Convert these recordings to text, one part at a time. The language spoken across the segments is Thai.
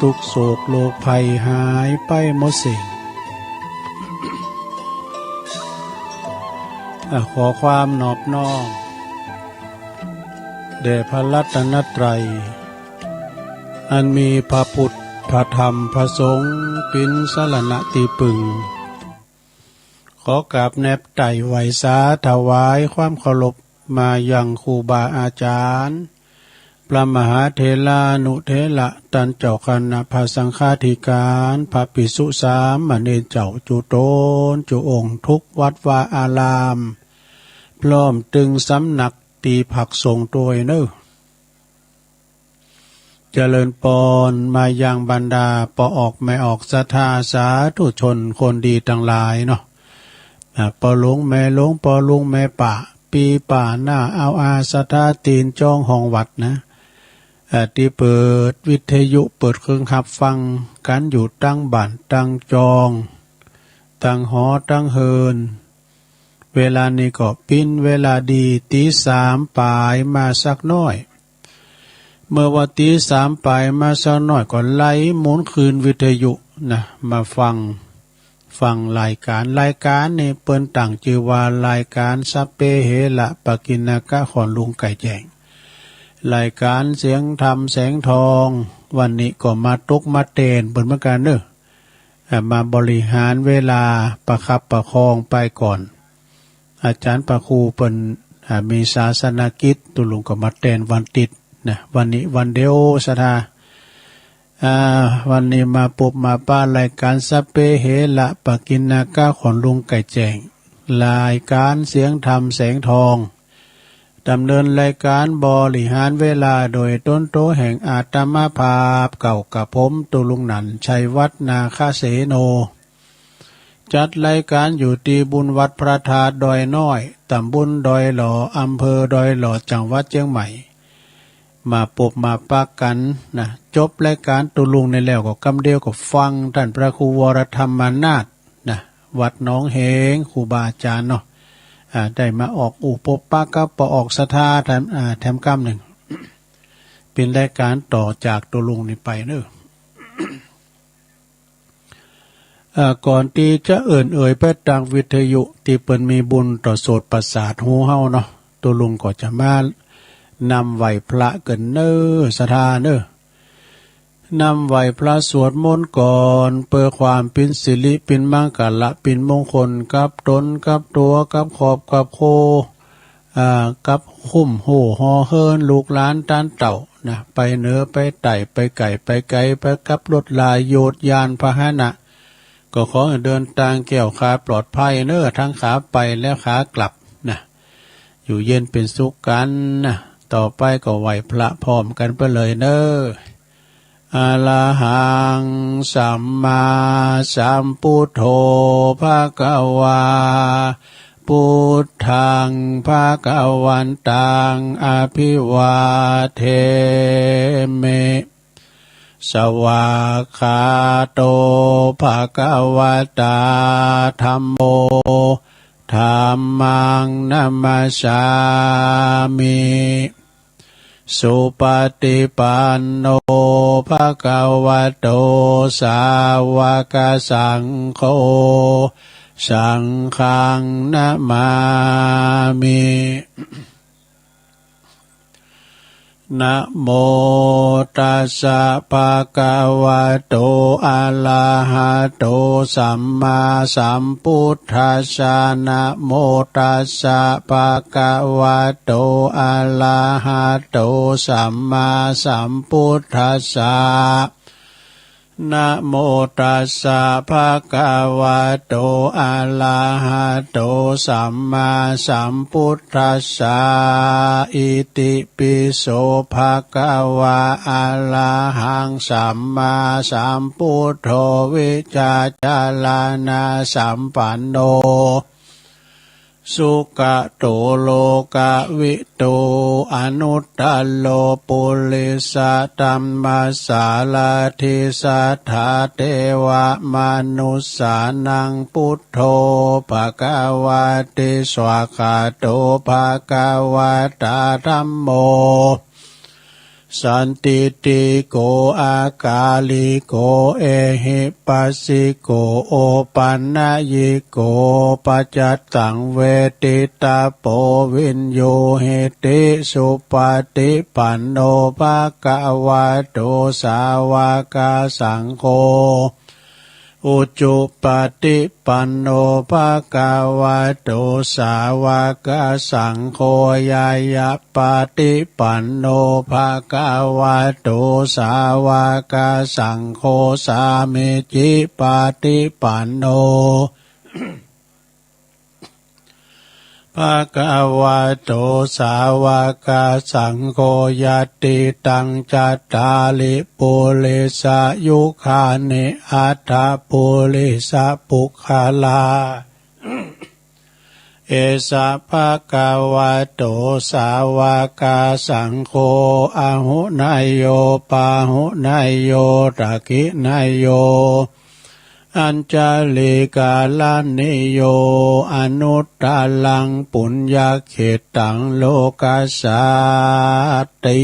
ทุกโศกโลกภัยหายไปหมดสิ้นขอความนอบน้อมแด่พระรัตนตรัยอันมีพระพุทธพระธรรมพระสงฆ์เป็นสรณะที่พึ่งขอกราบแนบไต่ไหวสาถวายความเคารพมายังครูบาอาจารย์พระมหาเถรานุเถระตันเจ้าคณะพระสังฆาธิการพระภิกษุสามเณรเจ้าจุโตนจุองค์ทุกวัดวาอารามพร้อมตึงสำนักตีผักส่งตัวเนอเจริญปอนมายังบรรดาปออกไม่ออกศรัทธาสาธุชนคนดีทั้งหลายเนาะปอลุงแม่ลุงปอลุงแม่ป่าปีป่าหน้าเอาอาศรัทธาตีนจ้องห้องวัดนะที่เปิดวิทยุเปิดเครื่องหับฟังกันอยู่ตั้งบ้านตั้งจองตั้งหอตั้งเฮินเวลานี้ก็ปิ้นเวลาดีตีสามปลายมาสักน้อยเมื่อวันตีสามปลายมาสักน้อยก็ไล่หมุนคืนวิทยุนะมาฟังรายการนี่เปิ้นต่างชื่อว่ารายการสัพเพเหระปกิณกะขอนลุงไก่แจงรายการเสียงธรรมแสงทองวันนี้ก็มาตุกมาเตนเปิ้นเหมือนกันเด้อมาบริหารเวลาประคับประคองไปก่อนอาจารย์ประครูเปิ้นมีศาสนกิจตุลุงก็มาเตนวันติดนะวันนี้วันเดียวสถาวันนี้มาปุบมาป้ารายการสัพเพเหระปกิณกะขอนลุงไก่แจงรายการเสียงธรรมแสงทองดำเนินรายการบริหารเวลาโดยต้นโตแห่งอาตมาภาพเก่ากับผมตุลุงหนันชัยวัฒนาคเสโนจัดรายการอยู่ที่บุญวัดพระธาตุดอยน้อยตำบลดอยหล่ออำเภอดอยหล่อจังหวัดเชียงใหม่มาปบมาปักกันนะจบรายการตุลุงในแล้วก็กำเดียวก็ฟังท่านพระครูวรธรรมนาถนะวัดหนองเหงครูบาอาจารย์เนาะได้มาออกอุปปักกับปออกศรัทธาแถมกรรมหนึ่ง เป็นรายการต่อจากตุลุงนี่ไปเนอะก่อนที่จะเอ่ยไปทางวิทยุที่เปิ้นมีบุญต่อโสตประสาทหูเฮาเนาะตุลุงก็จะมานำไหวพระกันเน้อศรัทธาเน้อนำไหวพระสวดมนต์ก่อนเพื่อความเป็นสิริเป็นมังกรละเป็นมงคลกับตนกับตัวกับขอบกับโคกับคุ้มโหหอเฮินลูกหลานต้านเต่านะไปเหนือไปไต่ไปไก่ไปไกลไปกับรถลายโยดยานพาหนะก็ขอให้เดินทางแก้วขาปลอดภัยเน้อทั้งขาไปและขากลับนะอยู่เย็นเป็นสุขกันนะต่อไปก็ไหวพระพร้อมกันไปเลยเน้ออะระหังสัมมาสัมพุทโธภะคะวาพุทธังภะคะวันตังอภิวาเทมิสวากขาโตภะคะวะตาธัมโมธัมมังนัมมัสสามิสุปฏิปันโนภะคะวะโตสาวกสังโฆสังฆังนะมามินะโมตัสสะภะคะวะโตอะระหะโตสัมมาสัมพุทธัสสะนะโมตัสสะภะคะวะโตอะระหะโตสัมมาสัมพุทธัสสะนะโมตัสสะภะคะวะโตอะระหะโตสัมมาสัมพุทธัสสะอิติปิโสภะคะวะอะระหังสัมมาสัมพุทโธวิจาจารณะสัมปันโน สุกะโตโลกะวิโตอนุตตโลปุริสตัมมาสาลาทิสัทธาเทวะมนุสสานังพุทโธภะคะวะติสวากขาโตภะคะวะตาธัมโม สันติติโกอากาลิโกเอหิปัสสิโกโอปันนยิโกปัจจตังเวทิตาโปวินโยเหติสุปฏิปันโนภะคะวะโตสาวกสังโฆอุจุปฏิปันโนภะคะวะโตสาวกสังโฆยายะปฏิปันโนภะคะวะโตสาวกสังโฆสามิจิปฏิปันโนภะคะวะโตสาวกสังโฆยติตังจัตตาลิปุริสายุคานิอัตถปุริสปุคคลาเอสะภะคะวะโตสาวกสังโฆอะหุนายโยปาหุนายโยตักขินายโยอัญจลิกาลานิโยอนุตตลังปุญญาเขตังโลกัสสติ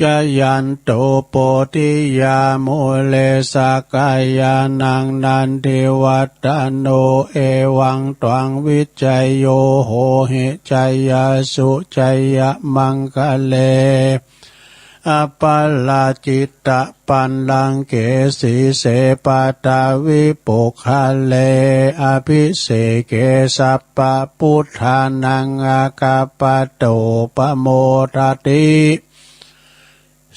จยันโตโปติยาโมเลสกายานังนันทิวัตโนเอวังตวังวิจัยโยโหหิจัยยสุจัยยมังคะเลอปัลลาจิตตะปันลังเกสีเสปตาวิปุคะเลอภิเสเกสัพปะพุทธานังอากาปโตปโมทติ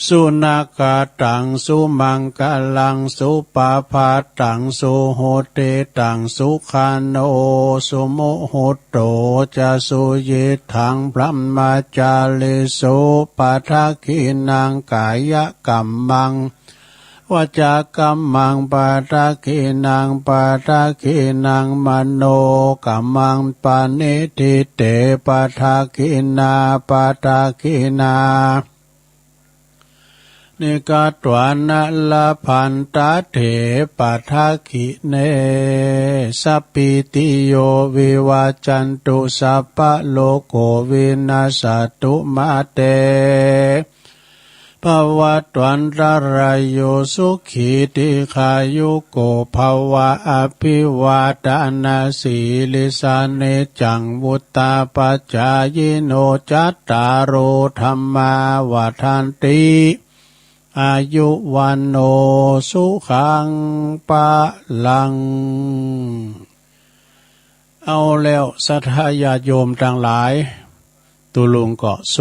สุนักตังสุมังกลังสุปาภาตังสุโหติตังสุขันโนสุโมโหโตจะสุยิทังพระมจาลิสุปัทคินังกายกัมมังวจากัมมังปัทคินังปัทคินังมโนกัมมังปานิทิเตปัทคินาปัทคินานิกาตวานะละพันตาเถปัทขิเนสัพพิติโยวิวาจันตุสัพพะโลกโควินาสตุมาเตภวัตวันตรายโยสุขีติขายุโกภวะอภิวาทานาสีลิสาเนจังวุตตาปัจจายโนจัตตารโอธัมมาวาทันติอายุวันโนสุขังปะลังเอาแล้วสัทธาญาติโยมทั้งหลายตุลุงก็ส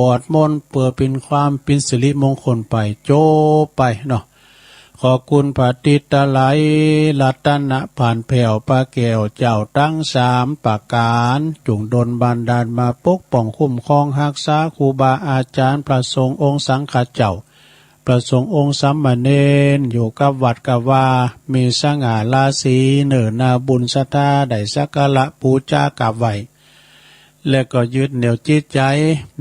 วดมนต์เพื่อเป็นความเป็นสิริมงคลไปโจไปเนาะขอคุณพระติตไลรัตนะผ่านแผ่วปะแก้วเจ้าตั้งสามประการจุงดลบันดาลมาปกป้องคุ้มครองรักษาครูบาอาจารย์พระสงฆ์องค์สังฆเจ้าประสงค์องค์สัมมาเนรอยู่กับวัดกับว่ามีสง่าราศีเนินนาบุญศรัทธาได้สักการะบูชากราบไหว้และก็ยึดเหนี่ยวจิตใจ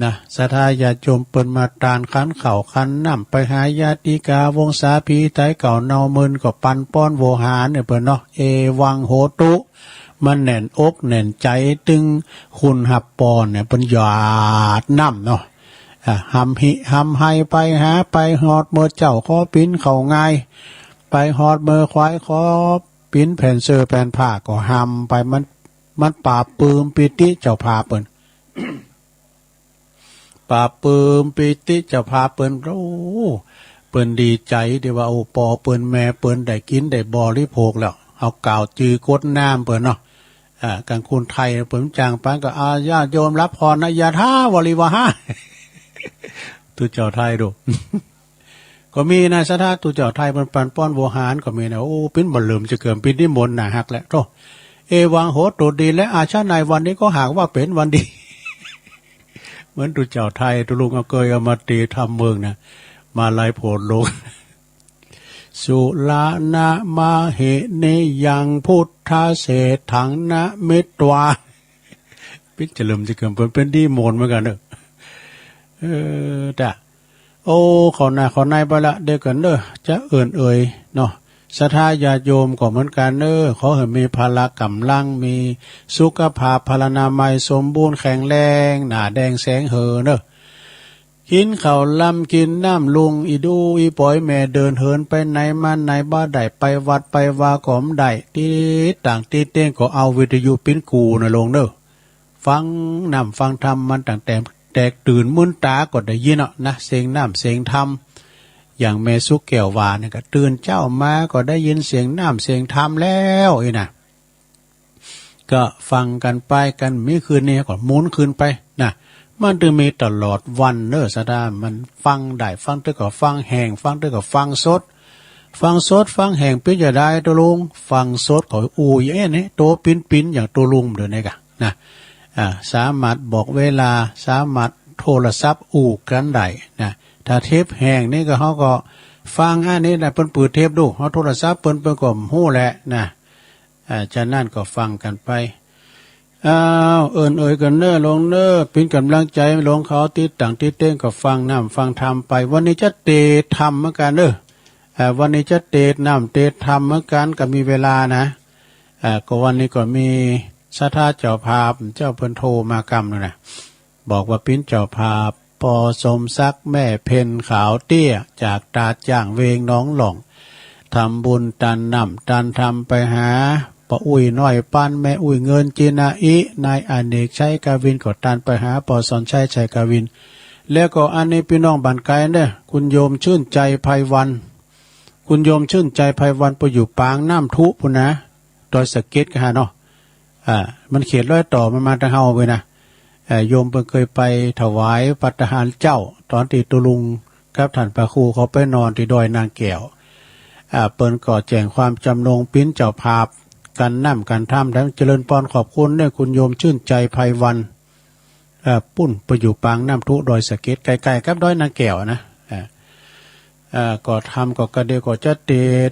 นะศรัทธาญาติโยมเปิ้นมาตานขันเข่าขันน้ำไปหาญาติกาวงศาพีไทยเก่าเนามึนก็ปันป้อนโวหารเนี่ยเปิ้นเนาะเอวังโหตุมันแน่นอกแน่นใจตึงคุณหับปอนเนี่ยเปิ้นหยาดน้ำเนาะหำหิหำให้ไปหาไปหอดเมื่อเจ้าขอปิ้นเขาง่ายไปหอดเมื่อควายขอปิ้นแผ่นเสื้อแผ่นผ้าก็หำไปมันป่าปืมปิติเจ้าพาเปิ้น ป่าปืมปิติเจ้าพาเปิ้นโอ้เปิ้นดีใจเดี๋ยวว่าโอ้ปอเปิ้นแม่เปิ้นได้กินได้บริโภคแล้วเอากล่าวจือกดน้ำเปิ้นเนาะกลางคุณไทยเปิ้นจางปานก็ญาติโยมรับพรนะยะท่าวริวหาตุเจ้าไทยดู ก็มีนะสถาตุเจ้าไทยมันปันป้อนโวหารก็มีนะโอ้ปิ้นบ่ลืมจะเกิดปิ้นนิมนต์น่ะฮักแล้วโตเอวังโหตุดีและอาชาในวันนี้ก็หากว่าเป็นวันดี เหมือนตุเจ้าไทยตุลุงเอาเกยเอามาตีทำเมืองนะมาลายโผล่ลง สุลานะมาเหเนยังพุทธเศถังนะเมตวาปิ้นจะลืมจะเกิดเป็นดีมนต์เหมือนกันเนอะจ้ะโอ้ขอหน้าขอในไปละเด็กกันเด้อจะเอ่ยเนาะ ศรัทธาญาติโยมก็เหมือนกันขอให้มีพละกำลังมีสุขภาพพลานามัยสมบูรณ์แข็งแรงหน้าแดงแสงกินข้าวล้ำกินน้ำลุงอีดูอีปอยแม่เดินเหินไปไหนมาไหนบ้าได้ไปวัดไปวาก็มได้ตีต่างตีเต้งก็เอาวิทยุปิ้นกูนะลงฟังน้ำฟังธรรมมันต่างแตกตื่นมึนตาก็ได้ยินนะเสียงน้ำเสียงธรรมอย่างแม่สุกแก้ววาเนี่ยก็ตื่นเจ้ามาก็ได้ยินเสียงน้ำเสียงธรรมแล้วนะก็ฟังกันไปกันมีคืนนี้ก็หมุนคืนไปนะมันจะมีตลอดวันสะดามันฟังได้ฟังตึกก็ฟังแห้งฟังตึกก็ฟังสดฟังแห้งปิ้นจะได้ตัวลุงฟังสดขออูอย่างนี้ตัวปิ้นอย่างตัวลุงเดี๋ยวนี้กันนะสามารถบอกเวลาสามารถโทรศัพท์อู่กันได้นะถ้าเทปแห้งนี่ก็เขาก็ฟังอันนี้นะเปิ้นเปิดเทปดูเขาโทรศัพท์เปิ้นก็หู้แหละนะจากนั้นก็ฟังกันไปเอ่ยกันลงเป็นกำลังใจลงเขาติดต่างติดเต้งก็ฟังน้ำฟังธรรมไปวันนี้จะเตะธรรมเหมือนกันวันนี้จะเตะน้ำเตะธรรมเหมือนกันก็มีเวลานะก็วันนี้ก็มีศรัทธาเจ้าภาพเจ้าเพิ่นโทรมากรรมเลยนะบอกว่าปิ้นเจ้าภาพปอสมซักแม่เพนขาวเตี้ยจากตาจ่างเวงน้องหล่องทำบุญตันน้ำตันทำไปหาปออุ้ยน้อยปั้นแม่อุ้ยเงินจีนาอินายอเนกชัยกาวินก็ตันไปหาปอสอนชัยชัยกาวินแล้วก็อันนี้พี่น้องบันไกเนี่ยคุณโยมชื่นใจไพวันคุณโยมชื่นใจไพวันไปอยู่ปางน้ำทุพุ่นนะดอยสะเก็ดกันเนาะมันเขียนร้อยต่อมันมาทางเฮาไปนะโยมเพิ่งเคยไปถวายปัตหารเจ้าตอนที่ตุลุงครับท่านพระครูเขาไปนอนที่ดอยนางแก้วเปิ้นก็แจ้งความจำนงปิ้นเจ้าภาพกันน้ำกันท่ามทั้งเจริญปอนขอบคุณเนี่ยคุณโยมชื่นใจไพวันปุ้นไปอยู่ปางน้ำทุดอยสะเก็ดไกลๆกับดอยนางแก้วนะก็ทำก็กระเดียวก็จะเดช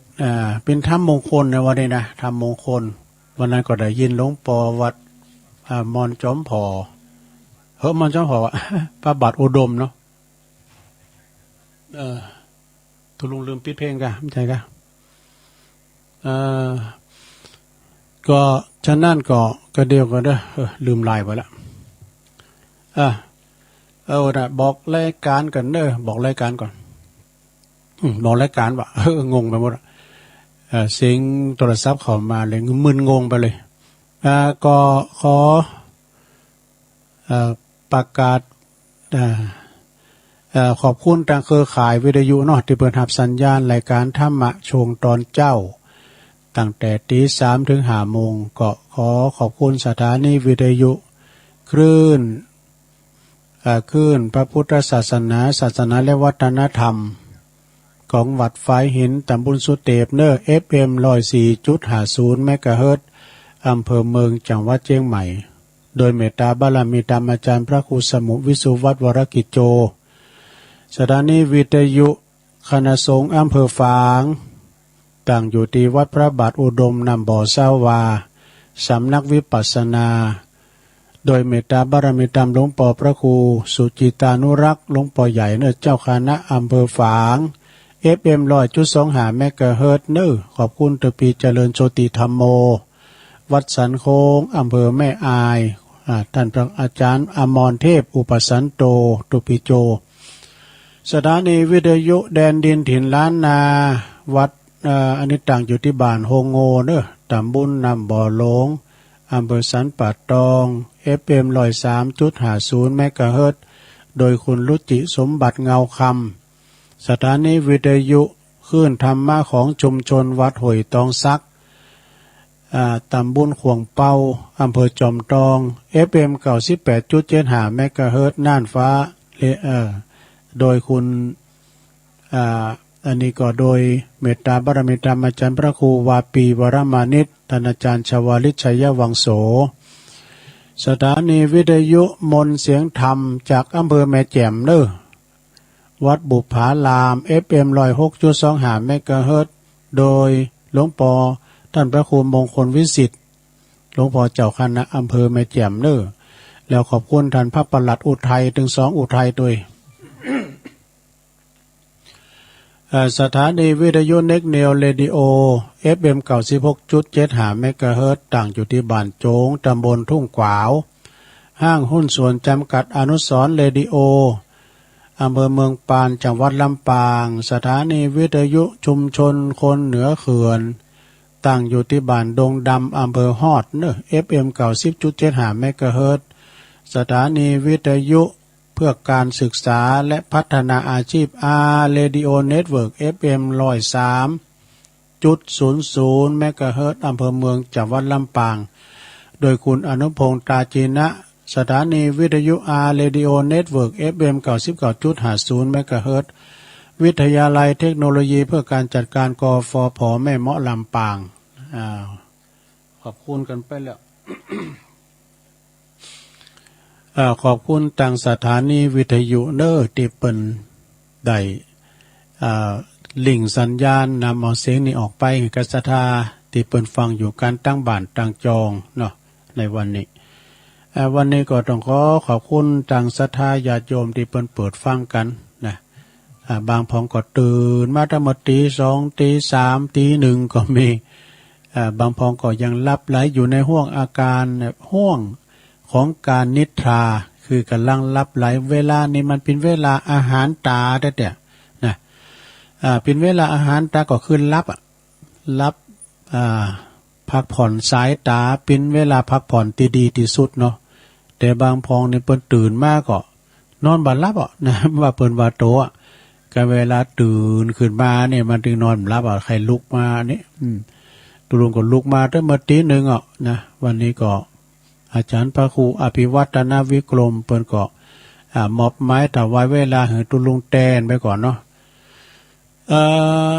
เป็นธรรมมงคลในวันนี้นะธรรมมงคลวันนั้นก็ได้ยินหลวงปอวัดมอนจอมพอมอนจอมพอพระบาทอุดมเนาะทุลุงลืมปิดเพลงกันไม่ใช่กันก็ฉะนั้นก็กระเดียวก็ได้ลืมลายไปละนะบอกรายการกันบอกรายการก่อนบอกรายการว่างงไปหมดเสียงโทรศัพท์เข้ามาเลยมึนงงไปเลยก็ขอประกาศขอบคุณทางเครือข่ายวิทยุเนาะที่เปิดรับสัญญาณรายการธรรมะชงตอนเจ้าตั้งแต่ตี3 ถึง 5 โมงก็ขอขอบคุณสถานีวิทยุคลื่นพระพุทธศาสนาและวัฒนธรรมของวัดฝายหินตำบลสุเตปFM 104.50 เมกะเฮิรตซ์อำเภอเมืองจังหวัดเชียงใหม่โดยเมตตาบารมีธรรมอาจารย์พระครูสมุวิสุวัฒน์วรกิจโจสถานีวิทยุคณะสงฆ์อำเภอฝางตั้งอยู่ที่วัดพระบาทอุดมนำบ่อเศร้าวาสำนักวิปัสสนาโดยเมตตาบารมีธรรมหลวงปู่พระครูสุจิตานุรักษ์หลวงปู่ใหญ่เจ้าคณะอำเภอฝาง FM 100.25 เมกะเฮิรตซ์ขอบคุณตปีเจริญโชติธรรมโมวัดสันโค้งอำเภอแม่อายท่านพระอาจารย์อมรเทพอุปสันโตตุปิโจสถานีวิทยุแดนดินถิ่นล้านนาวัดอันนี้ต่างอยู่ที่บ้านโฮงโง่ตำบลนำบ่อหลงอำเภอสันป่าตอง FM 103.50 เมกะเฮิรตซ์โดยคุณรุจิสมบัติเงาคำสถานีวิทยุคลื่นธรรมะของชุมชนวัดห้วยตองซักตำบลขวงเป้าอำเภอจอมทอง FM 98.75 เมกะเฮิรตซ์น่านฟ้าโดยคุณอันนี้ก็โดยเมตตาบารมีธรรมอาจารย์พระครูวาปีวรมานิตท่านอาจารย์ชวลิตชัยวังโสสถานีวิทยุมนต์เสียงธรรมจากอำเภอแม่แจ่มวัดบุพาราม FM 106.25 เมกะเฮิรตซ์โดยหลวงปู่ท่านพระครูมงคลวิสิทธิ์หลวงพ่อเจ้าคณะอำเภอแม่แจ่มแล้วขอบคุณท่านพระปลัดอุทัยถึง2 อุทัยด้วย สถานีวิทยุเน็กเนลเรดิโอ FM 96.75 เมกะเฮิรตซ์ตั้งอยู่ที่บ้านโจงตำบลทุ่งกวาวห้างหุ้นส่วนจำกัดอนุสรณ์เรดิโออำเภอเมืองปานจังหวัดลำปางสถานีวิทยุชุมชนคนเหนือเขื่อนตั้งอยู่ที่บ้านดงดำอำเภอฮอดเนอะ FM 90.75 เมกะเฮิรตซ์สถานีวิทยุเพื่อการศึกษาและพัฒนาอาชีพเรดิโอเน็ตเวิร์ก FM 103.00 เมกะเฮิรตซ์อำเภอเมืองจังหวัดลำปางโดยคุณอนุพงษ์ตาจีนะสถานีวิทยุเรดิโอเน็ตเวิร์ก FM 99.50 เมกะเฮิรตซ์วิทยาลัยเทคโนโลยีเพื่อการจัดการกฟผ.แม่เมาะลำปางขอบคุณกันไปแล้ว ขอบคุณทางสถานีวิทยุเนอร์ที่เปิ่นได้ลิงก์สัญญาณนำเอาเสียงนี้ออกไปให้กับศรัทธาที่เปิ่นฟังอยู่การตั้งบ้านตั้งจองเนาะในวันนี้วันนี้ก็ต้องขอบคุณทางศรัทธาญาติโยมที่เปิ่นเปิดฟังกันนะบางพองก็ตื่นมาตั้งแต่ตีสองตีสามตีหนึ่งก็มีบางพองก็ยังหลับไหลอยู่ในห้วงอาการห้วงของการนิทราคือกำลังหลับไหลเวลานี้มันเป็นเวลาอาหารตาแต่นะเป็นเวลาอาหารตาก็คือรับพักผ่อนสายตาเป็นเวลาพักผ่อนที่ดีที่สุดเนาะแต่บางพองนี่เปิ้นตื่นมากก็นอนบ่หลับนะว่าเปิ้นว่าโตก็เวลาตื่นขึ้นมาเนี่ยมันถึงนอนบ่หลับใครลุกมานี่ตุลุงก็ลุกมาตั้งแต่ตีหนึ่งนะวันนี้ก็อาจารย์พระครูอภิวัตนวิกรมเปิ้นก็มอบไม้ถวายเวลาให้ตุลุงแตนไปก่อนเนาะ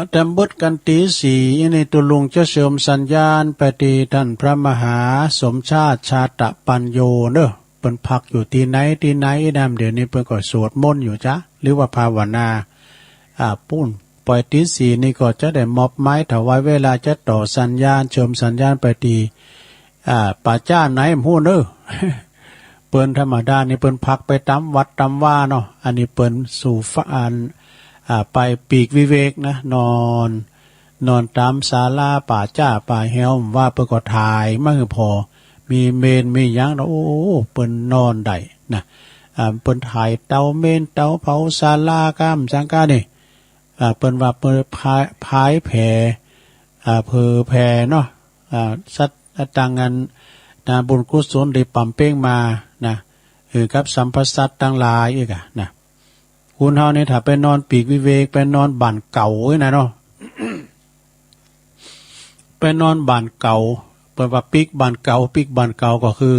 แต่เบิดกันตีสี่ในตุลุงจะเสริมสัญญาณไปที่ท่านพระมหาสมชาติชาตปัญโยเนอะเปิ้นพักอยู่ที่ไหนเดี๋ยวนี้เปิ้นก็สวดมนต์อยู่จ้ะหรือว่าภาวนาปุ้นปล่อยตีสี่นี่ก็จะได้มอบไม้ถวายเวลาจะต่อสัญญาณเสริมสัญญาณไปที่ป่าจ้าไหนฮู้เนอะ เปิ้นธรรมดานี่เปิ้นพักไปตามวัดตามว่าเนาะอันนี้เปิ้นสู่ฟ้าไปปีกวิเวกนะนอนตามศาลาป่าจ้าป่าแฮวว่าเปิ้นก็ถ่ายมาคือพอมีเมนมีหยังโอ้เปิ้นนอนได้นะเปิ้นถ่ายเตาเมนเตาเผาศาลากามจังกะนี่เปิ้นว่าเปิ้นพายแผ่เพอแผ่เนาะสัตต่างกันบุญกุศลได้ปั่มเป้งมานะกับสัมปสัตต่างหลายอีกนะคุณเฮานี่ถ้าไปนอนปีกวิเวกไปนอนบ้านเก่านะเนาะ ไปนอนบ้านเก่าเปิดว่าปีกบ้านเก่าก็คือ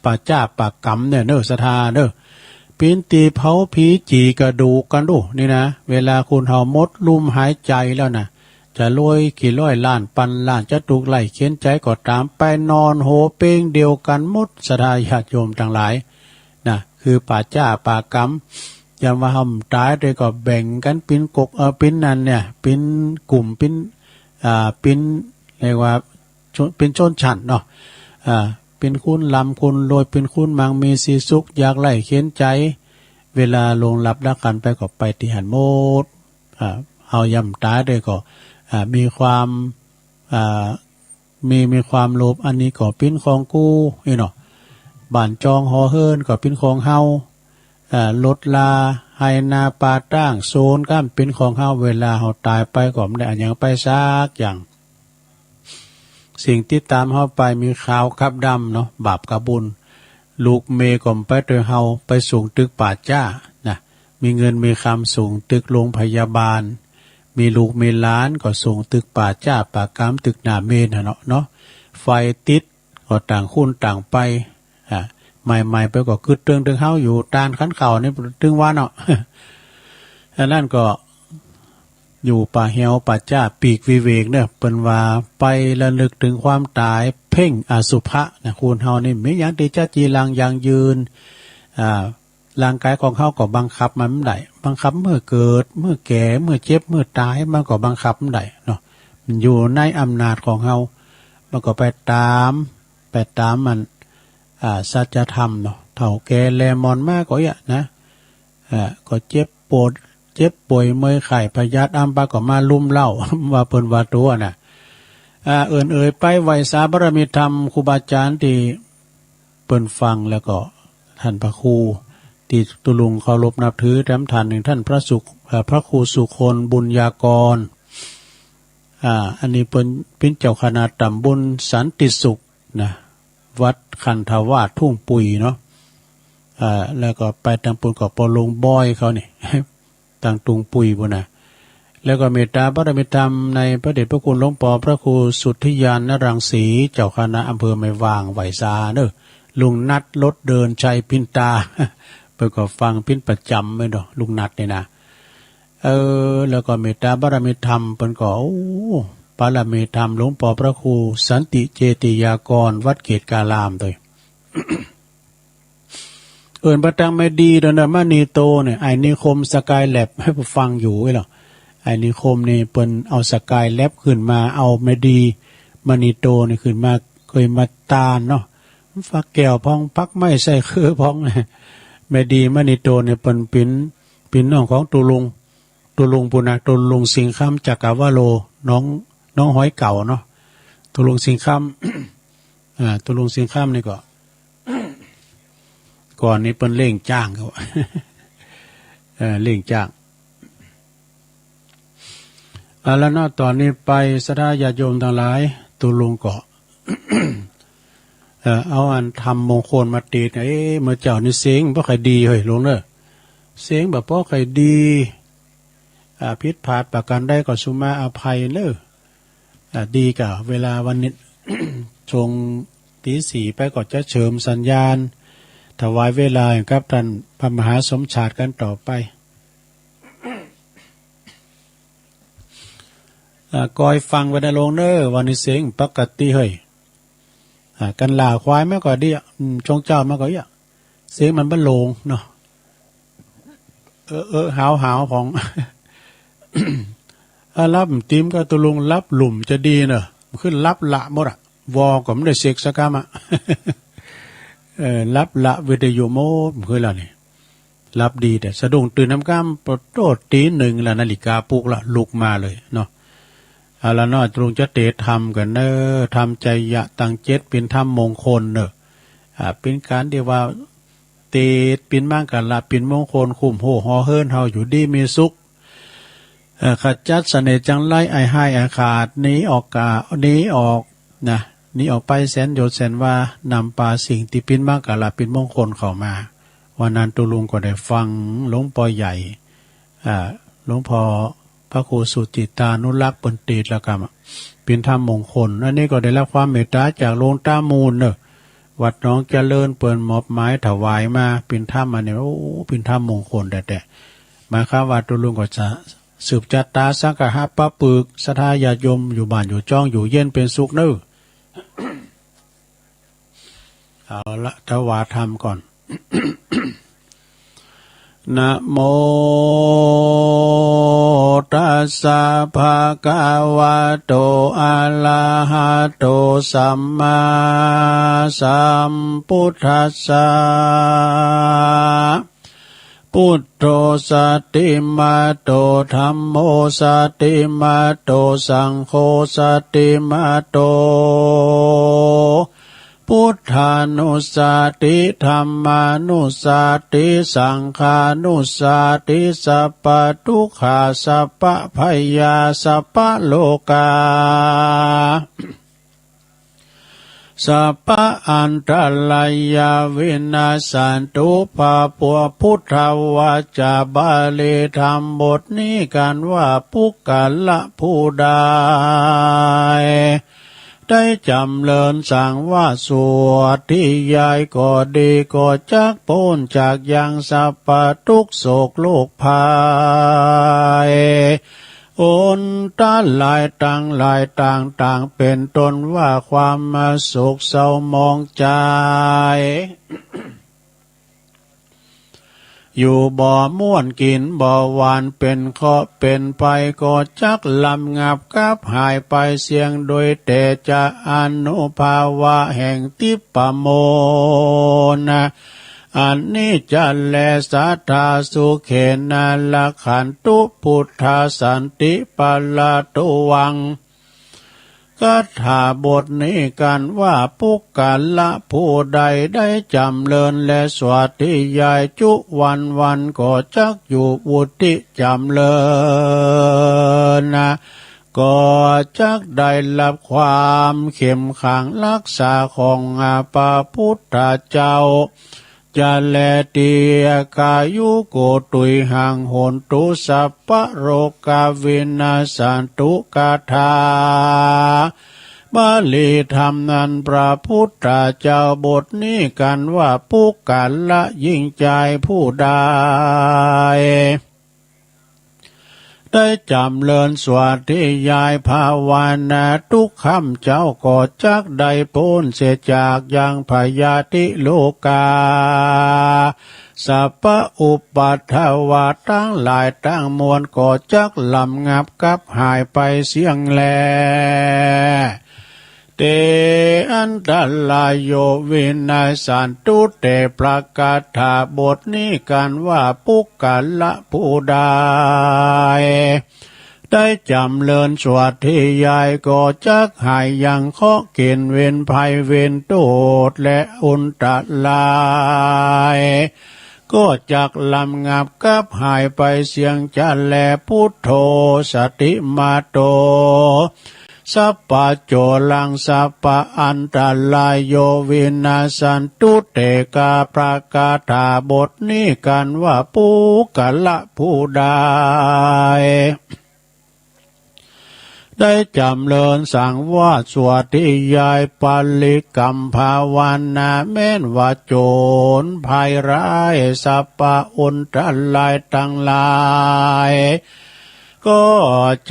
ป่าจ้าป่ากำเนี่ยเน้อศรัทธาเด้อปีนตีเผาผีจีกระดูกกันดูนี่นะเวลาคุณเฮาหมดลุ่มหายใจแล้วนะจะรวยกี่ร้อยล้านพันล้านจะถูกไล่เข็นใจก็ตามไปนอนโหเป้งเดียวกันหมดศรัทธาญาติโยมทั้งหลายนะคือป่าจ้าป่ากำยามว่าทำตายเลยก็แบ่งกันเป็นกกเป็นนั่นเนี่ยเป็นกลุ่มเป็นเรียกว่าเป็นชนชั้นเนาะเป็นคุณลำคุณรวยเป็นคุณมังมีสีสุขอยากไล่เข็นใจเวลาลงหลับรักกันไปก็ไปที่หันโมดเอาย่ำตายเลยก็มีความมีความโลภอันนี้ก็เป็นของกู้เนาะบ้านจองหอเฮิรนก็เป็นของเฮารถลาไฮนาปาตั้งโซนก้ามเป็นของเฮาเวลาเฮาตายไปก็ไม่ได้อันยังไปซักอย่างสิ่งที่ตามเฮาไปมีขาวกับดำเนาะบาปกับบุญลูกเมก็ไปโดยเฮาไปส่งตึกป่าจ้านะมีเงินมีคำส่งตึกโรงพยาบาลมีลูกมีล้านก็ส่งตึกป่าจ้าป่ากามตึกหน้าเมนเนาะไฟติดก็ต่างคุ้นต่างไปใหม่ๆไปก็คือตึงเฮาอยู่ตานขันเข่านี่ตึงว่าเนาะ อันนั้นก็อยู่ป่าเหี่ยวป่าจ้าปีกวิเวกเนี่ยเป็นว่าไประลึกถึงความตายเพ่งอสุภะนะคุณเฮานี่ไม่อย่างที่จะจีรังยังยืนร่างกายของเฮาก็บังคับมันไม่ได้บังคับเมื่อเกิดเมื่อแก่เมื่อเจ็บเมื่อตายมันก็บังคับไม่ได้เนาะมันอยู่ในอำนาจของเฮามันก็ไปตามมันสัจธรรมเนาะเฒ่าแก่แลมอนมากก็อย่านะก็เจ็บปวด เจ็บป่วยเมื่อยไข้พยาธิอัมปาก็มาลุ่มเล่า ว่าเปิ้นว่าตัวน่ะเอิ้นเอ่ยไปไหวสาบารมีธรรมครูบาอาจารย์ที่เปิ้นฟังแล้วก็ท่านพระครูที่ตุลุงเคารพนับถือแถมท่านหนึ่งท่านพระครูสุคนบุญญากรอันนี้เป็นเจ้าคณะตำบลสันติสุขนะวัดคันธาวาสทุ่งปุยเนาะแล้วก็ไปทางปุ่นกับปอลงบอยเขานี่ ต่างตุงปุยบุนะแล้วก็เมตตาบารมีธรรมในพระเดชพระคุณหลวงพ่อพระครูสุทธิยานนรังสีเจ้าคณะอำเภอไม่วางไหวซาเนอะลุงนัดรถเดินชัยพินตา เปิดก็ฟังพินประจำไม่ดอกลุงนัดเนี่ยนะแล้วก็เมตตาบารมีธรรมเปิ่นก็บารมีธรรมหลวงพ่อพระครูสันติเจติยากรวัดเกตกาลามตัว ประตังไม่ดีเดินมานีโตเนี่ยไอ้นิคมสกายแลบให้ผู้ฟังอยู่ไว้หรอไอ้นิคมนี่เปิ้นเอาสกายแลบขึ้นมาเอาไม่ดีมานีโตนี่ขึ้นมาเคยมาตาลเนาะฟักแก้วพองพักไม่ใส่คือพองไม่ดีมานีโตเนี่ยเปิ้นปิ่นน้องของตุลุงปุณะตุลุงสิงห์จักรวาโลน้องหอยเก่าเนาะตุลุงสิงห์ตุลุงสิงห์นี่ก็ก่อนนี้เปิ้นเล่งจ้างเขาเล่งจ้างแล้วนอกตอนนี้ไปสถาญาติโยมทั้งหลายตุลุงก็ เอาอันทำมงคลมาตีดเมื่อเจ้านี่เสียงบ่ใครดีเฮ้ยลงเด้อเสียงแบบบ่ใครดีผิดพลาดประการใดก็สุมาอภัยเด้อดีกะเวลาวันนี้ ชงตีสี่ไปก็จะเฉิมสัญญาณถวายเวลาครับท่านพระมหาสมชาติกันต่อไปกอยฟังไว้ได้ลงเด้อวันนี้เสียงปกติเฮ้ยกันหล่าควายไม่ก็ดีชงเจ้าไม่ก็เยอะเสียงมันบันลงเนาะหาวของ รับติมก็ตุลุงรับหลุมจะดีเนอะขึ้นรับละหมดอะวอก็ไม่ได้เสกสักกามะ รับละวิทยุโมคืออะไรนี่รับดีแต่สะดุ้งตื่นน้ำก้ามปโตตีหนึ่งละนาฬิกาปลุกละลุกมาเลยเนาะแล้วนอตรงจะเตะทำกันเนอทำใจยะตังเจ็ดเป็นธรรมมงคลเนอะเป็นการเดียวว่าเตะเป็นมั่งกันละเป็นมงคลคุ้มโหฮอเฮิรนเฮาอยู่ดีมีสุขขจัดเสน่ห์จังไรไอให้ไอขาดนี้ออกนี้ออกนะนี้ออกไปแสนโยชน์แสนว่านำปาสิ่งที่เป็นมากกะละเป็นมงคลเข้ามาวันนั้นตุลุงก็ได้ฟังหลวงพ่อใหญ่หลวงพ่อพระครูสุจิตานุรักษ์ปนตีละกันเป็นธรรมมงคลอันนี้ก็ได้รับความเมตตาจากหลวงตามูลเนอะวัดน้องเจริญเปิ่นมอบไม้ถวายมาเป็นธรรมอันนี้เป็นธรรมมงคลแต่หมายความว่าตุลุงก็จะสืบจัตตาสังฆะปะปึกสทายาโยมอยู่บ้านอยู่จ้องอยู่เย็นเป็นสุขเนอะ เอาละถวายธรรมก่อน นะโมตัสสะภะคะวะโตอะระหะโตสัมมาสัมพุทธัสสะพุทโธสติมาโตธัมโมสติมาโตสังโฆสติมาโตพุทธานุสติธัมมานุสติสังฆานุสติสัพพทุกขาสัพพพยาสัพพโลกาสัพพะอันตรายาวินาสันตุภาปัวพุทธวาจาบาลีธรรมบทนี้กันว่าปุกกะละผู้ใดได้จำเริญสั่งว่าสวดที่ยายก็ดีก็จักพ้นจากยังสัพพทุกโศกโลกภัยอนตาหลายต่างเป็นตนว่าความมาสุขเศร้ามองใจ อยู่บ่ม่วนกินบ่หวานเป็นเคาะเป็นไปก็จักลำงับกับหายไปเสียงโดยแต่จะอนุภาวะแห่งทิปโมนะ อันนี้จันแลสัทธาสุเขนะละขันตุพุทธาสันติปัลลตุวังคาถาบทนี้กันว่าปุกกะละผู้ใดได้จำเริญและสวัสดิยายจุวันก็จักอยู่วุติจำเริญนะก็จักได้รับความเข้มขังรักษาของพระพุทธเจ้าจะแลเตียกายุโกตุยหังโหนตุสัพพะโรกาวินาสันตุกาธาบาลีธรรมนั้นพระพุทธเจ้าบทนี้กันว่าปุกกะละยิ่งใจผู้ใดได้จำเริญสวัสดิยายภาวนาทุกคำเจ้าก็จักได้พ้นเสียจากยังพยาธิโลกาสัพพะอุปัฏฐวาทั้งหลายทั้งมวลก็จักลำงับกับหายไปเสียงแลเตอันตรายโยวินัยสันตุเตประกาศบทนี้กันว่าปุกกะละผู้ใดได้จำเริญสวัสดิยายก็จักหายยังเคาะเกณฑ์เวรภัยเวรโทษและอุนตรายก็จักลำงับกับหายไปเสียงจันแลพุทโธสติมาโตสัพพะโจลังสัพพะอันตรายโยวินาสันตุเตกาประกาศบทนี้กันว่าปุกกะละผู้ใดได้จำเริญสั่งว่าสวัสดิยายปัลลิกรรมภาวนาแม้นว่าโจรภัยร้ายสัพพะอุนตรายทั้งหลายก็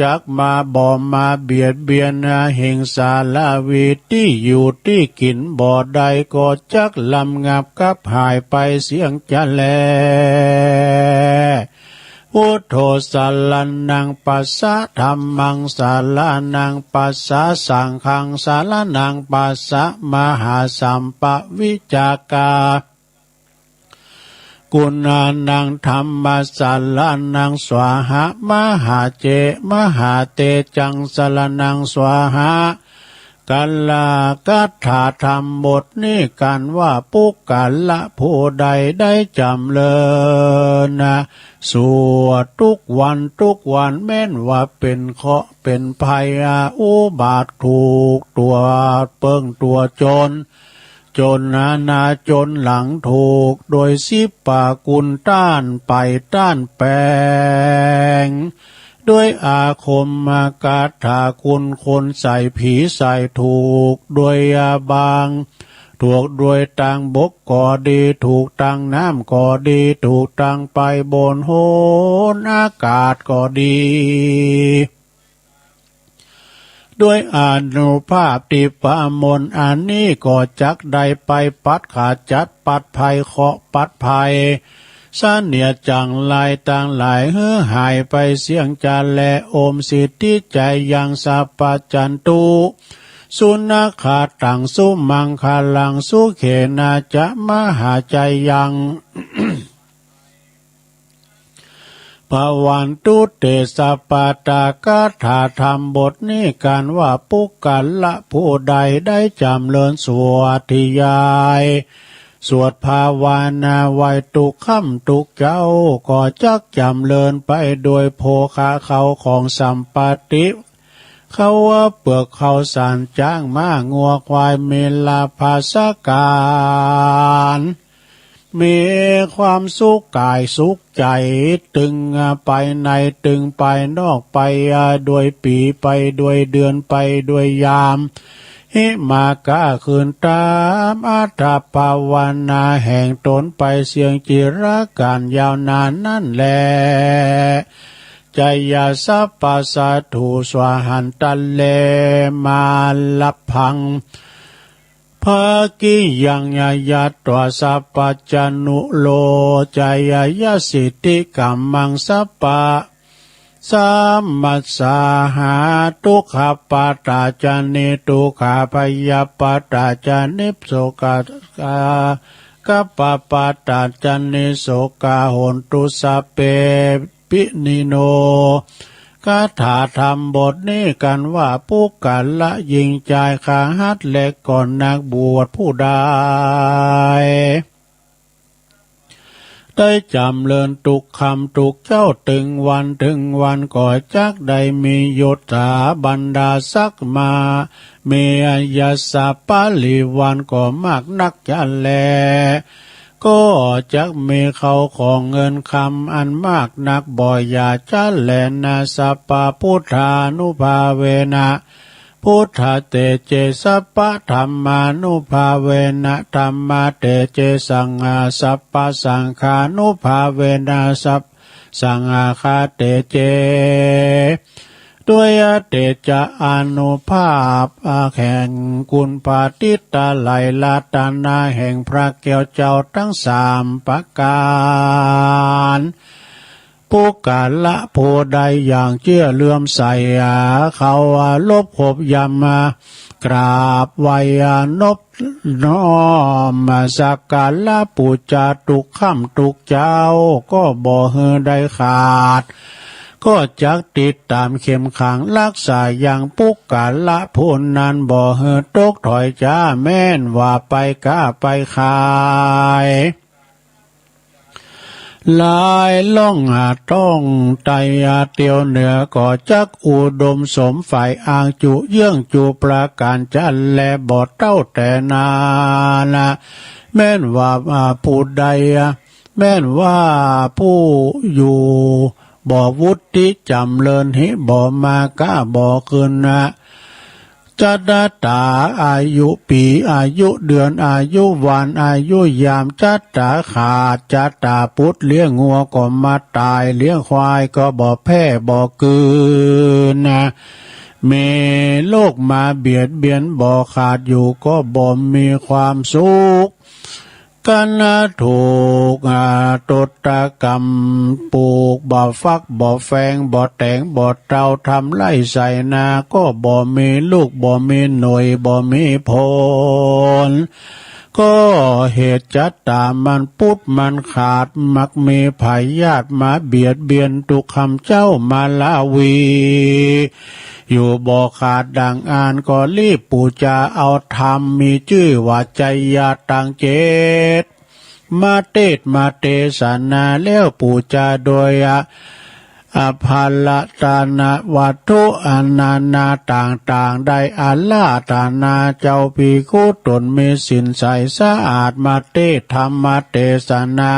จักมาบ่มาเบียดเบียนหิงสาลาวีที่อยู่ที่กินบ่อใดก็จักลำงับกับหายไปเสียงจะแลพุทโธสัลลันนังปัสสะธัมมังสัลลานังปัสสะสังฆังสัลลานังปัสสะมหาสัมปวิจากากุณานังธรรมสัลลานังสวาหะมหาเจมหาเตจังสัลลานังสวาหะกัลลากัตถาธรรมบทนี้กันว่าปุกกะละผู้ใดได้จำเริญนะสวดทุกวันแม้นว่าเป็นเคราะห์เป็นภัยอุบาทถูกตัวเปิงตัวจนนาจนหลังถูกโดยสิปากุลต้านไปต้านแปงด้วยอาคมมากาถาคุณคนใส่ผีใส่ถูกด้วยอาบางถูกด้วยตังบกก็ดีถูกตังน้ำก็ดีถูกตังไปบนโหนอากาศก็ดีด้วยอานุภาพติปามนอันนี้ก็จักได้ไปปัดขาดจัดปัดภัยเคาะปัดภัยสะเนียจังลายต่างหลายหายไปเสียงจันแลโอมสิทธิใจยังสัพพัจจันตุสุนัขะตังสุมังคลังสุเขนาจะมหาใจยัง ภวันตุเตสัปปาตากาถาธรรมบทนี้กันว่าปุกกะละผู้ใดได้จำเริญสวัสดิยายสวดภาวนาไว้ทุกค่ำทุกเจ้าก็จักจำเริญไปโดยโภคาเขาของสัมปติเขาว่าเปลือกเขาสารจ้างม้างัวควายเมลาภาสการมีความสุขกายสุขใจตึงไปในตึงไปนอกไปด้วยปีไปด้วยเดือนไปด้วยยามหิมากาคืนตามอัตถภาวนาแห่งตนไปเสียงจิรการยาวนานนั่นแลใจยาสัพพะสัตถุสวหันตัลเลมาลับพังภากิยังยยัตตวสัพพัจจนุโลใจยสิทธิกัมมังสัพพะสัมมัสสาหาทุกขปาตาจานิทุกขพยาปาตาจานิปโสกา กัปปะปาตาจันนิโสกาโหนตุสะเปปินิโนคาถาธรรมบทนี้กันว่าผู้กันละยิงใจขาหัดและก่อนนักบวชผู้ใดได้จำเลินตุกคำตุกเจ้าถึงวันก่อจักได้มียศถาบรรดาศักมาเมียสาปาลิวันก็มากนักยันแลก็จักมีเขาของเงินคำอันมากนักบ่อยาจันแลนาสัปปะพุทธานุภาเวนะพุทธเตเจสัพพะธรรมานุภาเวนะธรรมะเตเจสังฆาสัพพะสังฆานุภาเวนะสัพสังฆาเตเจด้วยเตจะอนุภาพแห่งกุลปาติตาไหลลาตานาแห่งพระแก้วเจ้าทั้งสามประการผู้กาละผู้ใดอย่างเชื่อเลื่อมใสเขาลบขบยำกราบไหวนบน้อมสักการะปูจาตุกข้ามตุกเจ้าก็บ่เฮือได้ขาดก็จักติดตามเข้มขังรักษาอย่างปุกกาละผู้นั้นบ่เฮือตกถอยจ้าแม่นว่าไปก้าไปขายลายล่องต้องไตเตียวเหนือก่อจักอุดมสมฝ่ายอ่างจุเยื่องจุประการจันแลบอดเต้าแต่นานะแม่นว่าผู้ใดแม่นว่าผู้อยู่บ่วุฒิจำเลินหิบ่มากะบ่คืนนะจัดตาอายุปีอายุเดือนอายุวันอายุยามจัดตาขาดจัดตาพุทธเลี้ยงงัวก็มาตายเลี้ยงควายก็บ่แพ้บ่กืนนะเมโลกมาเบียดเบียนบ่ขาดอยู่ก็บ่มีความสุขกันถูกตตกรรมปลูกบ่ฟักบ่แฟงบ่แต่งบ่เตาทำไร่ใส่นาก็บ่มีลูกบ่มีหน่วยบ่มีผลก็เหตุจัตตามันพุทธมันขาดมักมีพยาธิมาเบียดเบียนตุกคำเจ้ามาลาวีอยู่บ่ขาดดังอ่านก็รีบปูจาเอาธรรมมีชื่อว่าใจยาตังเจตมาเตสนาแล้วปูจาโดยอภาลตานาวัตถุอนานาต่างๆได้อาลาตานาเจ้าปีคุตนมีสินใสสะอาดมาเตธรรมเตสนา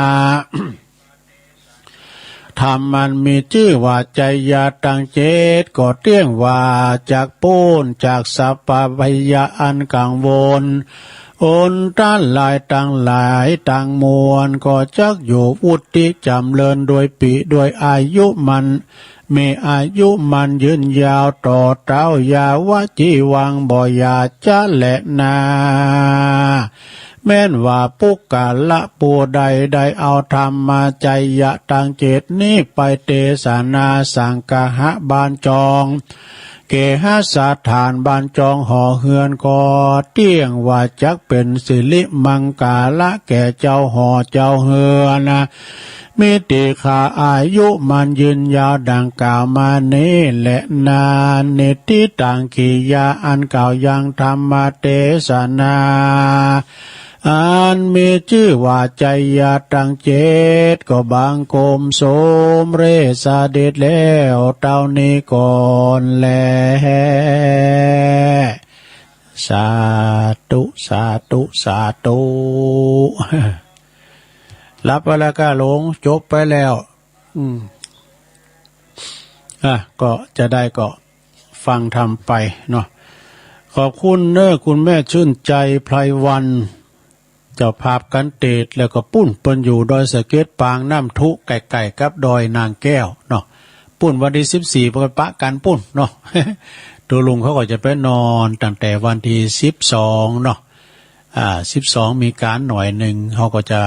ธรรมมันมีชื่อว่าใจยาตังเจตก็เตี้ยงว่าจากปูนจากสัพพยาอันกังวลอนต้านหลายต่างมวลก็จักอยู่อุติจำเริญโดยปีโดยอายุมันมีอายุมันยืนยาวต่อเต้ายาวจีวังบ่อยาจะแหละนาแม้นว่าปุกกาละปูใดได้เอาธรรมมาใจยะตังเจตนี้ไปเตสนาสังกหะบานจองเกหะสถานบานจองห่อเฮือนก็เตี้ยงว่าจักเป็นสิริมังกาละแก่เจ้าห่อเจ้าเฮือนมิติขาอายุมันยืนยาวดังกล่าวมานี้และนาเนติตังขียาอันเก่ายังธรรมเตสนาอันมีชื่อว่าใจยาตังเจตก็บางกมโสมเรสาเดชแล้วเต้านี้ก่อนแลสาธุสาธุสาธุรับไปแล้วก็หลงจบไปแล้วก็จะได้ก็ฟังทำไปเนาะขอบคุณคุณแม่ชื่นใจไพรวันเจ้าภาพกันเตดแล้วก็ปุ้นเปิ้นอยู่ดอยสะเก็ดปางน้ำทุไก่กับดอยนางแก้วเนาะปุ้นวันที่14ปะกันปุ้นเนาะ ตัวลุงเขาก็จะไปนอนตั้งแต่วันที่12เนาะ12มีการหน่อยหนึ่งเขาก็จะ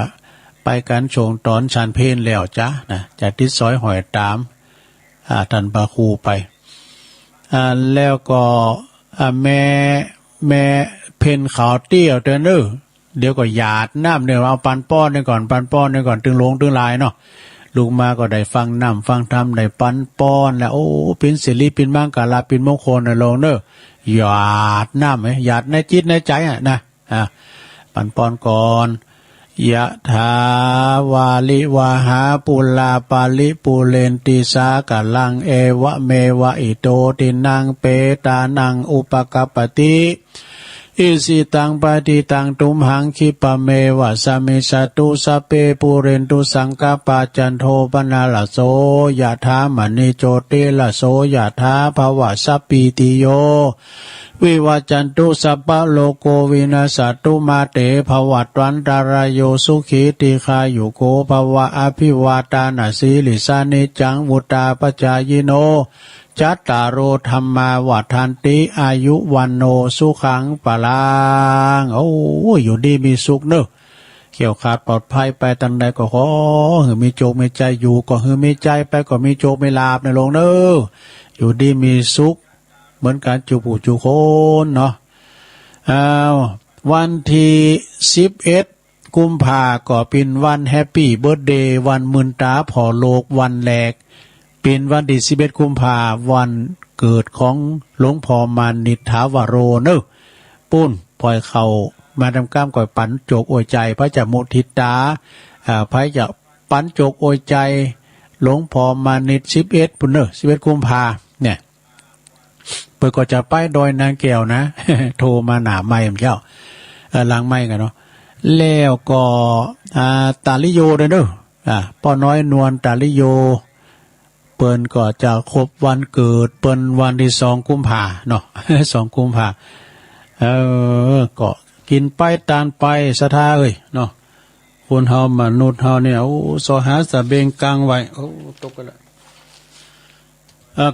ไปกันชงตอนชันเพลแล้วจ้ะนะจะติดซอยหอยตามท่านพระครูไปแล้วก็แม่เพนขาวเตี้ยวเด้อ เดี๋ยวก็หยาดน้ำเนี่ยเอาปันป้อนเนี่ยก่อนปันป้อนเนี่ยก่อนตึงลงตึงลายเนาะลูกมาก็ได้ฟังน้ำฟังธรรมได้ปันป้อนแล้วโอ้เป็นศิริเป็นมังกาลาเป็นมงคลนะลงเนอะหยาดน้ำไหมหยาดในจิตในใจนะปันป้อนก่อนยะถาวาลิวาหาปุลาปาลิปุเรนติสากะลังเอวะเมวะอิโตตินังเปตานังอุปกัปปติอิสิตังปฏิตังตุมหังคิปะเมวะสะมิสตุสะเปปุเรนตุสังกปาจันโทปนาลโสยะถามณิโจติละโสยะถาภวะสัพพิติโยวิวัจจันตุสัพพะโลโกวินาศตุมาเตภวัตวันตารายโยสุขีติคายุโกภวะอภิวาตานาสีลิสานิจังวุตาปจายโนจัตตารโอธรรมาวัฏันติอายุวันโนสุขังปะลังโอ้อยู่ดีมีสุขเนอะเขี่ยวขาดปลอดภัยไปตันใดก็ขอหือมีโจกมีใจอยู่ก็หือมีใจไปก็มีโจกมีลาบในลงเนอะอยู่ดีมีสุขเหมือนการจูบุจูโคนเนาะวันที่11กุมภาก็เป็นวันแฮปปี้เบิร์ธเดย์วันมื่นตาพอโลกวันแรกเป็นวันที่11กุมภาวันเกิดของหลวงพ่อมานิถาวโรเนอะปุ้นปล่อยเขามาทำก้ามก่อยปันโจกอวยใจพระจะมุทิตาพระจะปันโจกอวยใจหลวงพ่อมานิถ11ปุ้นเนอะ11กุมภาเนี่ยเปิดก็จะไปดอยนางแก้วนะ โทรมาหนาไม่เจ้าล้างไม่กันเนาะแล้วก็ตาลิโยด้วยเนอะป้อน้อยนวลตาลิโยเปิ้นก็จะครบวันเกิดเปิ้นวันที่2กุมภาเนาะ 2กุมภาก็กินไปตานไปศรัทธาเอ้ยเนาะคนเฮามนุษย์เฮาเนี่ยโอ้สหาสะเบงกลางไว้โอ้ตกไปละ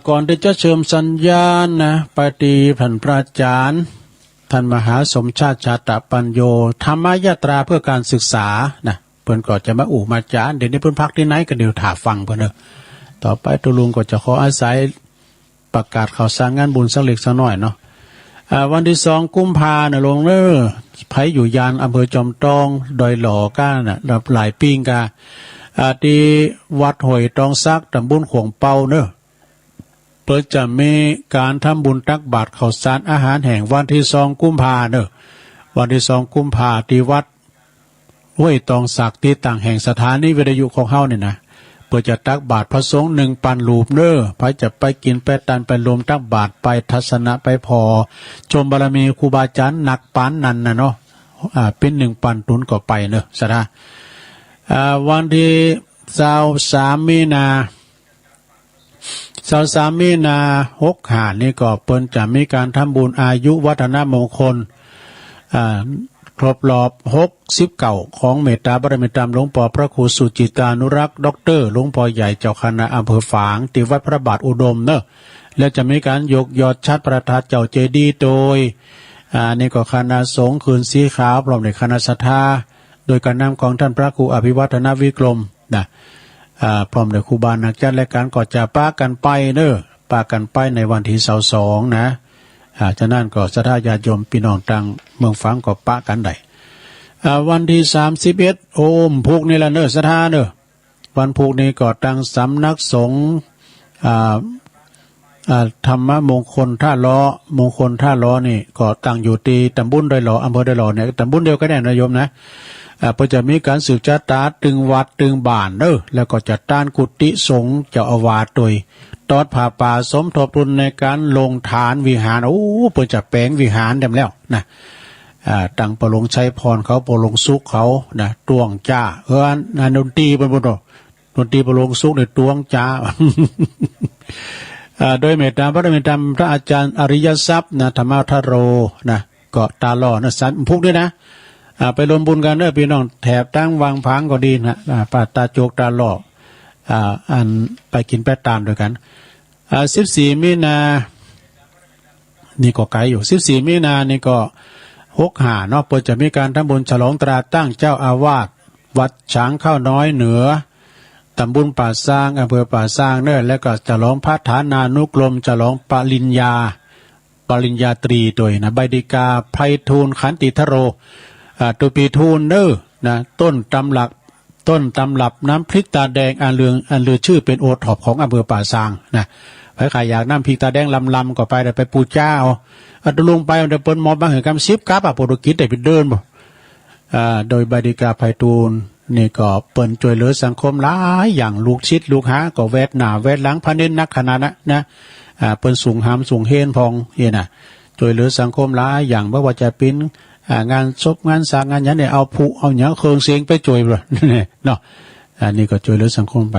ก่อนที่จะเชิญสัญญาณนะปฏิพันธ์พระอาจารย์ท่านมหาสมชาติชาตปัญโยธรรมยาตราเพื่อการศึกษานะเพิ่นก็จะมามาจารย์เดี๋ยวนี้เพิ่นพักที่ไหนก็เดี๋ยวถ่าฟังเพิ่นเด้อต่อไปตุลุงก็จะขออาศัยประกาศข่าวสารงานบุญสักเล็กสักน้อยเนาะวันที่2กุมภาเนี่ยลงเนอไผอยู่ยานอำเภอจอมทองดอยหล่อก้าน่ะรับหลายปิ้งกาที่วัดห้วยตองซักตำบลขวงเปาเนอะเปิดจะมีการทำบุญตักบาตรข้าวสารอาหารแห่งวันที่2กุมภาเนอะวันที่2กุมภาที่วัดห้วยตองซักที่ต่างแห่งสถานีวิทยุของเฮาเนี่ยนะเพื่อจะตักบาตรพระสงฆ์1ปันรูปเนอพระจะไปกินไปตันไปรวมตักบาตรไปทัศนะไปพอชมบารมีครูบาอาจารย์หนักปานนั้นนะเนาะเป็น1ปันตุนก็ไปเนอะสะวันที่23มีนามีนา65นี่ก็เปิ้นจะมีการทำบุญอายุวัฒนมงคลครบรอบ69ของเมตตาบารมีธรรมหลวงพ่อพระครูสุจิตานุรักษ์ด็อกเตอร์หลวงพ่อใหญ่เจ้าคณะอำเภอฝางที่วัดพระบาทอุดมเนอะและจะมีการยกยอดชัดประทัดเจ้าเจดีย์โดยนี่ก็คณะสงฆ์คืนสีขาวพร้อมในคณะศรัทธาโดยการนำของท่านพระครูอภิวัฒนวิกรมนะพร้อมด้วยครูบานักจัดและการก็จะป้ากันไปเนอะป้ากันไปในวันที่22นะฉะนั้นก็ศรัทธาญาติโยมพี่น้องต่างเมืองฝางก็ป้ากันได้วันที่31โอมพุกนี่แหละเนอะศรัทธาเนอะวันพุกนี้ก็ตั้งสำนักสงฆ์ธรรมมงคลท่าล้อมงคลท่าล้อนี่ก็ตั้งอยู่ที่ตำบลดอยหล่ออำเภอดอยหล่อเนี่ยตำบลเดียวกันเนี่ยนะโยมนะเพื่อจะมีการสืบชะตาตึงวัดตึงบ้านเนอะแล้วก็จัดตั้งกุฏิสงฆ์เจ้าอาวาสโดยตอดผ่าป่าสมทบทุนในการลงฐานวิหารโอ้เพื่อจะแปลงวิหารเต็มแล้วนะตั้งประหลงชัยพรเขาประหลงสุขเขานะตวงจ้าดนตรีเป็นบทดนตรีประหลงสุขในตวงจ้า โดยเมตตาพระเมตตาพระอาจารย์อริยทรัพย์นะธรรมทโรนะก็ตาหล่อนะสันพุกด้วยนะไปรวมบุญกันเด้อพี่น้องแถบตั้งวางพังก็ดีนะป่าตาโจกตาหล่ออันไปกินแปะตามด้วยกัน14มีนานี่ก็ไกลอยู่14มีนานี่ก็65เนาะเปิดจะมีการทำบุญฉลองตราตั้งเจ้าอาวาสวัดช้างข้าวน้อยเหนือตำบลป่าซางอำเภอป่าซางเนอะแล้วก็ฉลองพระฐานานุกรมฉลองปริญญาตรีโดยนะใบดิกาไพฑูรย์ขันติทโร ตุปีทูนเนอร์นะต้นตำรับน้ำพริกตาแดงอันเลือชื่อเป็นโอท็อปของอำเภอป่าซางนะใครขายอยากน้ำพริกตาแดงลำก็ไปได้ไปปูเจ้าอัตลงไปมันจะเปิ้นมอบางเหตุการณ์ซิปกับโปรตุเกสได้ไปเดินบ่โดยบดิกาไพฑูรย์นี่ก็เปิ้นช่วยเหลือสังคมหลายอย่างลูกชิดลูกหาก็แวดหน้าแวดหลังพระเน้นนักขนาดนะเปิ้นสูงหามสูงเฮนพองเฮ็ดน่ะช่วยเหลือสังคมหลายอย่างบ่ว่าจะเป็นงานศพงานสร้างงานหยังเนี่ยเอาผู้เอาหยังเครื่องเสียงไปช่วยบ่เนาะนี่ก็ช่วยเหลือสังคมไป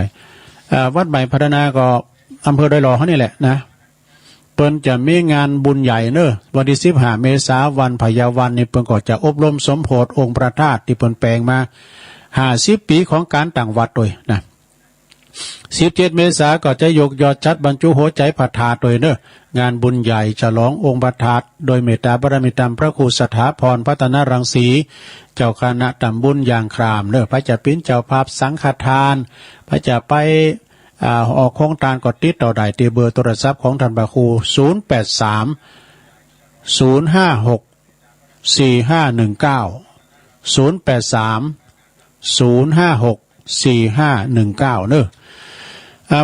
วัดใหม่พัฒนาก็อำเภอดอยหล่อเฮานี่แหละนะเปิ้นจะมีงานบุญใหญ่เนอะวันที่15เมษายนวันพยาวันนี่เปิ้นก็จะอบรมสมโภชองค์พระธาตุที่เปิ้นแปลงมา50ปีของการตั้งวัดโดยนะ17เมษายนก็จะยกยอดชัดบรรจุหัวใจพระธาตุโดยเนอะงานบุญใหญ่ฉลององค์พระธาตุโดยเมตตาบารมีธรรมพระครูสถาพรพัฒนรังสีเจ้าคณะตำบลยางครามเนอะพระจะเป็นเจ้าภาพสังฆทานพระจะไปออกโครงการกดติดต่อได้ที่เบอร์โทรศัพท์ของท่านพระครู0830564519 เนอะ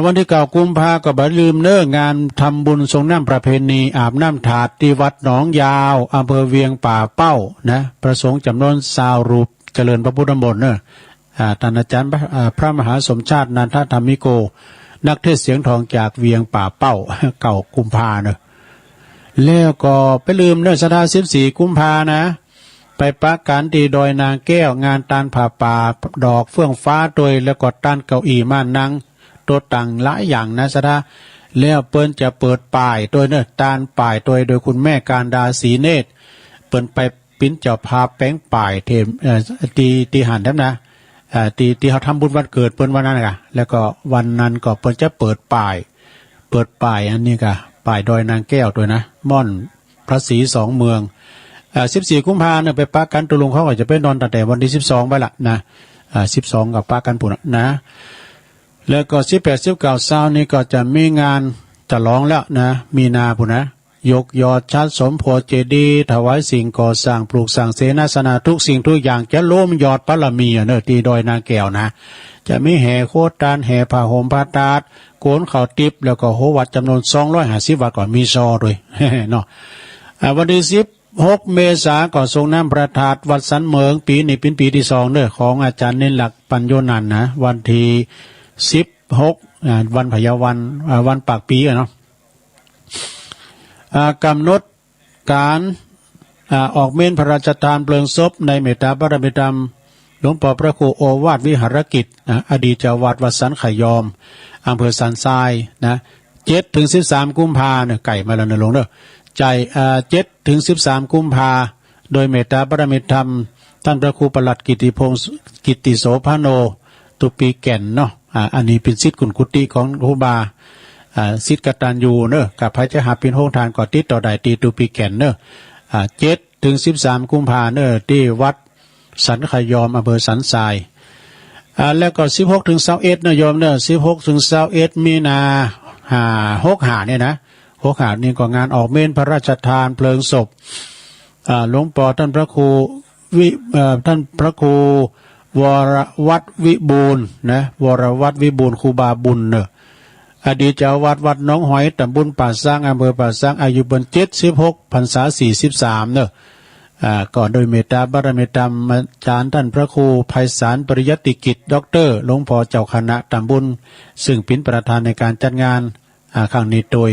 วันที่9 กุมภาพันธ์ก็บ่ลืมเนอะงานทำบุญทรงน้ำประเพณีอาบน้ำถาดที่วัดหนองยาวอำเภอเวียงป่าเป้านะประสงค์จำนวน20 รูปเจริญพระพุทธมนต์เนอะท่านอาจารย์พระมหาสมชาตินันทธรรมิโกนักเทศเสียงทองจากเวียงป่าเป้า9 กุมภาเนอะแล้วก็ไปลืมเนอะ14 กุมภานะไปประการที่ดอยนางแก้วงานตานผ่าป่าดอกเฟื่องฟ้าโดยแล้วก็ต้านเก้าอี้ม่านนั่งตัวต่างหลายอย่างนะแล้วเปิ้นจะเปิดป้ายโดยเนอะตานป้ายโดยคุณแม่การดาศรีเนตรเปิ้นไปปิ้นเจ้าภาพแป้งป้ายเทมตีหันแท้นะที่เขาทำบุญวันเกิดเปิ้นวันนั้นค่ะแล้วก็วันนั้นก็เปิ้นจะเปิดป้ายอันนี้ค่ะป้ายดอยนางแก้วด้วยนะม่อนพระศรี2 เมือง14 กุมภาพันธ์เนี่ยไปปะกันตุลุงเขาก็จะไปนอนตั้งแต่วันที่12ไปละนะ12กับปะกันปุ่นนะแล้วก็18 19 20นี่ก็จะมีงานฉลองแล้วนะมีนาปุ่นนะยกยอดชัดสมโพธิเจดีย์ถวายสิ่งก่อสร้างปลูกสร้างเสนาสนะทุกสิ่งทุกอย่างจะล้มยอดบารมีเนอะที่ดอยนางแก้วนะจะมีแห่โคตรแห่ผ้าห่มผ้าตาดโกนข้าวติบแล้วก็โหวัดจำนวน250 วัดก่อนมีซอด้วยเนาะวันที่16 เมษายนก็ทรงน้ำประทาดวัดสันเหมืองปีนี้เป็นปีที่2เนอะของอาจารย์เน้นหลักปัญโยนันท์นะวันที่16วันพยาวันปากปีเนาะกำหนดการออกเมนพระราชทานเพลิงศพในเมตตาบารมีธรรมหลวงพ่อพระครูโอวาทวิหารกิจอดีตเจ้าวาดวัดสันขยอมอำเภอสันทรายนะ7 ถึง 13 กุมภาพันธ์ไก่มาแล้วนะหลวงเด้อใจ7 ถึง 13 กุมภาโดยเมตตาบารมีธรรมท่านพระครูประหลัดกิติพงศ์กิติโสภโนตุปีแก่นเนาะอันนี้เป็นศิษย์กุลกุฏิของครูบาศิษย์กตัญญูเนอะกับพระเจ้าหาปินโฮงทานก่อติดต่อได้ตีตุปีแก่นเนอะ7 ถึง 13 กุมภาพันธ์เนอะที่วัดสันขยอมอำเภอสันทรายแล้วก็16 ถึง 21เนอะโยมเนอะ16 ถึง 21 มีนา65เนี่ยนะ65นี่ก็งานออกเมนพระราชทานเพลิงศพหลวงปู่ท่านพระครูวรวัดวิบูลย์นะวรวัดวิบูลย์ครูบาบุญเนอะอดีตเจ้าวาดวัดหนองหอยตำบลป่าซางอำเภอป่าซางอายุบรร76 พรรษา43เนอะก็โดยเมตตาบารมีธรรมอาจารย์ท่านพระครูไพศาลปริยัติกิจด็อกเตอร์หลวงพ่อเจ้าคณะตำบลซึ่งเป็นประธานในการจัดงานครั้งนี้โดย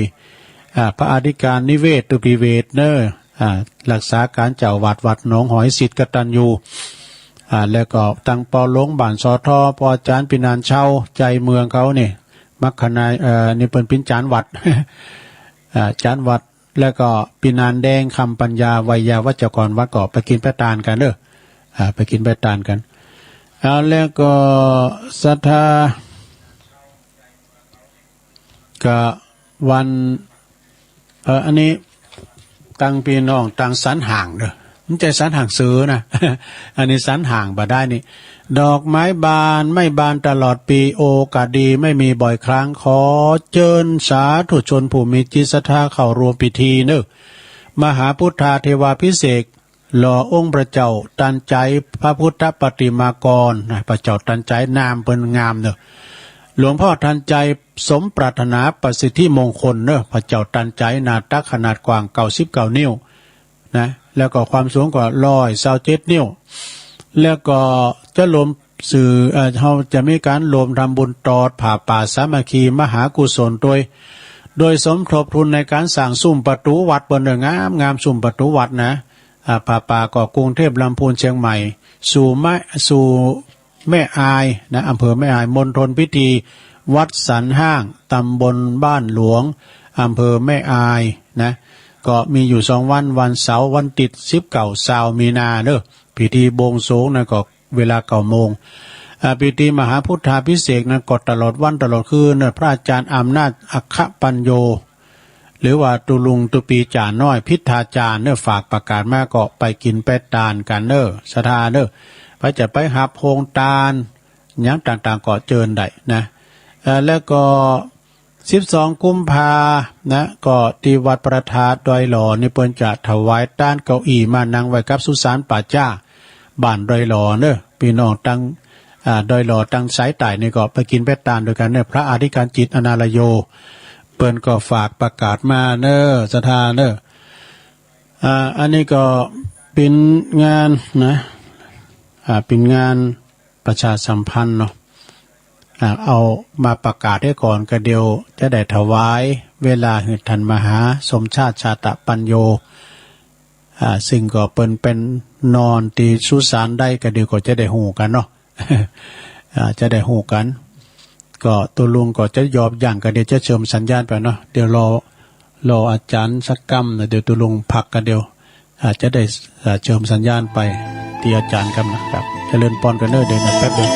พระอธิการนิเวศตุปิเวศเนอร์รักษาการเจ้าวาดวัดหนองหอยศิษย์กตัญญูแล้วก็ตั้งปอหลวงบ้านสอทอปออาจารย์ปินานเช่าใจเมืองเขาเนี่ยมักขณายนี่เป็นปินจานวัดจานวัดแล้วก็ปินานแดงคำปัญญาวัยยาวัจกรวัดก็ไปกินไปตานกันเด้อไปกินไปตานกันแล้วก็ศรัทธาก็วันอันนี้ตั้งพี่น้องตั้งสันห่างเด้อมันใจสันห่างซื้อนะอันนี้สันห่างบ่ได้นี่ดอกไม้บานไม่บานตลอดปีโอกาสดีไม่มีบ่อยครั้งขอเชิญสาธุชนผู้มีจิตศรัทธาเข้ารวมพิธีเนอะมหาพุทธาเทวาภิเษก รอองค์พระเจ้าตันใจพระพุทธปฏิมากรนะพระเจ้าตันใจนามเป็นงามเนอะหลวงพ่อทันใจสมปรารถนาประสิทธิมงคลเนอะพระเจ้าตันใจหน้าตักขนาดกว้าง99 นิ้วนะแล้วก็ความสูงก็127 นิ้วแล้วก็จะรวมสื่อเขาจะมีการรวมทำบุญตอดผ่าป่าสามัคคีมหากุศลโดยสมทบทุนในการสร้างซุ้มประตูวัดบนเรืองามซุ้มประตูวัดนะผ่าป่าก็กรุงเทพลำพูนเชียงใหม่สู่แม่อายนะอำเภอแม่อายมณฑลพิธีวัดสันห้างตำบลบ้านหลวงอำเภอแม่อายนะก็มีอยู่2 วันเสาร์วันติด19 มีนาเด้อพิธีบวงสรวงนะก็เวลา9 โมงพิธีมหาพุทธาภิเษกนั้นก็ตลอดวันตลอดคืนพระอาจารย์อำนาจอัคคปัญโยหรือว่าตุลุงตุปีจ่าน้อยพิธาจารย์ฝากประกาศมาก็ไปกินเป็ดตาลกันสถาไปจะไปหับโฮงตาลอย่างต่างๆก็เจิญได้นะแล้วก็12 กุมภานะก็ที่วัดประทาดอยหล่อนี่เปิ้นจะถวายต้านเก้าอี้มานั่งไว้กับสุสานป่าจ้าบ้านดอยหล่อพี่น้องตั้งดอยหล่อตั้งสายไต่นี่ก็ไปกินเป็ดตาลด้วยกันพระอธิการจิตอนาลโยเปิ้นก็ฝากประกาศมาสถาอันนี้ก็เป็นงานนะเป็นงานประชาสัมพันธ์เนาะเอามาประกาศให้ก่อนก็เดียวจะได้ถวายเวลาหืดทันมหาสมชาติชาตปัญโยซึ่งก็เป็นนอนตีสุสานได้ก็เดียวก็จะได้หูกันเนาะ จะได้หูกันก็ตัวลุงก็จะยอบอย่างก็เดี๋ยวจะเชิญสัญญาณไปเนาะเดี๋ยวรออาจารย์สักกำนะเดี๋ยวตัวลุงพักกันเดียวอาจจะได้เชิญสัญญาณไปที่อาจารย์กันนะครับเจริญพรกันเด้อเดี๋ยวนะแป๊บเดียว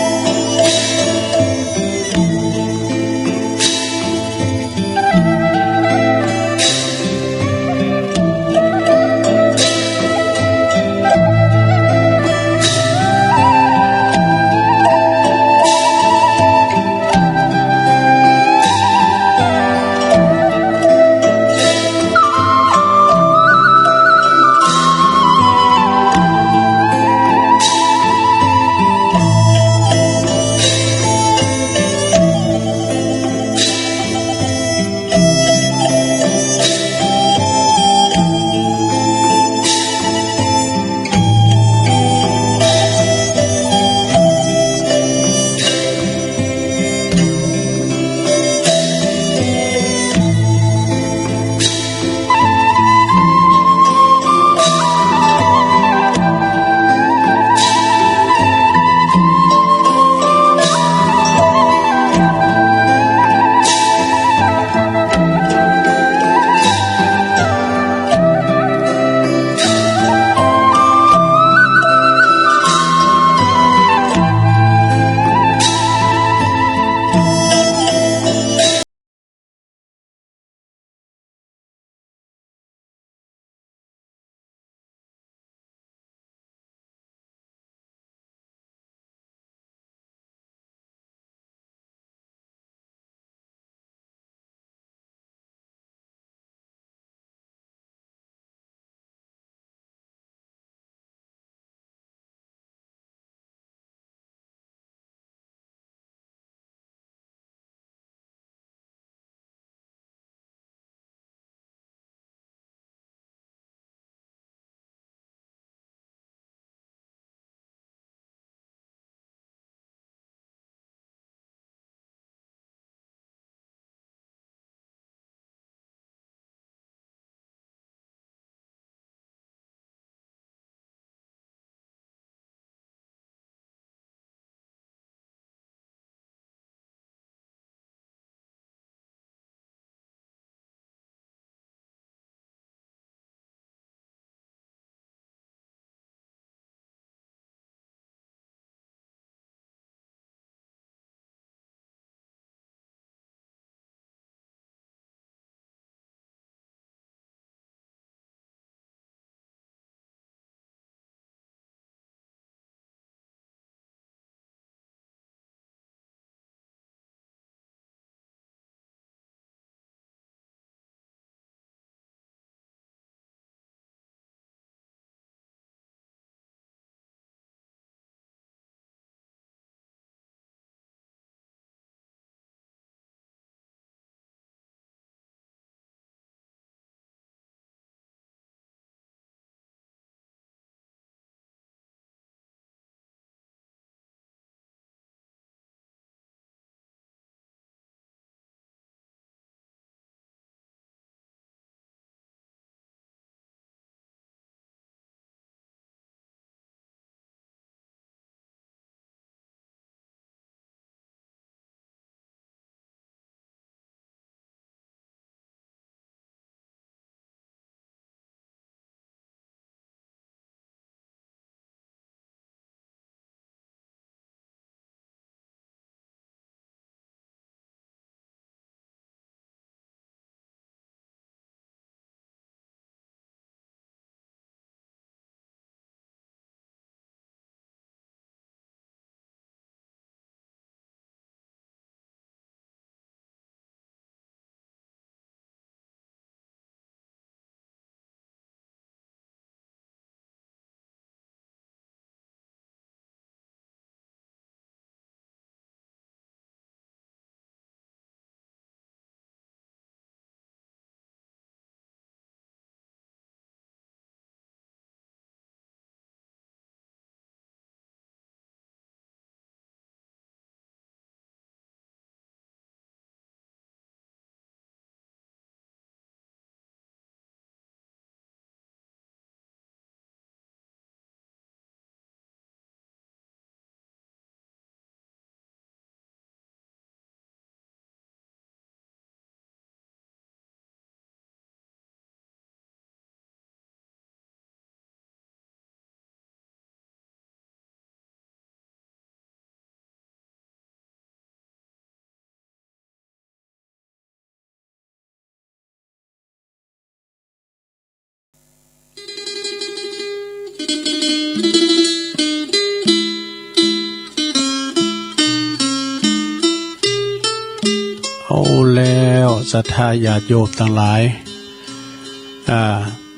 ศรัทธาญาติโยมทั้งหลาย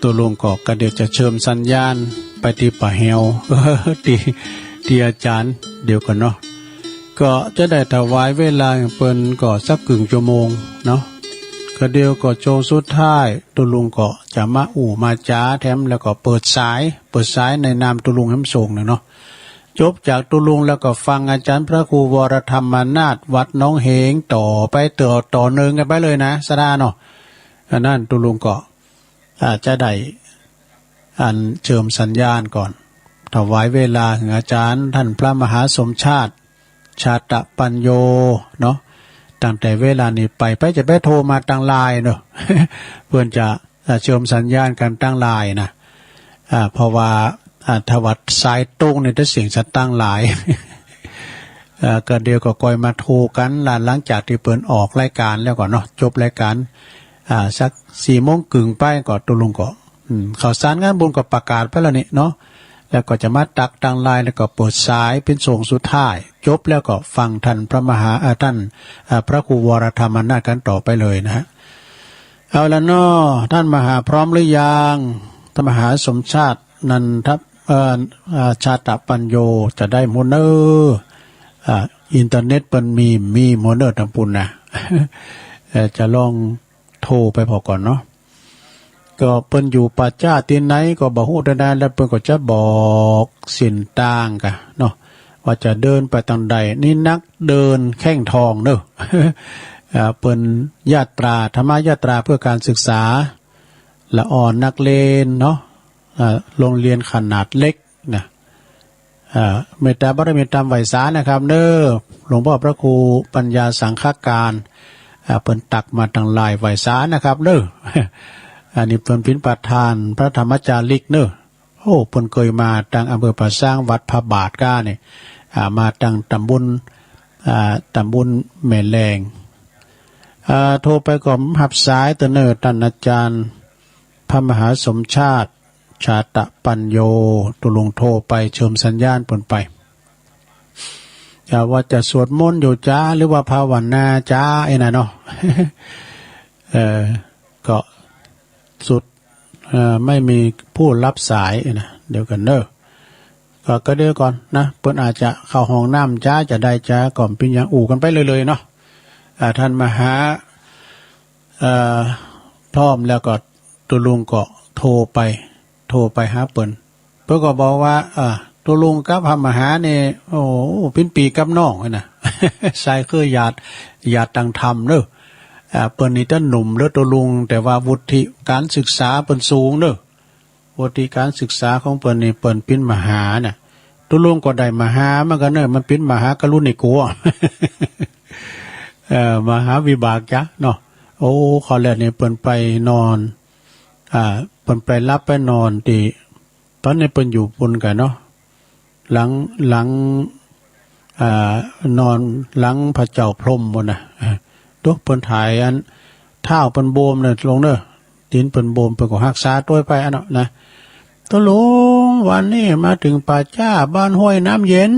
ตัวลุงก็เดี๋ยวจะเชิญสัญญาณไปที่ป่าแหวที่อาจารย์เดี๋ยวกันเนาะก็จะได้ถวายเวลาเปิ้นก็สักครึ่งชั่วโมงเนาะก็เดี๋ยวก็โจสุดท้ายตัวลุงก็จะมามาจ้าแถมแล้วก็เปิดสายในนามตัวลุงให้ส่งเนาะจบจากตัวลุงแล้วก็ฟังอาจารย์พระครูวรธรรมนาถวัดน้องเหงต่อไปต่อเนื่องกันไปเลยนะสดาเนาะอันนั้นตัวลุงก็อาจจะได้อันเชิมสัญญาณก่อนถวายเวลาถึงอาจารย์ท่านพระมหาสมชาติชาตปัญโยเนาะตั้งแต่เวลานี้ไปจะไปโทรมาตั้งไลน์เนาะ เพื่อนจะเชิมสัญญาณกันตั้งไลน์นะเพราะว่าถวัดสายตรงในแต่เสียงจะตั้งหลาย ก็เดียวก็คอยมาโทรกันหลังจากที่เปิดออกรายการแล้วก่อนเนาะจบรายการสัก4:30ไปก็ตุลุงก็ข่าวสารงานบุญก็ประกาศไปแล้วนี่เนาะแล้วก็จะมาตักตั้งไลน์แล้วก็เปิดสายเป็นส่งสุดท้ายจบแล้วก็ฟังท่านพระมหาท่านพระครูวรธรรมนาถกันต่อไปเลยนะฮะเอาละเนาะท่านมหาพร้อมหรือยังท่านมหาสมชาตินันทชาตปัญโยจะได้โมเนอร์อินเทอร์เน็ตเปิ้นมีโมเนอร์ทั้งปุ่นนะ จะลองโทรไปพอก่อนเนาะก็เปิ้นอยู่ป่าจ้าที่ไหนก็บ่ฮู้ได้แล้วเปิ้นก็จะบอกสินต่างกะเนาะว่าจะเดินไปทางใดนี่นักเดินแข้งทองเด้อ เปิ้นญาตราธรรมญาตราเพื่อการศึกษาละอ่อนนักเลนเนาะโรงเรียนขนาดเล็กนะเมตตาบารมีตามไหวสานะครับเด้อหลวงพ่อพระครูปัญญาสังฆการเปิ้นตักมาทางลายไหวสานะครับเด้อ อันนี้เปิ้นเป็นประธานพระธรรมจาริกเด้อโอ้เปิ้นเคยมาทางอำเภอป่าสร้างวัดพระบาทก้าเนี่ยมาทางตำบลแม่แรงโทรไปก็หับสายเตเนอท่านอาจารย์พระมหาสมชาติชาตปัญโยตุลงโทรไปเชิมสัญญาณเปิ้นไปว่าจะสวดมนต์อยู่จ้าหรือว่าภาวนาจ้าไอ้น่ะเนาะ ก็สุดไม่มีผู้รับสายนะเดี๋ยวกันเด้อก็เดี๋ยวก่อนนะเปิ้นอาจจะเข้าห้องน้ำจ้าจะได้จ้าก่อนเป็นอย่างกันไปเลยเนาะท่านมหาพร้อมแล้วก็ตุลุงก็โทรไปหาเปิ้นก็บอกว่าตุลุงกับพระมหาเนี่ยโอ้เป็นปีกับน้องนะ ใส่คือญาติต่างธรรมเด้อเปิ้นนี่จะหนุ่มเด้อตุลุงแต่ว่าวุฒิการศึกษาเปิ้นสูงเด้อวุฒิการศึกษาของเปิ้นนี่เปิ้นเป็นมหาน่ะตุลุงก็ได้มหามันก็เด้อมันเป็นมหากรุณาธิคุณ มหาวิบากจ้ะเนาะโอ้ขอแล้วนี่เปิ้นไปนอนเปิ้นไปรับไปนอนที่ตอนนี้เปิ้นอยู่ปุ่นกันเนาะหลังนอนหลังพระเจ้าพรหมบ่น่ะตัวเปิ้นถ่ายอันเท้าเปิ้นโบมน่ะลงเด้อตีนเปิ้นโบมเปิ้นก็รักษาตัวไปอันเนาะนะตัวลุงวันนี้มาถึงป่าจ้าบ้านห้วยน้ำเย็น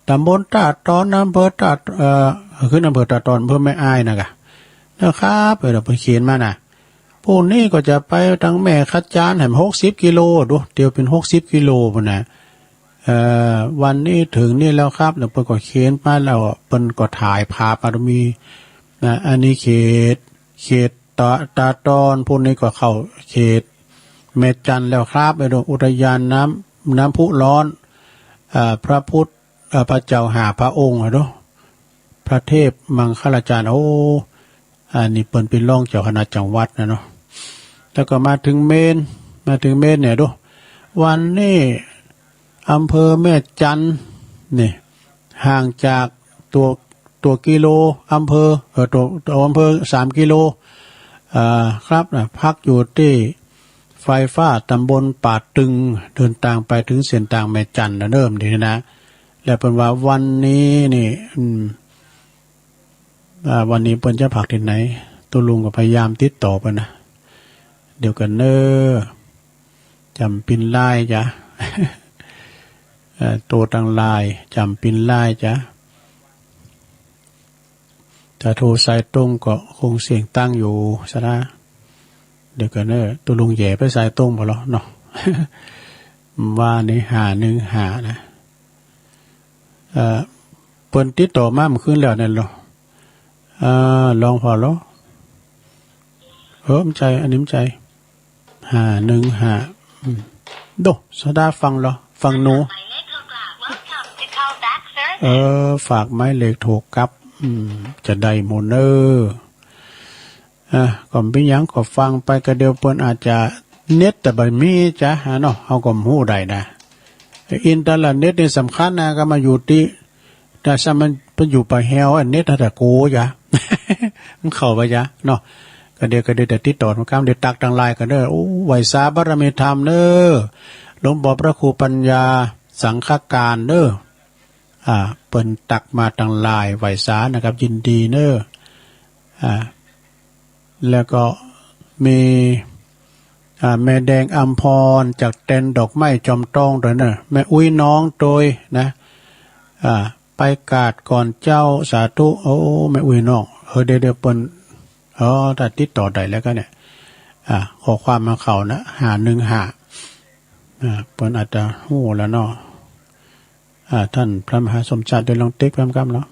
ตำบลตาดตอนอำเภอตาดคืออำเภอตาดตอนอำเภอแม่อายน่ะกะนะครับเดี๋ยวเพิ่นเขียนมาน่ะพวกนี้ก็จะไปทางแม่คัดจานแห่ม60 กิโลดูเดี๋ยวเป็น60 กิโลพุ่นน่ะวันนี้ถึงนี่แล้วครับแล้วเพิ่นก็เขียนมาแล้วเพิ่นก็ถ่ายภาพมีนะอันนี้เขตตาตอนพวกนี้ก็เข้าเขตเมจันแล้วครับไปดูอุทยานน้ำพุร้อนพระพุทธพระเจ้าหาพระองค์เนาะพระเทพมังคลาจารย์โอ้อันนี้เปิ้นเป็นรองเจ้าคณะจังหวัดนะเนาะแล้วก็มาถึงเมนเนี่ยดูวันนี้อำเภอแม่จันนี่ห่างจากตัวกิโลอำเภอตัวอำเภอ3 กิโลครับนะพักอยู่ที่ไฟฟ้าตำบลป่าตึงเดินทางไปถึงเส้นทางแม่จันนะเริ่มดีนะแล้วเป็นว่าวันนี้นี่วันนี้เปิ้นจะพักที่ไหนตัวลุงก็พยายามติดต่อไปนะเดี๋ยวกันเนอจำปินไล่จ้ะ โตตังลายจำปินไล่จ้ะ ถ้าโทรสายตรงก็คงเสียงตั้งอยู่ซะนะเดี๋ยวกันเนอะตัวลุงแย่ไปสายตรงพอแล้วเนาะ ว่านี่515นะเปิ้นติดต่อมาเมื่อคืนแล้วนั่นเหรอลองพอแล้วมใจอันนี้มใจ515โดสดาฟังเหรอฟังหนูฝากไม้เลขโทรกลับจะได้โมเนอร์ก่อนเป็นยังก็ฟังไปก็เดียวเปิ้นอาจจะเน็ตแต่บ่มีจ้ะเนาะเฮาก็ฮู้ได้นะอินเทอร์เน็ตนี่สำคัญนะก็มาอยู่ที่แต่ถ้ามันไปอยู่ไปแฮวอันเน็ตถ้าโกจ้ะ มันเข้าไปจ้ะเนาะก็เดี๋ยวแต่ติดต่อมาคำเดี๋ยวตักทางไลน์กันเด้อโอ้ไหวสาบารมีธรรมเด้อหลวงพ่อพระครูปัญญาสังฆการเด้อเปิ้นตักมาทางไลน์ไหวสานะครับยินดีเด้อแล้วก็มีแม่แดงอัมพรจากเต็นดอกไม้จอมตองด้วยเนอะแม่อุ้ยน้องโดยนะไปกาดก่อนเจ้าสาธุโอ้แม่อุ้ยน้องเดี๋ยวเปิ้นแต่ติดต่อได้แล้วก็เนี่ยขอความมาเขานะ515เปิ้นอาจจะฮู้แล้วเนาะท่านพระมหาสมชาติได้ลองติ๊กพร้อมกันเนาะ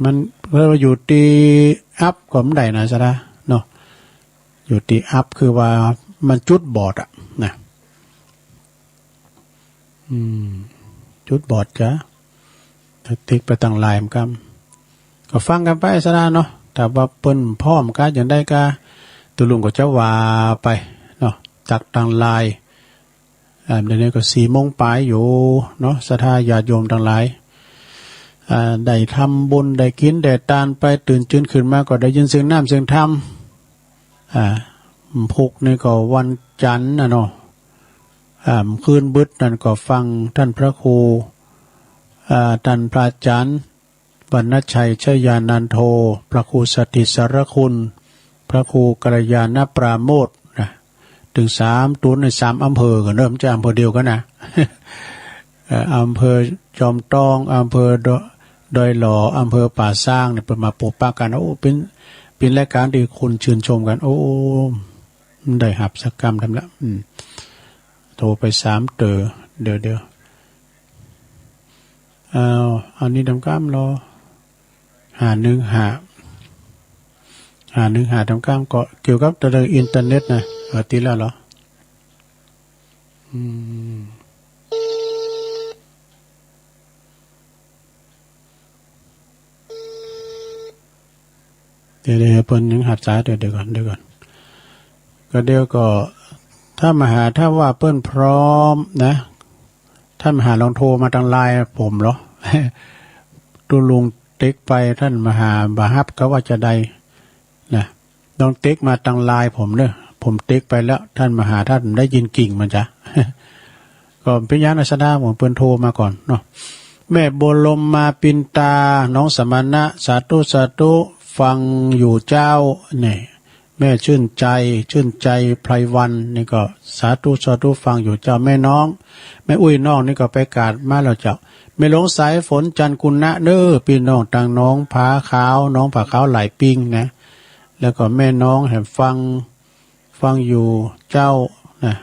มันเพื่ออยู่ที่อัพก็ไม่ได้นะซะนะเนาะอยู่ที่อัพคือว่ามันจุดบอดนะจุดบอดจ้ะติ๊กไปตั้งลายมันก็ฟังกันไปซะนะเนาะแต่ว่าเปิ้นพร้อมกันอย่างได้ก็ตัวลุงก็จะว่าไปเนาะจากตั้งลายเดี๋ยวนี้ก็4 โมงปลายอยู่เนาะศรัทธาญาติโยมทั้งหลายได้ทำบุญได้กินได้ทานไปตื่นจื้นขึ้นมาก็ได้ยินเสียงน้ำเสียงธรรมพุกนี่ก็วันจันทร์นะเนาะคืนบึดนั่นก็ฟังท่านพระครูท่านพระอาจารย์วรรณชัยชยานันโทพระครูสถิตสารคุณพระครูกัลยาณปราโมทย์ถึง3ตัวใน3อำเภอก็เริ่มจากอำเภอเดียวกันนะ อำเภอจอมตองอำเภอดอยหล่ออำเภอป่าสร้างเนี่ยเป็นมาปกป้ากันโอ้เป็นรายการที่คนชื่นชมกันโอ้ได้หับสักกรรมทำละโทรไป3เดี๋ยวอันนี้ทำกล้ามรอ515ทำกล้ามก็เกี่ยวกับตะลึงอินเทอร์เน็ตนะตีแล้วเหรอเดี๋ยวเพิ่นยังหัดสายเดี๋ยวก่อนก็เดี๋ยวก็ถ้าว่าเพิ่นพร้อมนะท่านมหาลองโทรมาทางไลน์ผมเหรอ ดูลุงติ๊กไปท่านมหาบาฮับก็ว่าจะได้นะลองติ๊กมาทางไลน์ผมเนอะผมติ๊กไปแล้วท่านมหาท่านได้ยินกิ่งมันจ้ะ ก็เป็นญาณสดาผมเพิ่นโทรมาก่อนเนาะแม่โบลมมาปินตาน้องสมณะสาธุฟังอยู่เจ้าเนี่ยแม่ชื่นใจไพรวันนี่ก็สาธุฟังอยู่เจ้าแม่น้องแม่อุ้ยน้องนี่ก็ไปกาดมาแล้วเจ้าไม่หลงสายฝนจันกุณะเด้อพี่น้องต่างน้องผาขาวน้องผาขาวหลายปิงนะแล้วก็แม่น้องแห่ฟังอยู่เจ้านะ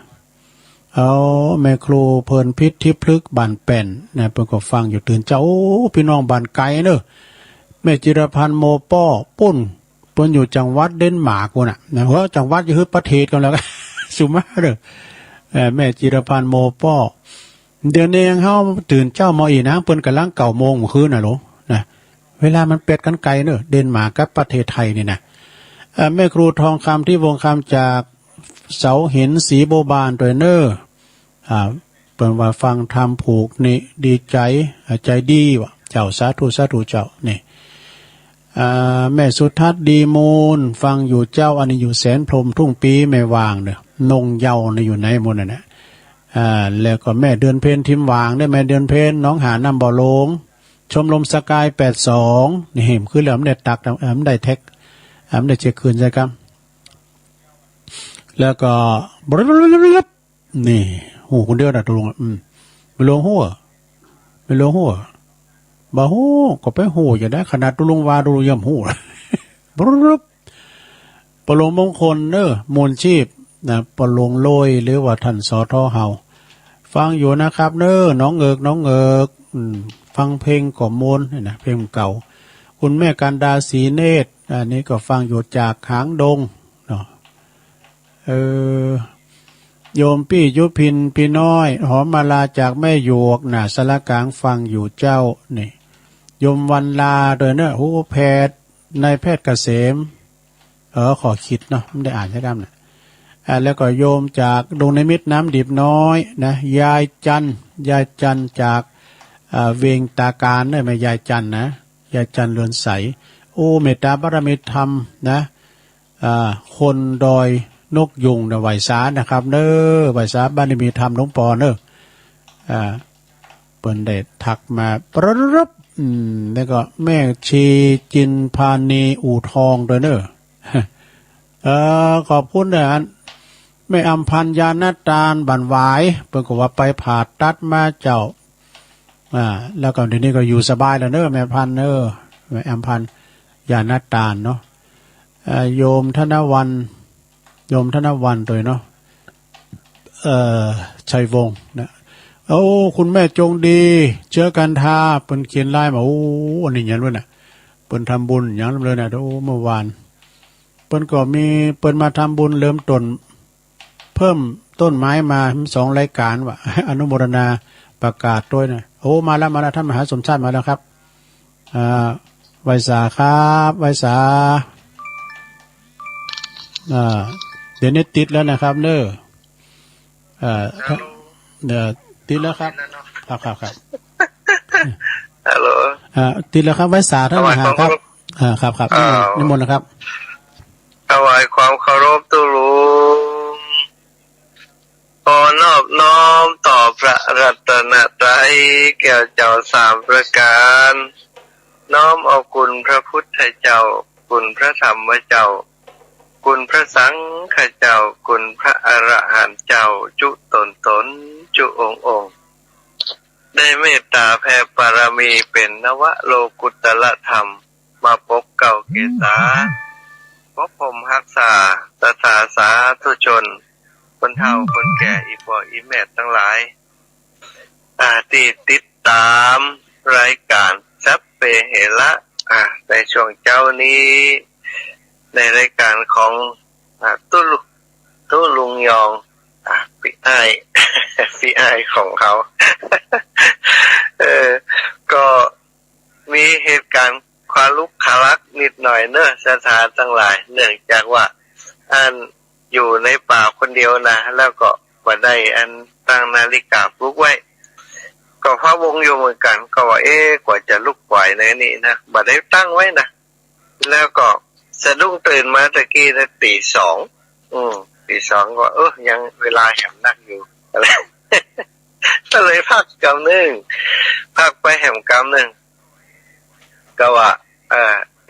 แม่ครูเพลินพิษทิพลึกบานแป่นนะเพิ่นก็ฟังอยู่ตื่นเจ้าพี่น้องบานไกลเด้อแม่จิรพันธ์โมป้อปุ้นเพิ่นอยู่จังหวัดเดนมาร์กน่ะนะเพราะจังหวัดอยู่ประเทศกันแล้ว สุมาเด้อแม่จิรพันธ์โมป้อเดี๋ยวนี้เฮาตื่นเจ้ามาอีนะเพิ่นกำลัง9 โมงเมื่อคืนน่ะโหนะเวลามันเป็ดกันไกลเด้อเดนมาร์กกับประเทศไทยนี่นะแม่ครูทองคำที่วงคำจากเสาหินสีโบบานตัวเนอเปิ่นว่าฟังธรรมผูกนี่ดีใจดีว่ะเจ้าสาธุเจ้านี่แม่สุทัศน์ดีมูลฟังอยู่เจ้าอันนี้อยู่แสนพรมทุ่งปีไม่วางเด้อนงเยาในอยู่ในหมดน่ะแล้วก็แม่เดือนเพ็ญทิมวางได้แม่เดือนเพ็ญน้องหาน้ำบ่อลงชมรมสกาย82นี่เห็นคือแล้วมันได้ตักมันได้แท็กมันได้เช็คคืนใช่ครับแล้วก็นี่โหคนเดียวน่ะตรงไม่ลงหัว บ่ฮู้ก็ไปฮู้อยู่ได้ขนาดตุลุงวาตุลุงย่ำฮู้ บรึบปลงมงคลเด้อมูลชีพนะปลงโลยหรือว่าท่านสทเฮาฟังอยู่นะครับเด้อน้องเอิกฟังเพลงก่อมนนี่นะเพลงเก่าคุณแม่กันดาศรีเนตรอันนี้ก็ฟังอยู่จากหางดงเนาะโยมพี่ยุพินพี่น้อยหอมมาลาจากแม่หยวกน่ะสารกลางฟังอยู่เจ้านี่โยมวันลาโดยเนอะหูแพทย์นายแพทย์เกษมขอคิดเนาะไม่ได้อ่านใช่ไหมนะแล้วก็โยมจากดงในมิตรน้ำดิบน้อยนะยายจันจากเวียงตาการเนี่ยไม่ยายจันนะยายจันเรือนใสโอ้เมตตาบารมีธรรมนะคนดอยนกยุงนะไหวสานะครับเน้อไหวสาบารมีธรรมหลวงปอเน้อเปิ่นได้ทักมาปรับแล้วก็แม่ชีจินพานีอู่ทองด้วยเน้อขอบคุณนะแม่อำพันยานาตาลบันหวายเปิ่นก็ว่าไปผ่าตัดมาเจ้าแล้วก็เดี๋ยวนี้ก็อยู่สบายแล้วเน้อแม่พันเน้อแม่อำพันยานาตาลเนาะโยมธนวันตัวเนาะชัยวงศ์นะโอ้คุณแม่จงดีเชื้อกันทาเปิ้นเขียนไลน์มาโอ้อันนี้ยันวะน่ะเปิ้นทำบุญอย่างนั้นเลยนะโอ้เมื่อวานเปิ้นก็มีเปิ้นมาทำบุญเริ่มต้นเพิ่มต้นไม้มา2รายการว่ะอนุโมทนาประกาศด้วยนะโอ้มาแล้วท่านมหาสมชาติมาแล้วครับไวสาครับไวสาเดี๋ยวนี้ติดแล้วนะครับเนติดแล้วครับครับฮัลโหลติดแล้วครับไวสาท่านมหาครับครับนิมนต์นะครับถวายความเคารพตุลุงขอนอบน้อมต่อพระรัตนตรัยแก่เจ้า3ประการน้อมเอาคุณพระพุทธเจ้าคุณพระธรรมเจ้าคุณพระสังฆเจ้าคุณพระอรหันต์เจ้าจุตนจุองค์ได้เมตตาแผ่บารมีเป็นนวโลกุตตรธรรมมาปกเก่าเกษาพบผมรักษาตถาสาธุชนคนเฒ่าคนแก่อีพ่ออีแม่ทั้งหลายที่ติดตามรายการซับเปเหระในช่วงเจ้านี้ในรายการของตุลุงยองพี่ไอของเขา ก็มีเหตุการณ์ความลุกขลักนิดหน่อยเนอะสถานทั้งหลายเนื่องจากว่าอยู่ในป่าคนเดียวนะแล้วก็บ่ได้ตั้งนาฬิกาปลุกไว้ก็พะวงอยู่เหมือนกันก็ว่ากว่าจะลุกไหวในนี้นะบ่ได้ตั้งไว้นะแล้วก็สะดุ้งตื่นมาตะกี้นะตี 2ตี 2ก็ยังเวลาแหมนักอยู่อะไรก็เลยพักกำนึงพักไปแหมกำนึงก็ว่า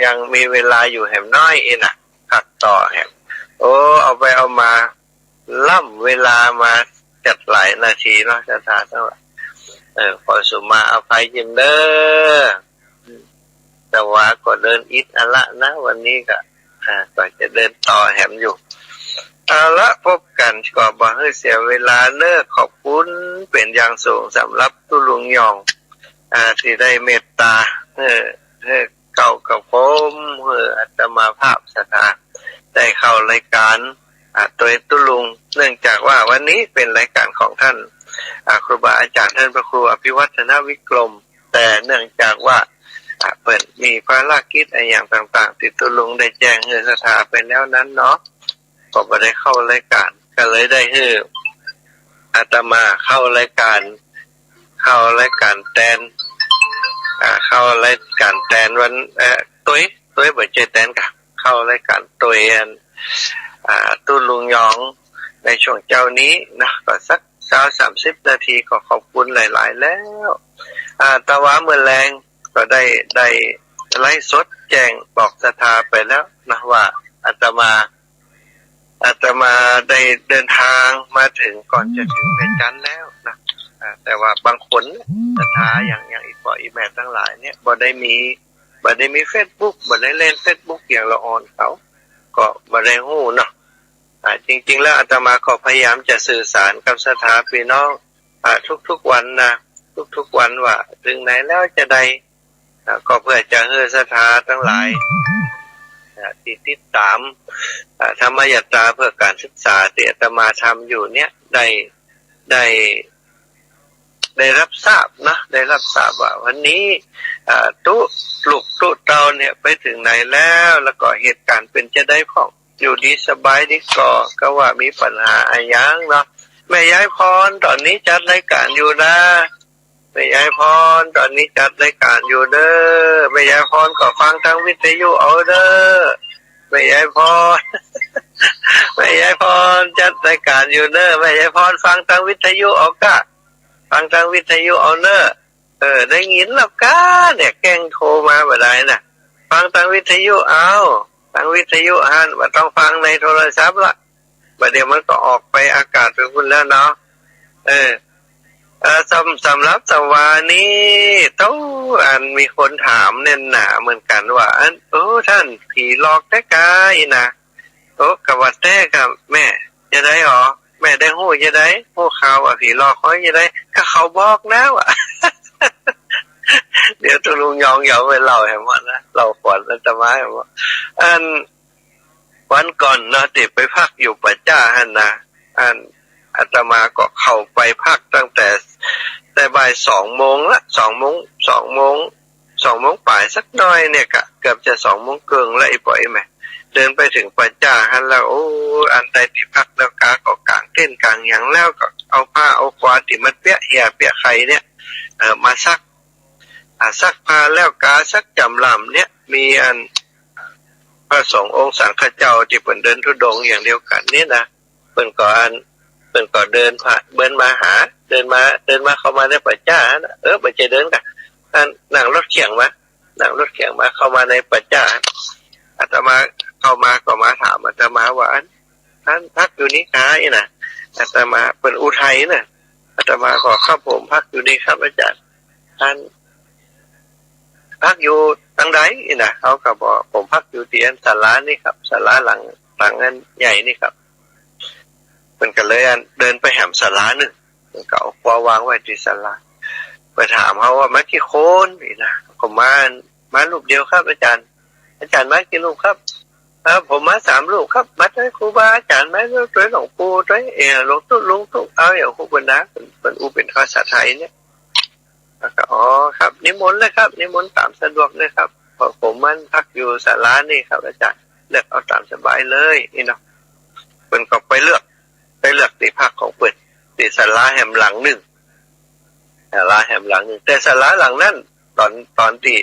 ยังมีเวลาอยู่แหมน้อยเองน่ะพักต่อแหมเอาไปเอามาล่ำเวลามาจัดหลายนาทีเนาะจะทาทั้งหลายขอสุมาอภัยยินเด้อแต่ว่าก็เดินอิดอะละนะวันนี้ก็จะเดินต่อแหมอยู่ละพบกันก็บ่ให้เสียเวลาเลิกขอบคุณเป็นอย่างสูงสำหรับตุลุงยองที่ได้เมตตาเก่ากับผมอาตมาภาพสถานได้เข้ารายการตัวตุลุงเนื่องจากว่าวันนี้เป็นรายการของท่านครูบาอาจารย์ท่านพระครูอภิวัฒนวิกรมแต่เนื่องจากว่าเปิดมีภารกิจอะไรอย่างต่างๆที่ตุลุงได้แจ้งเฮือสถาไปแล้วนั้นเนาะก็ไม่ได้เข้ารายการก็เลยได้ฮืออาตมาเข้ารายการแตนเข้ารายการแตนวันตุ้ยบ่เจอแตนกับเข้ารายการตุ้ยตุลุงยองในช่วงเจ้านี้นะก็สัก30 นาทีก็ขอบคุณหลายๆแล้วตะวันเมื่อแรงก็ได้ไลฟ์สดแจ้งบอกศรัทธาไปแล้วนะว่าอาตมาได้เดินทางมาถึงก่อนจะถึงแม่จันแล้วนะ แต่ว่าบางคนศรัทธาอย่างอีพ่ออีแม่ทั้งหลายเนี่ยบ่ได้มี Facebook บ่ได้เล่น Facebook อย่างละอ่อนเขาก็บ่ได้ฮู้เนาะจริงๆแล้วอาตมาก็พยายามจะสื่อสารกับศรัทธาพี่น้องทุกๆวันนะทุกๆวันว่าถึงไหนแล้วจะได้ก็เพื่อจะให้ศรัทธาทั้งหลายติดตามธรรมยตราเพื่อการศึกษาที่อาตมาทำอยู่เนี่ยได้รับทราบนะได้รับทราบว่าวันนี้ลูกเต้าเนี่ยไปถึงไหนแล้วก็เหตุการณ์เป็นจะได้พ่องอยู่ดีสบายดีก็ว่ามีปัญหาอะไรยังเนาะแม่ยายพรตอนนี้จัดรายการอยู่นะแม่ยายพรตอนนี้จัดรายการอยู่เด้อแม่ยายพรก็ฟังทางวิทยุเอาเด้อแม่ยายพร แม่ยายพรจัดรายการอยู่เด้อแม่ยายพรฟังทางวิทยุเอากะฟังทางวิทยุเอาเด้อได้ยินแล้วกะเนี่ยแกล้งโทรมาบ่ได้น่ะฟังทางวิทยุเอาทางวิทยุว่าต้องฟังในโทรศัพท์ละบัดเดี๋ยวมันก็ออกไปอากาศไปพุ่นแล้วเนาะสำหรับสัปดาห์นี้ต้องมีคนถามแน่นหนาเหมือนกันว่าท่านผีหลอกแต่กายนะกับว่าแต่กับแม่จะได้หรอแม่ได้ฮู้จะได้ฮู้ข่าวว่าผีหลอกเขาจะได้ก็เขาบอกแล้วอ่ะ เดี๋ยวตุลุงยองเหยาไปเล่าให้หมดนะเล่าขวัญอาตมาให้หมดวันก่อนเนาะที่ไปพักอยู่ปัจจ้าหั่นนะอาตมาก็เข้าไปพักตั้งแต่บ่าย2 โมงละ2 โมงป่ายสักหน่อยเนี่ยก็เกือบจะ2 โมงเกิงแล้วไอ้ปล่อยแม่เดินไปถึงปัจจ้าหั่นแล้วอันใดที่พักแล้วกาก็กางเต้นกางหยังแล้วก็เอาผ้าเอาควาที่มันเปียกเหี่ยเปียกไข่เนี่ยมาซักผ้าแล้วกาซักจำลำเนี่ยมีพระสงฆ์องค์สังฆเจ้าที่เพิ่นเดินธุดงค์อย่างเดียวกันนี่นะเพิ่นก็เดินมาเข้ามาในปัจจ้านะบ่จะเดินกันนั่งรถเข็นมาเข้ามาในปัจจ้าอาตมาเข้ามาก็มาถามอาตมาว่าท่านพักอยู่นี่คะนี่นะอาตมาเป็นอุทัยน่ะอาตมาก็ครับผมพักอยู่นี่ครับอาจารย์ท่านพักอยู่ทางใดนี่นะเขาก็บอกผมพักอยู่ที่ศาลานี่ครับศาลาหลังอันใหญ่นี่ครับเพิ่นก็เลยเดินไปแหมศาลานึงก็เอาควาวางไว้ที่ศาลาไปถามเขาว่ามากี่คนนี่นะผมมารูปเดียวครับอาจารย์มากี่รูปครับผมมา3 รูปครับมาด้วยครูบาอาจารย์มาด้วยหลวงปู่ด้วยหลวงตู่เอาอย่างครูบรรดาเป็นเป็นภาษาไทยเนี่ยก็ครับนิมนต์เลยครับนิมนต์ตามสะดวกเลยครับเพราะผมมันพักอยู่ศาลานี่ครับอาจารย์เลือกเอาตามสบายเลยนี่เนาะเพิ่นก็ไปเลือกที่พักของเพิ่นที่ศาลาแห่งหลังหนึ่งแต่ศาลาหลังนั้นตอนที่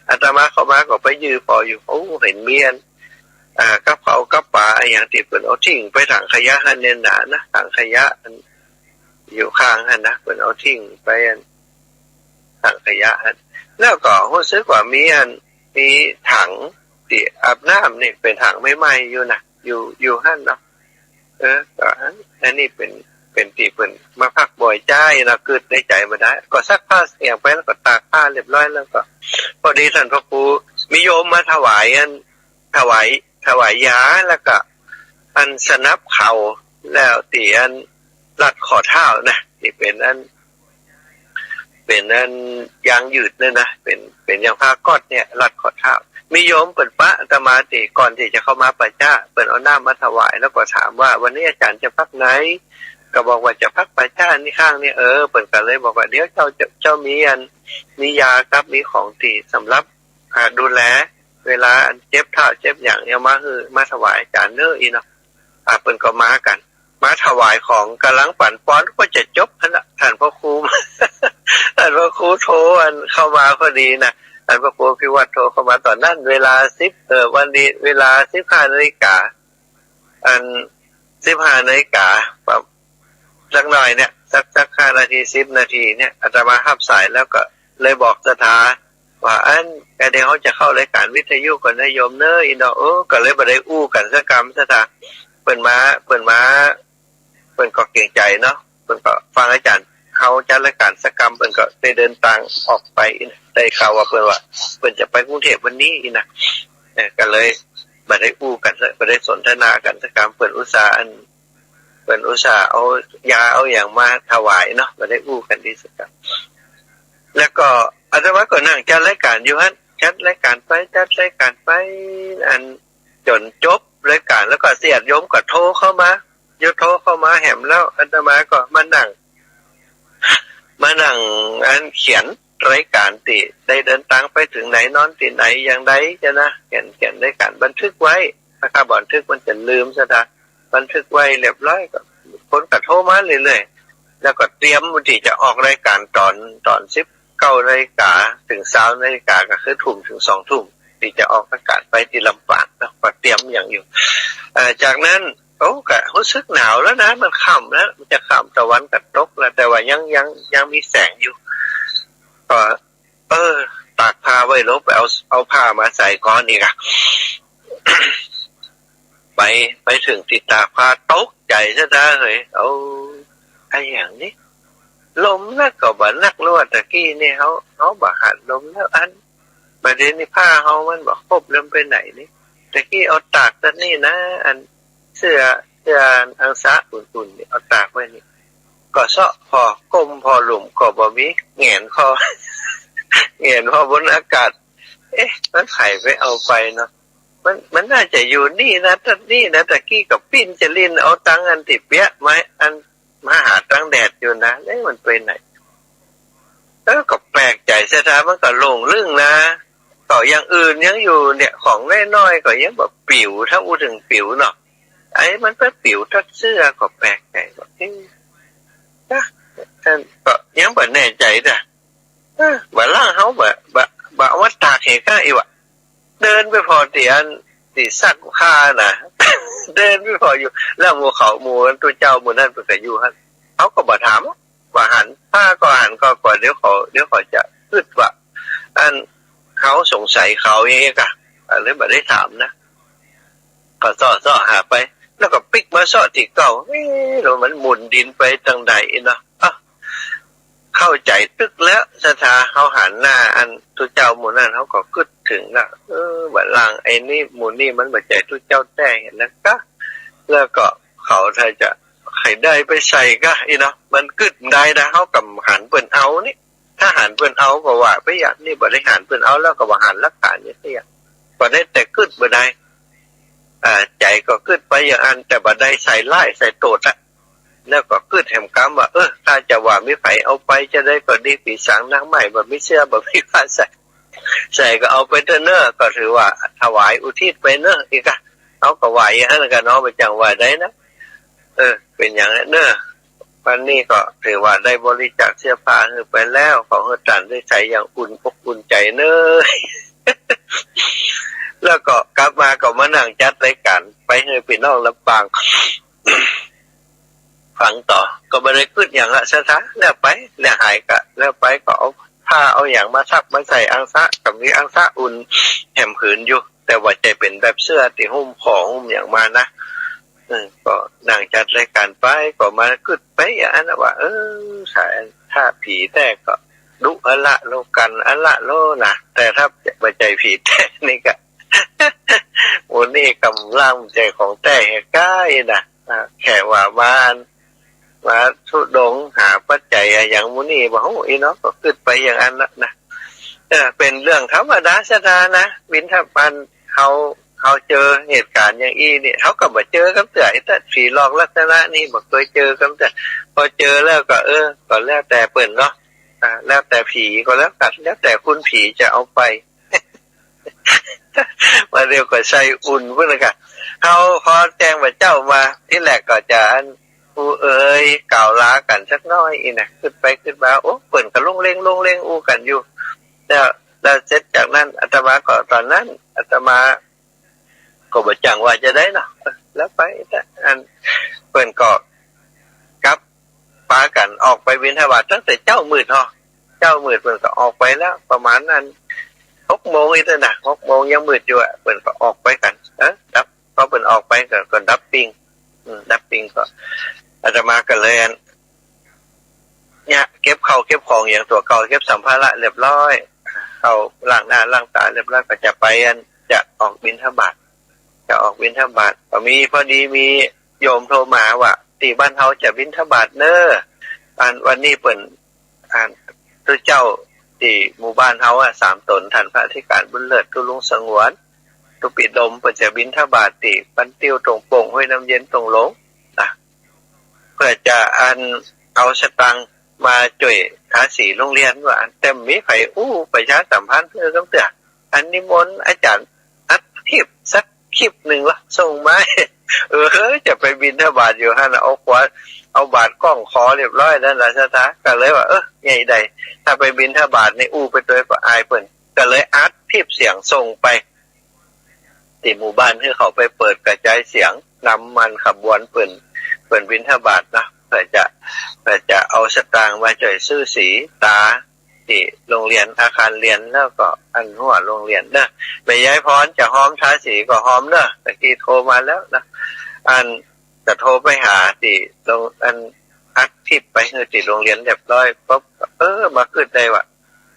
อาตมาเข้ามาก็ไปยืนพออยู่เห็นเมียนกับเขากับป่าอย่างที่เพิ่นเอาทิ้งไปถังขยะหั่นเนี่ยนะถังขยะอยู่ข้างหั่นนะเพิ่นเอาทิ้งไปถังขยะหั่นแล้วก็รู้สึกว่ามีถังที่อาบน้ำนี่เป็นถังใหม่ๆอยู่นะอยู่หั่นเนาะก็อันนี้เป็นที่เพิ่นมาพักบ่อยใจนะเกิดในใจมาได้ก็ซักผ้าเสียงไปแล้วก็ตากผ้าเรียบร้อยแล้วก็พอดีท่านพระครูมีโยมมาถวายยาแล้วก็สนับเข่าแล้วตีรัดข้อเท้านะที่เป็นยางยืดเนี่ยนะเป็นยางผ้าก๊อตเนี่ยรัดข้อเท้ามีโยมเปิดปะอาตมาติก่อนที่จะเข้ามาปัจจ้าเปิดเอาน้ำมาถวายแล้วก็ถามว่าวันนี้อาจารย์จะพักไหนก็บอกว่าจะพักปัจจ้านี่ข้างนี่เปิดกันเลยบอกว่าเดี๋ยวเจ้ามียาครับมีของตีสำหรับดูแลเวลาเจ็บเท้าเจ็บอย่างเนี่ยมาถวายอาจารย์เน้ออีเนาะเปิดก็มากันมาถวายของกำลังปั่นป้อนก็จะจบแล้วท่านพระครู ท่านพระครูโทรเข้ามาพอดีนะท่านพระครูพิวัตรโทรเข้ามาตอนนั้นเวลาวันนี้เวลา 15 นาฬิกา15 นาฬิกาแบบสักหน่อยเนี่ยสัก5 นาที10 นาทีเนี่ยอาตมารับสายแล้วก็เลยบอกสถาว่าแกเดี๋ยวเขาจะเข้ารายการวิทยุก่อนนะโยมเนอะอีเนาะก็เลยบ่ได้อู้กันสักคำสถาเพิ่นก็เกรงใจเนาะเพิ่นก็ฟังอาจารย์ เขาจัดรายการสกรรมเพิ่นก็ได้เดินทางออกไปได้ข่าวว่าเพิ่นจะไปกรุงเทพวันนี้นะก็เลยบ่ได้อู้กันบ่ได้สนทนากันสกรรมเพิ่นอุตส่าห์เอายาเอาอย่างมาถวายเนาะบ่ได้อู้กันที่สกรรมแล้วก็อาตมาก็นั่งจัดรายการอยู่หั่นจัดรายการไปอันจนจบรายการแล้วก็เสียดโยมก็โทรเข้ามาแหมแล้วอาตมาก็มานั่งอันเขียนรายการติได้เดินทางไปถึงไหนนอนที่ไหนอย่างใดจะนะเขียนรายการบันทึกไว้ถ้าบันทึกมันจะลืมซะนะบันทึกไว้เรียบร้อยก็คนก็โทรมาเรื่อยๆแล้วก็เตรียมที่จะออกรายการตอน19 นาฬิกาถึง20 นาฬิกาก็คือทุ่มถึง2 ทุ่มที่จะออกอากาศไปที่ลำปางนะก็เตรียมอย่างอยู่จากนั้นก็รู้สึกหนาวแล้วนะมันค่ำแล้วมันจะค่ำตะวันก็ตกแล้วแต่ว่ายังมีแสงอยู่ก็ตากผ้าไว้ลบเอาผ้ามาใส่ก่อนอีกอ่ะ ไปถึงติดตากผ้าตกใจซะได้เลยไอ้อย่างนี้ลมแล้วก็บ่นักลวดตะกี้นี่เขาบ่หันลมแล้วอันประเด็นนี่ผ้าเฮามันบ่ครบลมไปไหนนี่ตะกี้เอาตากซะนี่นะอันเสื้ออังสะอุ่นๆนี่เอาตากไว้นี่ก็เซาะพอก้มพอหลุมก็บ่มีแหงนคอ แหงนพอบนอากาศมันไผไปเอาไปเนาะมันน่าจะอยู่นี่นะตะกี้กับปิ้นจะลินเอาตังอันติเปียไม้อันมาหาตังแดดอยู่นะมันไปไหนก็แปลกใจซะท้ามันก็โล่งลึ่งนะต่ออย่างอื่นยังอยู่เนี่ยของน้อยๆก็ยังแบบปิ๋วถ้าพูดถึงปิ๋วเนาะไอ้มันเป็นปิ๋วทัดเสื้อก็แปลกใจว่านะท่านก็ยังบ่แน่ใจจ้ะบ่ล่างเฮาบ่ว่าตากเหตุอีวะเดินไปพอเตียนสิสักค่าน่ะ เดินไปพออยู่แล้วหมู่เขาหมู่ตัวเจ้าหมู่นั้นเพิ่นก็อยู่หั่นเฮาก็บ่ถามว่าหันผ้าก็หันก็เดี๋ยวเขาจะคิดว่าอันเขาสงสัยเขาอย่างนี้ก็เลยบ่ได้ถามนะก็ซ้อหาไปแล้วก็ปิกมาซ้อที่เก่าแล้วมันหมุนดินไปทางใดเนาะเข้าใจตึกแล้วสถาเขาหันหน้าอันทุเจ้าหมู่นั้นเขาก็คิดถึงละบัดหลังไอ้นี่หมู่นี่มันบ่ใจทุเจ้าแต่เห็นแล้วก็แล้วก็เขาถ้าจะให้ได้ไปใส่ก็เนาะมันกึดได้นะเขากับหันเปิ้นเอานี่ถ้าหันเปิ้นเอาก็ว่าไปอย่างนี้บ่ได้หันเปิ้นเอาแล้วก็ว่าหันรักษานี่สิบ่ได้แต่กึดบ่ได้ใจก็กึดไปอย่างอันแต่บ่ได้ใส่ไล่ใส่โตดอะแล้วก็กึดแหมกรรมว่าถ้าจะว่าไม่ไผเอาไปจะได้ก็ดีปีสังนางใหม่บ่ไม่เชื่อบ่มีว่าใส่ก็เอาไปเถอะเน้อก็ถือว่าถวายอุทิศไปเน้ออีกอ่ะเอาก็ไหวอย่างนั้นก็เนาะไปจังว่าได้นะเป็นอย่างนั้นเน้อวันนี้ก็ถือว่าได้บริจาคเสื้อผ้าไปแล้วของเฮาตันได้ใช้อย่างอุ่นอกอุ่นใจเน้อ แล้วก็กลับมาก็มานั่งจัดรายการไปให้พี่น้องลำปาง ฟังต่อก็บ่ได้คิดอย่างละซะซะแล้วไปแล้วหายก็แล้วไปก็เอาผ้าเอาอย่างมาซักมาใส่อังสะกับมีอังสะอุ่นแหมผืนอยู่แต่ว่าใจเป็นแบบเสื้อที่หุ้มของหุ้มอย่างมานะก็นั่งจัดรายการไปก็มาคิดไปอย่างนั้นว่าสายถ้าผีแต่ก็ดุอะละโลกันอะละโลนะแต่ถ้าบ่ใจผีแต่นี่ก็ โอ้นี่กำลังใจของแต่ใกล้นะแค่ว่ามาทุดงหาปัจจัยอย่างมุนี่บ่ฮู้อีเนาะก็ขึ้นไปอย่างนั้นละนะเป็นเรื่องธรรมดาซะนะวินทปันเขาเจอเหตุการณ์อย่างอี้นี่เขาก็บ่เจอกับแต่แต่ผีหลอกลักษณะนี้บ่เคยเจอกับแต่พอเจอแล้วก็ก็แล้วแต่เปิ้นเนาะแล้วแต่ผีก็แล้วกันแล้วแต่คุณผีจะเอาไป มาเรียกก็ใส่อุ่นเพิ่นก็เฮาขอแจ้งว่าเจ้ามาที่แรกก็จะผู้กล่าวลากันสักน้อยอีน่ะขึ้นไปขึ้นมาเปิ้นก็ลงเล่งอู้กันอยู่แล้วเสร็จจากนั้นอาตมาก็ตอนนั้นอาตมาก็บ่จังว่าจะได้เนาะแล้วไปอันเปิ้นก็กลับปากันออกไปบิณฑบาตตั้งแต่เจ้ามืดเนาะเจ้ามืดเปิ้นก็ออกไปแล้วประมาณนั้น6 โมงอีกแล้วนะ6 โมงยังมืดอยู่อ่ะเปิ้นก็ออกไปกันดับพอเปิ้นออกไปก็ดับปิ้งก็อาตมาก็เลย เนี่ยเก็บเข้าเก็บของอย่างตัวเก่าเก็บสัมภาระเรียบร้อยเข้าล้างหน้าล้างตาเรียบร้อยก็จะไปจะออกบิณฑบาตก็มีพอดีมีโยมโทรมาว่าที่บ้านเฮาจะบิณฑบาตเนอวันนี้เปิ่นตัวเจ้าที่หมู่บ้านเฮา3 ตนท่านพระอธิการบุญเลิศตุลุงสงวนตุปิดมเปิ่นจะบิณฑบาตที่บ้านติ้วตรงโป่งห้วยน้ำเย็นตรงหลงนะเพื่อจะเอาสตังค์มาจ่วยทาสีโรงเรียนว่าเต็มมีไผประชาสัมพันธ์เพื่อกำเตือนิมนต์อาจารย์อัดคลิปสักคลิปหนึ่งวะส่งมาจะไปบิณฑบาตอยู่ฮะนะเอาบาทกล้องขอเรียบร้อยแล้วล่ะซะตาก็เลยว่าใหญ่ใดถ้าไปบิณฑบาตในไปตัวก็อายเปิ้นก็เลยอัดคลิปเสียงส่งไปที่หมู่บ้านที่เขาไปเปิดกระจายเสียงนำมันขบวนเปิ้นบิณฑบาตนะเพื่อจะเอาสตางค์มาจ่อยซื้อสีตาที่โรงเรียนอาคารเรียนแล้วก็หัวโรงเรียนเด้อแม่ยายพรจะหอมทาสีก็หอมเด้อตะกี้โทรมาแล้วนะจะโทรไปหาที่โรงอัดคลิปไปที่โรงเรียนเรียบร้อยปุ๊บมาขึ้นได้ว่า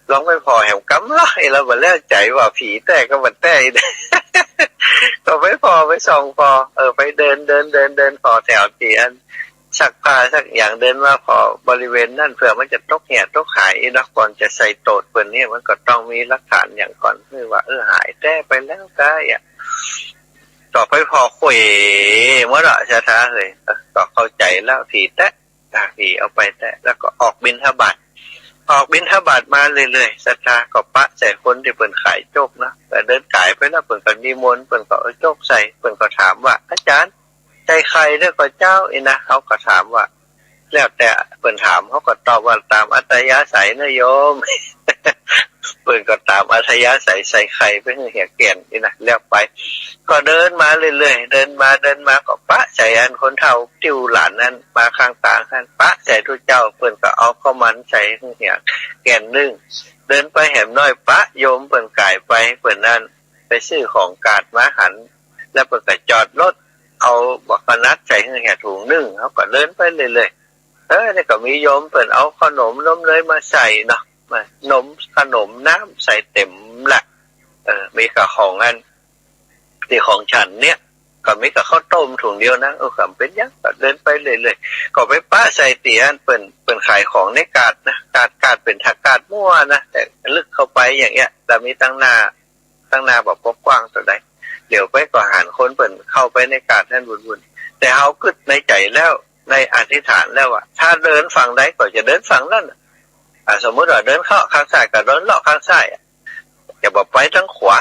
ลองไปพอแหมกำร้อยแล้วบ่แล้วใจว่าผีแต่ก็บ่แต่ก็ไปพอไปส่องพอไปเดินพอแถวที่สักผ้าสักอย่างเดินมาพอบริเวณนั่นเผื่อมันจะตกเหี่ยตกหายนะก่อนจะใส่โตดเปิ้นนี่มันก็ต้องมีหลักฐานอย่างก่อนคือว่าหายแต่ไปแล้วก็ต่อไปพอคุยเมื่อไหร่จะท้าเลยก็เข้าใจแล้วผีแตะผีเอาไปแตะแล้วก็ออกบิณฑบาตมาเรื่อยๆศรัทธาก็ปะใส่คนที่เปิ้นขายโจกนะแต่เดินขายไปแล้วเปิ้นก็นิมนต์เปิ้นก็เอาโจกใส่เปิ้นก็ถามว่าอาจารย์ใจใครเด้อก็เจ้านะเขาก็ถามว่าแล้วแต่เปิ้นถามเขาก็ตอบว่าตามอัธยาศัยนะโยม เปิ้นก็ตามอัธยาศัยใส่ไข่ไปให้เหี่ยแก่นนี่นะแล้วไปก็เดินมาเรื่อยๆเดินมาก็ปะใส่คนเฒ่าติ้วหลานนั้นมาข้างตางท่านปะใส่ทุกเจ้าเปิ้นก็เอาข้าวมันใส่ให้เหี่ยแก่นนึงเดินไปแหมน้อยปะโยมเปิ้นก่ายไปเปิ้นนั้นไปซื้อของกาดมาหันแล้วเปิ้นก็จอดรถเอาบักนัดใส่ให้เหี่ยถุงนึงเขาก็เดินไปเรื่อยๆนี่ก็มีโยมเปิ้นเอาขนมนมเลยมาใส่เนาะนมขนมน้ำใส่เต็มละมีกับของที่ของฉันเนี่ยก็มีกับข้าวต้มถุงเดียวนะคำเป็นยังก็เดินไปเรื่อยๆก็ไปป้าใส่เตี๋ยเปิ้นขายของในกาดนะกาดเป็นกาดมั่วนะแต่ลึกเข้าไปอย่างเงี้ยแต่มีตั้งหน้าแบบกว้างตัวใดเดี๋ยวไปก็หันคนเปิ้นเข้าไปในกาดนั่นวุ่นๆแต่เฮาคิดในใจแล้วในอธิษฐานแล้วว่าถ้าเดินฝั่งใดก็จะเดินฝั่งนั้นสมมติว่าเดินเข้าข้างซ้ายก็เดินเลาะข้างซ้ายจะบอกไปทางขวา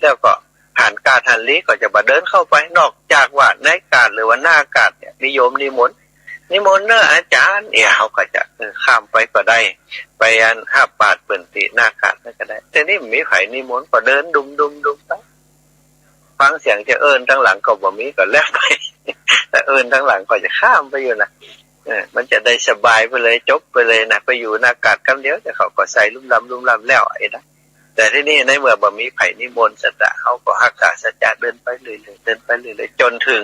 แล้วก็หันกาดหันลี้ก็จะมาเดินเข้าไปนอกจากว่าในกาดหรือว่าหน้ากาดเนี่ยนิยมนิมนต์เนอะอาจารย์เขาก็จะข้ามไปก็ได้ไป5 บาทเปิ่นติหน้ากาดนั่นก็ได้แต่นี่มีไผนิมนต์ก็เดินดุมไปฟังเสียงจะทั้งหลังก็บ่มีก็แล้วไปแต่ทั้งหลังก็จะข้ามไปอยู่นะมันจะได้สบายไปเลยจบไปเลยนะไปอยู่หน้ากาดกันเดียวแต่เขาก็ใส่ลุ่มลำแล้วนะแต่ที่นี่ในเมื่อบ่มีไผนิมนต์สัจจะเขาก็รักษาสัจจะเดินไปเรื่อยๆจนถึง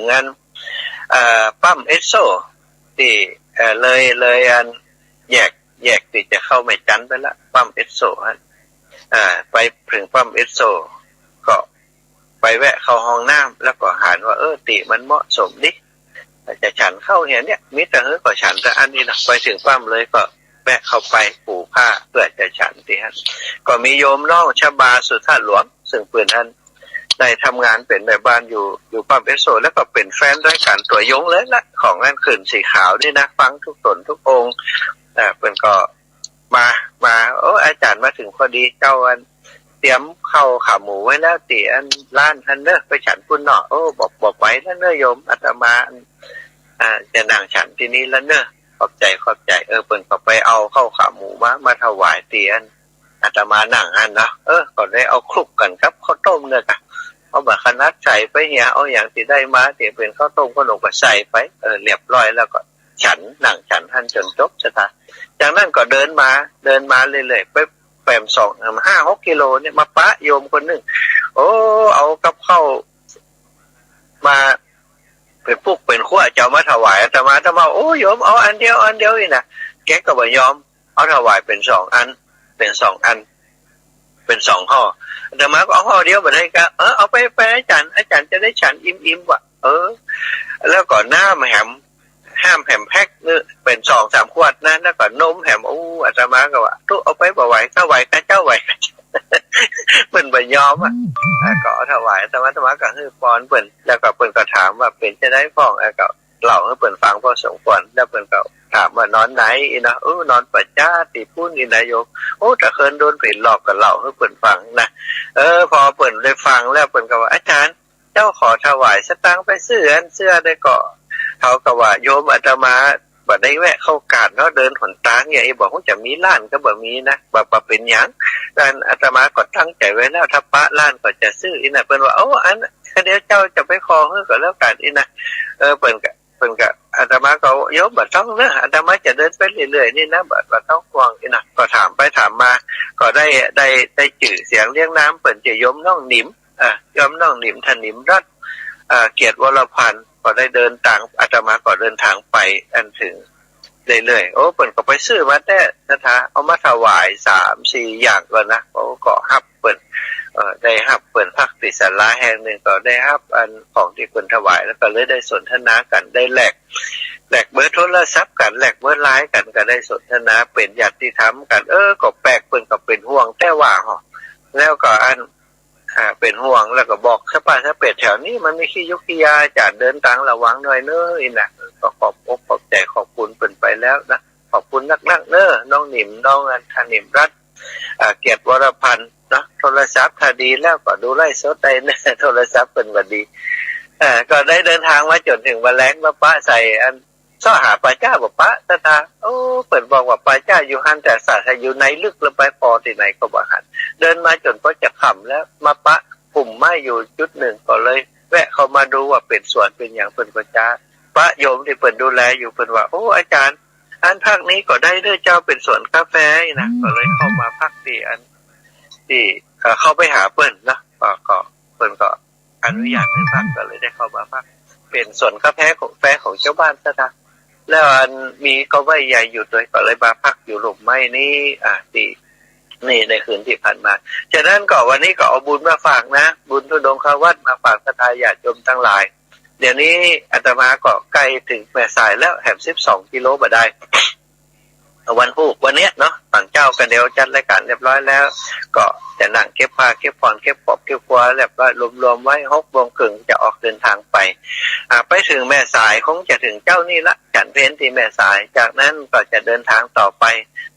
ปั๊มเอสโซที่เลยแยกที่จะเข้าไม่จันไปละปั๊มเอสโซไปถึงปั๊มเอสโซก็ไปแวะเข้าห้องน้ำแล้วก็หาว่าติมันเหมาะสมดิจะฉันเข้าเนี่ยมิตรก็ฉันแต่อันนี้นะไปถึงปั๊มเลยก็แวะเข้าไปปูผ้าเพื่อจะฉันที่ฮะก็มีโยมน้องชบาสุธาหลวงซึ่งเพื่อนท่านได้ทำงานเป็นแม่บ้านอยู่ปั๊มเอสโซแล้วก็เป็นแฟนรายการตัวยงเลยละของงานขืนสีขาวนี่นะฟังทุกตนทุกองค์เพื่อนก็มาอาจารย์มาถึงพอดีเจ้าเตรียมเข้าขาหมูไว้แล้วตีร้านท่านเนอะไปฉันคุณเนาะบอกไว้แล้วเนอะโยมอาตมาจะนั่งฉันที่นี้แล้วเนอะขอบใจเปิ้นก็ไปเอาเข้าขาหมูมาถวายเตียนอาตมานั่งเนาะก็ได้เอาคลุกกันครับข้าวต้มเนี่ยค่ะเอาแบบขนาดใส่ไปเหี่ยเอาอย่างที่ได้มาที่เป็นข้าวต้มขนมก็ใส่ไปเรียบร้อยแล้วก็ฉันนั่งฉันท่านจนจบซะท่าจากนั้นก็เดินมาเรื่อยๆไปแปม5-6 กิโลเนี่ยมาปะโยมคนนึงเอากับข้าวมาเป็นพวกเป็นขั้วจะมาถวายอาตมาโยมเอาอันเดียวนี่นะ แกก็บ่ยอมเอาถวายเป็น2 อันเป็น2 อันเป็น2 ห่ออาตมาก็เอาห่อเดียวบ่ได้ก็เอาไปอาจารย์จะได้ฉันอิ่มๆว่ะแล้วก็น้ำแหมห้ามแหมแพ็คนึเป็น2-3 ขวดนะแล้วก็นมแหมอาตมาก็ว่าตู้เอาไปบ่ไหวก็ไหวก็เจ้าไหวเพิ่นบ่ยอมอ่ะก็ถวายอาตมาก็ฮือปอนเพิ่นแล้วก็เพิ่นก็ถามว่าเป็นจะได้ฟ้องก็เล่าให้เพิ่นฟังพอสมควรแล้วเพิ่นก็ถามว่านอนไหนอีนะนอนปัจจาติปุ้นนี่นายกถ้าเคินโดนเพิ่นหลอกก็เล่าให้เพิ่นฟังนะพอเพิ่นได้ฟังแล้วเพิ่นก็ว่าอาจารย์เจ้าขอถวายสตางค์ไปเสื้อได้ก็เขาก็ว่าโยมอาตมาบ่ได้แวะเข้ากาดเนาะเดินหนทางเนี่ยบอกว่าจะมีร้านก็บ่มีนะบ่เป็นหยังการอาตมาก็ตั้งใจไว้แล้วถ้าปะร้านก็จะซื้ออีน่ะเพิ่นว่าอันเดี๋ยวเจ้าจะไปขอก็แล้วกันอีน่ะเพิ่นก็อาตมาก็โยมบ่ต้องนะอาตมาจะเดินไปเรื่อยๆนี่นะบ่ต้องห่วงอีน่ะก็ถามไปถามมาก็ได้ชื่อเสียงเรียงนามเพิ่นจะโยมน้องหนิมโยมน้องหนิมถนิมรัตน์เกียรติวรพันธ์ก็ได้เดินทางอาตมาก็เดินทางไปอันถึงเรื่อยๆเพิ่นก็ไปซื้อมาแต่นะคะเอามาถวาย 3-4 อย่างก่อนนะก็ฮับเพิ่นได้ฮับเพิ่นพักติศาลาแห่งหนึ่งก็ได้ฮับอันของที่เพิ่นถวายแล้วก็เลยได้สนทนากันได้แลกเบอร์โทรศัพท์กันแลกเบอร์ไลน์กันก็ได้สนทนาเป็นญาติธรรมกันก็แปลกเพิ่นก็เป็นห่วงแต่ว่าแล้วก็อันเป็นห่วงแล้วก็บอกถ้าเป็ดแถวนี้มันมีขี้ยุกขี้ยาอาจารย์เดินทางระวังหน่อยเน้ออีน่ะก็ขอบใจขอบคุณเพิ่นไปแล้วนะขอบคุณนักๆเน้อน้องหนิมน้องธนิมรัตน์เกียรติวรพันธ์นะโทรศัพท์ถ้าดีแล้วก็ดูไลฟ์สดได้นะโทรศัพท์เพิ่นว่าดีก็ได้เดินทางมาจนถึงวันแล้งมาป้าใส่อันซ้อหาป้าจ้าบ่ป้าตาเพิ่นบอกว่าป้าจ้าอยู่หันแต่สาอยู่ในลึกลงไปพอที่ไหนก็บ่หันเดินมาจนก็จะค่ำแล้วมาปะปุ่มไม้อยู่จุดหนึ่งก็เลยแวะเข้ามาดูว่าเป็นสวนเป็นอย่างเพิ่นก็จ้าพระโยมที่เพิ่นดูแลอยู่เพิ่นว่าอาจารย์อันภาคนี้ก็ได้เด้อเจ้าเป็นสวนกาแฟนะก็เลยเข้ามาพักที่อันที่เข้าไปหาเพิ่นนะก็เพิ่นก็อนุญาตให้พักก็เลยได้เข้ามาพักเป็นสวนกาแฟของเจ้าบ้านซะนะแล้วอันมีก็ไว้ใหญ่อยู่ด้วยก็เลยมาพักอยู่หลุมไม้นี้ที่นี่ในคืนที่ผ่านมาฉะนั้นก็วันนี้ก็เอาบุญมาฝากนะบุญทุดงควัตมาฝากศรัทธาญาติโยมทั้งหลายเดี๋ยวนี้อาตมาก็ใกล้ถึงแม่สายแล้วแหม12 กิโลบ่ได้วันพุธวันเนี้ยเนาะฝั่งเจ้ากันเดี๋ยวจัดรายการเรียบร้อยแล้วก็จะนั่งเก็บผ้าเก็บผ่อนเก็บปอบเก็บครัวเรียบร้อยรวมๆไว้6:30จะออกเดินทางไปไปถึงแม่สายคงจะถึงเจ้านี่ละฉันเพนที่แม่สายจากนั้นก็จะเดินทางต่อไป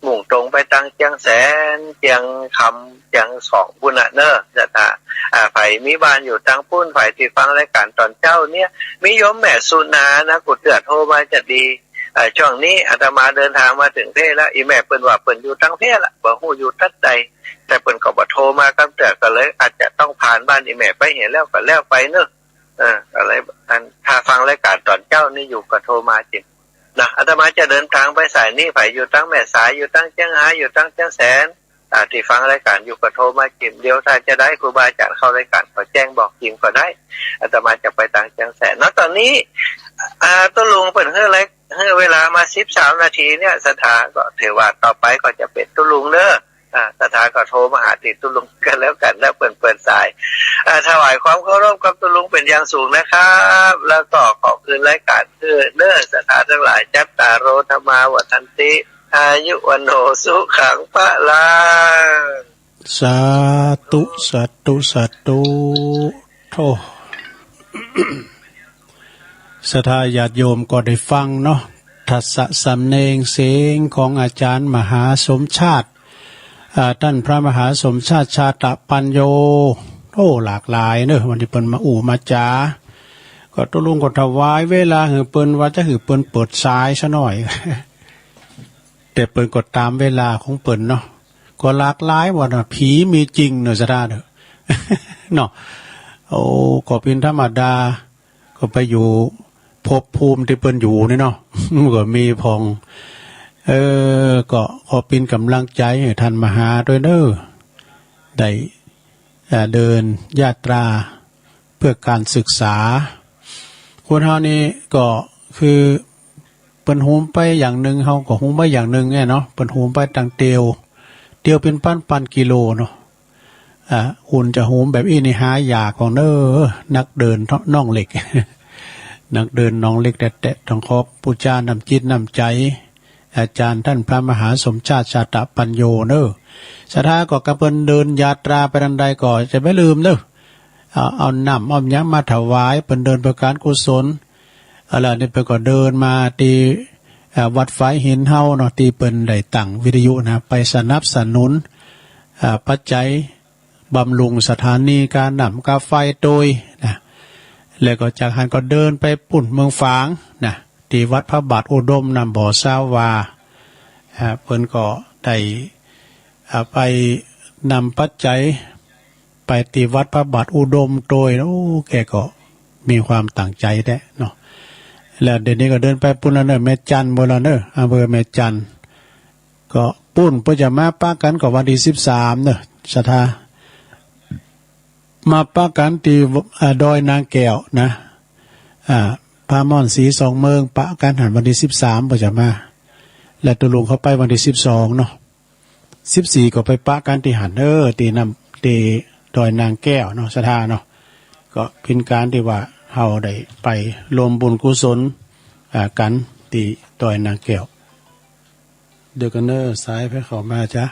มุ่งตรงไปทางเจียงแสนเจียงคำเจียงสองพุ่นน่ะเนอะจะตาไผมีบ้านอยู่ทางพุ่นไผที่ฟังรายการตอนเจ้าเนี่ยมีโยมแม่สุนานะกุเตือโทรมาจะดีช่วงนี้อาตมาเดินทางมาถึงเพศแล้วอีแม่เปิ้นว่าเปิ้นอยู่ทางเพศละบ่ฮู้อยู่ทัดใดแต่เปิ้นก็บ่โทรมากับแต่ก็เลยอาจจะต้องผ่านบ้านอีแม่ไปเห็นแล้วก็แล้วไปเนอะอะไรถ้าฟังรายการตอนเจ้านี่อยู่ก็โทรมาจริงนะอาตมาจะเดินทางไปสายนี้ไปอยู่ตั้งแม่สายอยู่ตั้งเจียงหาอยู่ตั้งเจียงแสนที่ฟังรายการอยู่ก็โทรมาจิ้มเดียวถ้าจะได้ครูบาอาจารย์เข้ารายการก็แจ้งบอกจิ้มก็ได้อาตมาจะไปตั้งเจียงแสนตอนนี้ตัวลุงเปิดให้เวลามา13 นาทีเนี่ยสถาก็ถือว่าต่อไปก็จะเป็นตัวลุงเด้อสถาก็โทรมาหาติดตัวลุงกันแล้วกันแล้วเปิดสายถวายความเคารพกับตัวลุงเป็นอย่างสูงนะครับแล้วก็ขอบคืนรายการคือเด้อสถาทั้งหลายจัตตาโรธรรมาวัฏันติอายุวันโนสุขังพะลังสาธุสาธุสาธุโธศรัทธาญาติโยมก็ได้ฟังเนาะทัศสำเนงเสียงของอาจารย์มหาสมชาติท่านพระมหาสมชาติชาตปัญโยหลากหลายเนอะวันที่เปิ้นมามาจาก็ตุลุงก็ถวายเวลาหือเปิ้นว่าจะหือเปิ้นเปิดสายซะหน่อย แต่เปิ้นก็ตามเวลาของเปิ้นเนาะก็หลากหลายว่าผีมีจริงเนอะสถาเนอะ เนาะก็เป็นธรรมดาก็ไปอยู่ภพภูมิที่เปิ้นอยู่นี่เนาะ ก็มีพองก็ขอเป็นกำลังใจให้ท่านมหาด้วยเด้อได้เดินญาตราเพื่อการศึกษาคนเฮานี้ก็คือไป ปิ้นโฮมไปอย่างนึงเฮาก็โฮมไปอย่างนึงแน่เนาะเปิ้นโฮมไปตั้งเตียวเป็นพันกิโลเนาะหุ่นจะโฮมแบบอีนี่หายากของเด้อนักเดินน่องเหล็ก นักเดินน้องเล็กแตะต้องขอบผู้จานำจิตนำใจอาจารย์ท่านพระมหาสมชาติชาตปัญโยเนอสถาก็กระเพิ่นเดินยาตราไปดันใดก็จะไม่ลืมเนอเอาน้ำเอาย้ำมาถวายเพิ่นเดินประการกุศลอะไรนี่เพิ่นก็เดินมาตีวัดไฟหินเฮาเนาะตีเปิ้นได้ตั้งวิทยุนะไปสนับสนุนปัจจัยบำรุงสถานีการนำกาไฟโดยนะแล้วก็จากหันก็เดินไปปุ่นเมืองฝางนะที่วัดพระบาทอุดมนำบ่อซาวาเพิ่นก็ได้ไปนำปัจจัยไปที่วัดพระบาทอุดมโดยโอ้แกก็มีความตั้งใจแท้เนาะแล้วเดี๋ยวนี้ก็เดินไปปุ่นแล้วเนอะแม่จันบ่แล้วเนอะอำเภอแม่จันก็ปุ่นเพิ่นจะมาปะกันก็วันที่13เนอะศรัทธามาปะกันที่ดอยนางแก้วนะพาม่อนสีสองเมืองปะกันหันวันที่13เพิ่นจะมาและตัวลุงเขาไปวันที่12เนาะ14ก็ไปปะกันที่หันที่นำที่ดอยนางแก้วเนาะศรัทธาเนาะก็เป็นการที่ว่าเฮาได้ไปรวมบุญกุศลกันที่ดอยนางแก้วเดี๋ยวกันเนอสายไปเข้ามาจ้ะ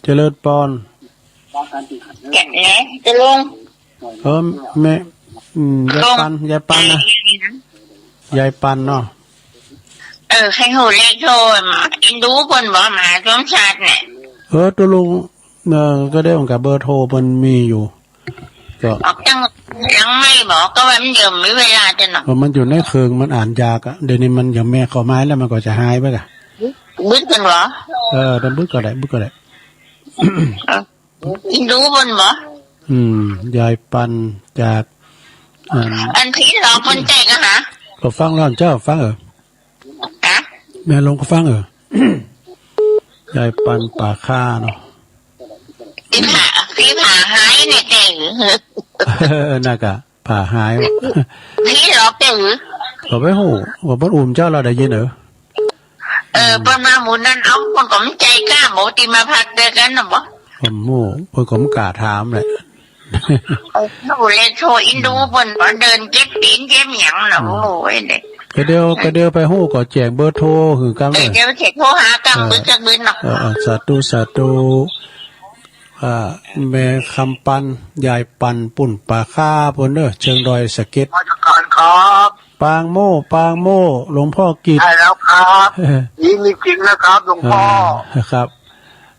เจริญปอนแกะไหนจะลงแม่ยายปันนะยายปันเนาะให้หูเล็กโทรมาอินดูคนบอกมาสมชาติเนี่ยตัวลุงก็ได้ของกับเบอร์โทรมันมีอยู่ก็บอกยังไม่บอกก็ว่ามันเดี๋ยวมีเวลาจะหน่อยมันอยู่ในเครื่องมันอ่านยากอ่ะเดี๋ยวนี้มันอย่างแม่ขอไม้แล้วมันก็จะหายไปกะบึ้ดกันเหรอดันบึ้ดก็ได้อินดูคนบอกยายปันจากอันผีหลอกคนใจกันฮะก็ฟังแล้วเจ้าฟังแม่ลงก็ฟังยายปันป่าค่าเนาะพี่ผ่าหายเนี่ยเจ๋งน่ากะผ่าหายพี่หลอกเจ๋งก็ไม่หูว่าป้าอุ่มเจ้าเราได้ยินป้ามาหมุนนั่นเอาคนก็ไม่ใจกล้าหมูตีมาพักเดียวกันนะบ่ผมหมู่เพิ่นก็มกล้าถามเลยหูเล็กโชอินดูเพิ่นเดินเจ็บตีนเจ็บหยังน่ะโอ้ยเนี่ยก็เดียวไปฮู้ก็แจ้งเบอร์โทรคือกันเดี๋ยวเช็คโทรหากำบึกจักบึนเนาะสาธุแม่คำปันยายปันปุ่นป่าค่าพุ่นเด้อเชิงดอยสะเก็ดครับปางโม่หลวงพ่อกิจใช่แล้วครับนี่มีจริงนะครับหลวงพ่อครับ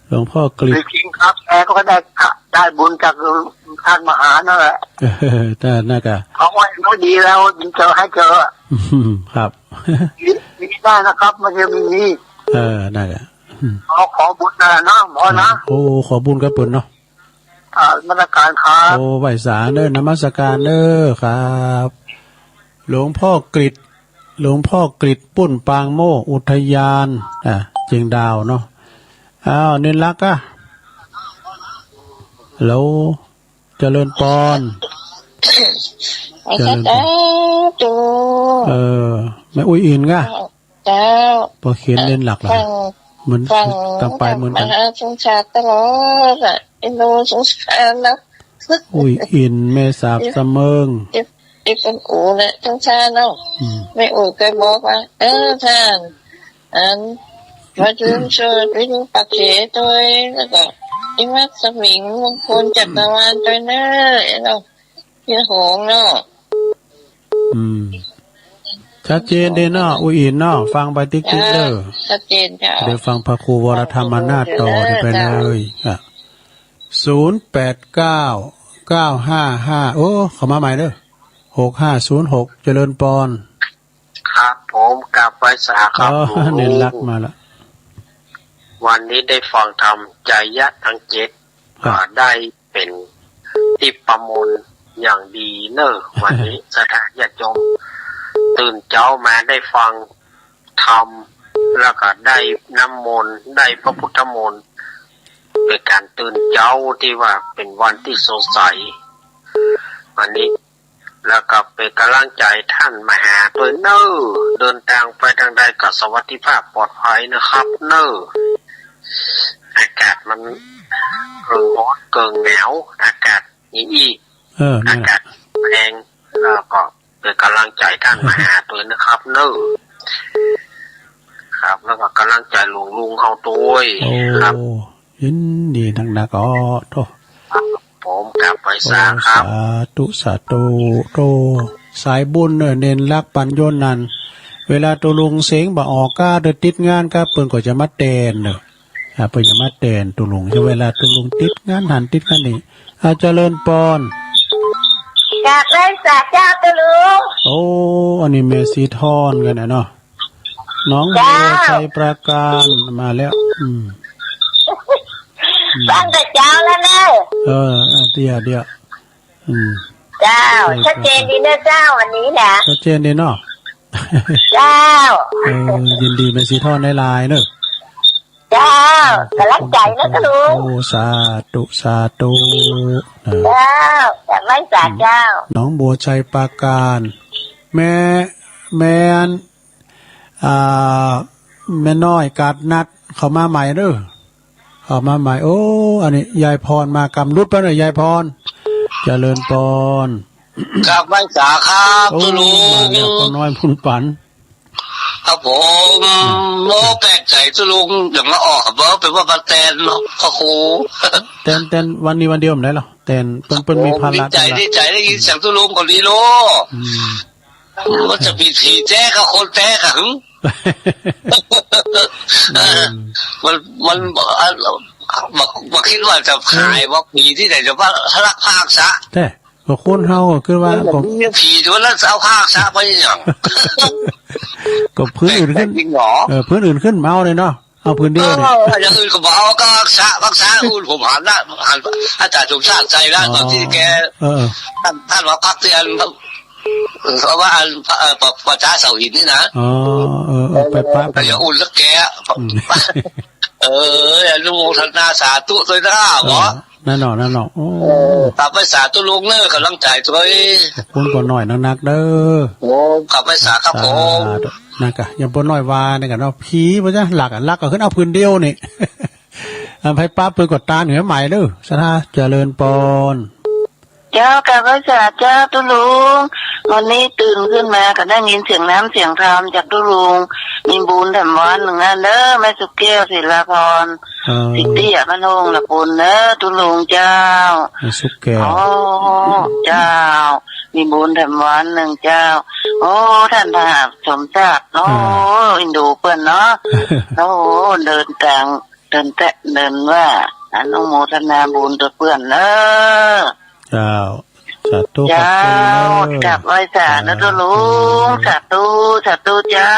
หลวงพ่อกฤษจริงครับแกก็ได้บุญจากท่านมหานั่นแหละแต่น่ากะเขาว่าเขาดีแล้วยิงเจอให้เจอครับมีได้นะครับมันจะมีน่ากะขอบุญนะหมอนะโอ้ขอบุญกับปุ่นเนาะนมัสการครับโอ้ไหวสาเด้อนมัสการเด้อครับหลวงพ่อกฤษปุ้นปางโม่อุทยานเจียงดาวเนาะเน้นรักแล้วเจริญปอนเจริญปอนไม่อุ้ยอินกะเจ้าพอเขียนเล่นหลักหรอเหมือนตั้งไปเหมือนกันสงสารตลอดอินโดสงสารนะอุ้ยอินแม่สาบเสมิงที่เป็นอู่เนี่ยสงสารเนาะไม่อู่เคยบอกว่าท่านมาจุนช่วยไปดูปักเฉยตัวแล้วก็ที่วัดสมิงมงคลจักรวาลตัวเนอะเนาะยี่หงเนาะชัดเจนเด้เนาะอุ้ยอินเนาะฟังไปติ๊กเด้อชัดเจนจ้ะเดี๋ยวฟังพระครูวรธรรมนาถต่อไปเลย089955โอ้เข้ามาใหม่เด้อ6506เจริญปอนครับผมกลับไปสาครับเน้นรักมาละวันนี้ได้ฟังธรรมใจยะทั้ง7ก็ได้เป็นที่ประมูลอย่างดีเนอะวันนี้สถานญาติโยมตื่นเช้ามาได้ฟังธรรมแล้วก็ได้น้ำมนต์ได้พระพุทธมนต์เป็นการตื่นเช้าที่ว่าเป็นวันที่สดใสวันนี้ แล้วก็เป็นกำลังใจท่านมหาตัวเนอเดินทางไปทางใดกับสวัสดิภาพปลอดภัยนะครับเนออากาศมันเกินร้อนเกินหนาวอากาศนี้อากาศแรงแล้วก็เป็นกำลังใจท่านมหาตัวนะครับเนอครับแล้วก็กำลังใจลุงเขาตัวครับยินดีทั้งนักโตผมกลับไปสาครับสาธุโตสายบุญเน้นรักปัญโยนนันเวลาตัวลุงเสียงบ่ออกก้าเดินติดงานก็เปิ้นก็จะมาเตนเนอะเปิ้นจะมาเตนตัวลุงเวลาตัวลุงติดงานหันติดกันนี่เจริญปอนจากได้สาเจ้าตัวลุงโอ้อันนี้เมสีทอนกันนะเนาะน้องบัวชัยประการมาแล้วตั้งแต่เจ้าแล้วเนอะเดี๋ยวเจ้าชัดเจนดีนะเจ้าวันนี้นะชัดเจนดีเนาะเจ้ายินดีเมสีทอนในไลน์เนอะเจ้ากำลังใจนะกลุงโอ้สาธุเจ้าจากไร่สาเจ้าน้องบัวชัยประการแม่น้อยกาดนัดเขามาใหม่เด้อเขามาใหม่โอ้อันนี้ยายพรมากำรุดไปหน่อยยายพรเจริญพรกลับไว้สาครับตุลุงก็น้อยพุ่นปันครับผมโมแปลกใจตุลุงอย่างละออกเบอร์เป็นว่ามาแตนเนาะพ่อครูแตนวันนี้วันเดียวผมได้หรอแตนเปิ้นมีภาระดีใจได้ยินเสียงตุลุงก่อนดีโลมันจะมีผีแจ้กับคนแจ้กับมันบอกคิดว่าจะขายว่าผีที่ไหนจะว่าทะลักภาคซะแต่ก็คนเฮาคือว่าผมผีตัวนั้นเอาภาคซะไปอย่างก็พื้นอื่นขึ้นพื้นอื่นขึ้นเมาเลยเนาะเอาพื้นเดียวเนี่ยอย่างอื่นก็บอกก็ภาคซะอุ่นผมหันอาจารย์สมชาติใจแล้วตอนที่แกท่านว่าพักเตียนเพราะว่าประชาเสาหินนี่นะไปป้าไปอย่าอุ่นสักแกลูกธนาสาธุด้วยนะหมอนั่นหนอโอ้กลับไปสาธุลุงเนอร์กำลังใจตัวคุณก่อนหน่อยนักเด้อโอ้กลับไปสาครับผมนักอะยังปนน้อยวาเนี่ยกันเนาะผีมันจะหลักก็ขึ้นเอาพื้นเดียวนี่ไปป้าปืนกดตาเหนือใหม่เด้อสนะเจริญปอนเจ้ากับพระศาสเจ้าตุลุงวันนี้ตื่นขึ้นมาก็ได้ยินเสียงน้ำเสียงธรรมจากตุลุงมีบุญแถมวันหนึ่งอันเด้อแม่สุกแก้วศิลาพรสิทธิยพนงละปุณเด้อตุลุงเจ้าแม่สุกแก้วเจ้ามีบุญแถมวันหนึ่งเจ้าโอ้ท่านพระสมศักดิ์โอ้อินดูเปิ้นเนาะโอ้เดินต่างเดินว่าอนุโมทนาบุญตัวเพื่อนเนอะเจ้าสาธุเจ้ากลับไว้สานะตัวลุงสาธุเจ้า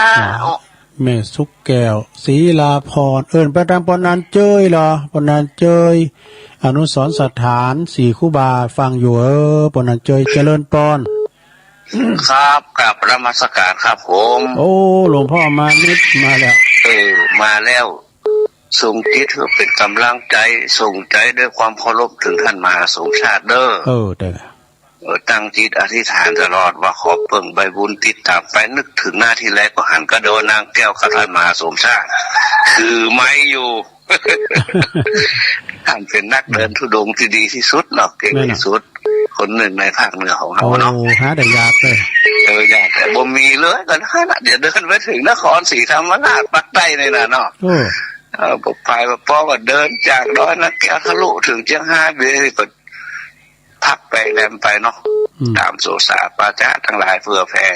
แม่สุกแก้วศรีลาพรไปตามปนันเจยเหรอปนันเจยอนุสรณ์สถานสี่คู่บาฟังอยู่ปนันเจยเจริญปอนครับกลับนมัสการครับผมโอ้หลวงพ่อมานิดมาแล้วมาแล้วส่งจิตเพื่อเป็นกำลังใจส่งใจด้วยความเคารพถึงท่านมหาสมชาติเด้อตั้งจิตอธิษฐานตลอดว่าขอเพิ่งใบบุญติดตามไปนึกถึงหน้าที่แรกก็หันกระโดดนางแก้วกับท่านมหาสมชาติคือไม่อยู่ท่านเป็นนักเดินธุดงค์ที่ดีที่สุดเนาะเก่งที่สุดคนหนึ่งในภาคเหนือของเราเนาะหาได้ยากเลยยากแต่บ่มีเลยก็น่ะเดี๋ยวเดินไปถึงนครศรีธรรมราชปักใต้เลยนะเนาะบอกไปป้อก็เดินจากดอยนะแก้วทะลุถึงเชียงรายไปก็พักไปแรมไปเนาะตามโสสาปาจาทั้งหลายเพื่อแผ่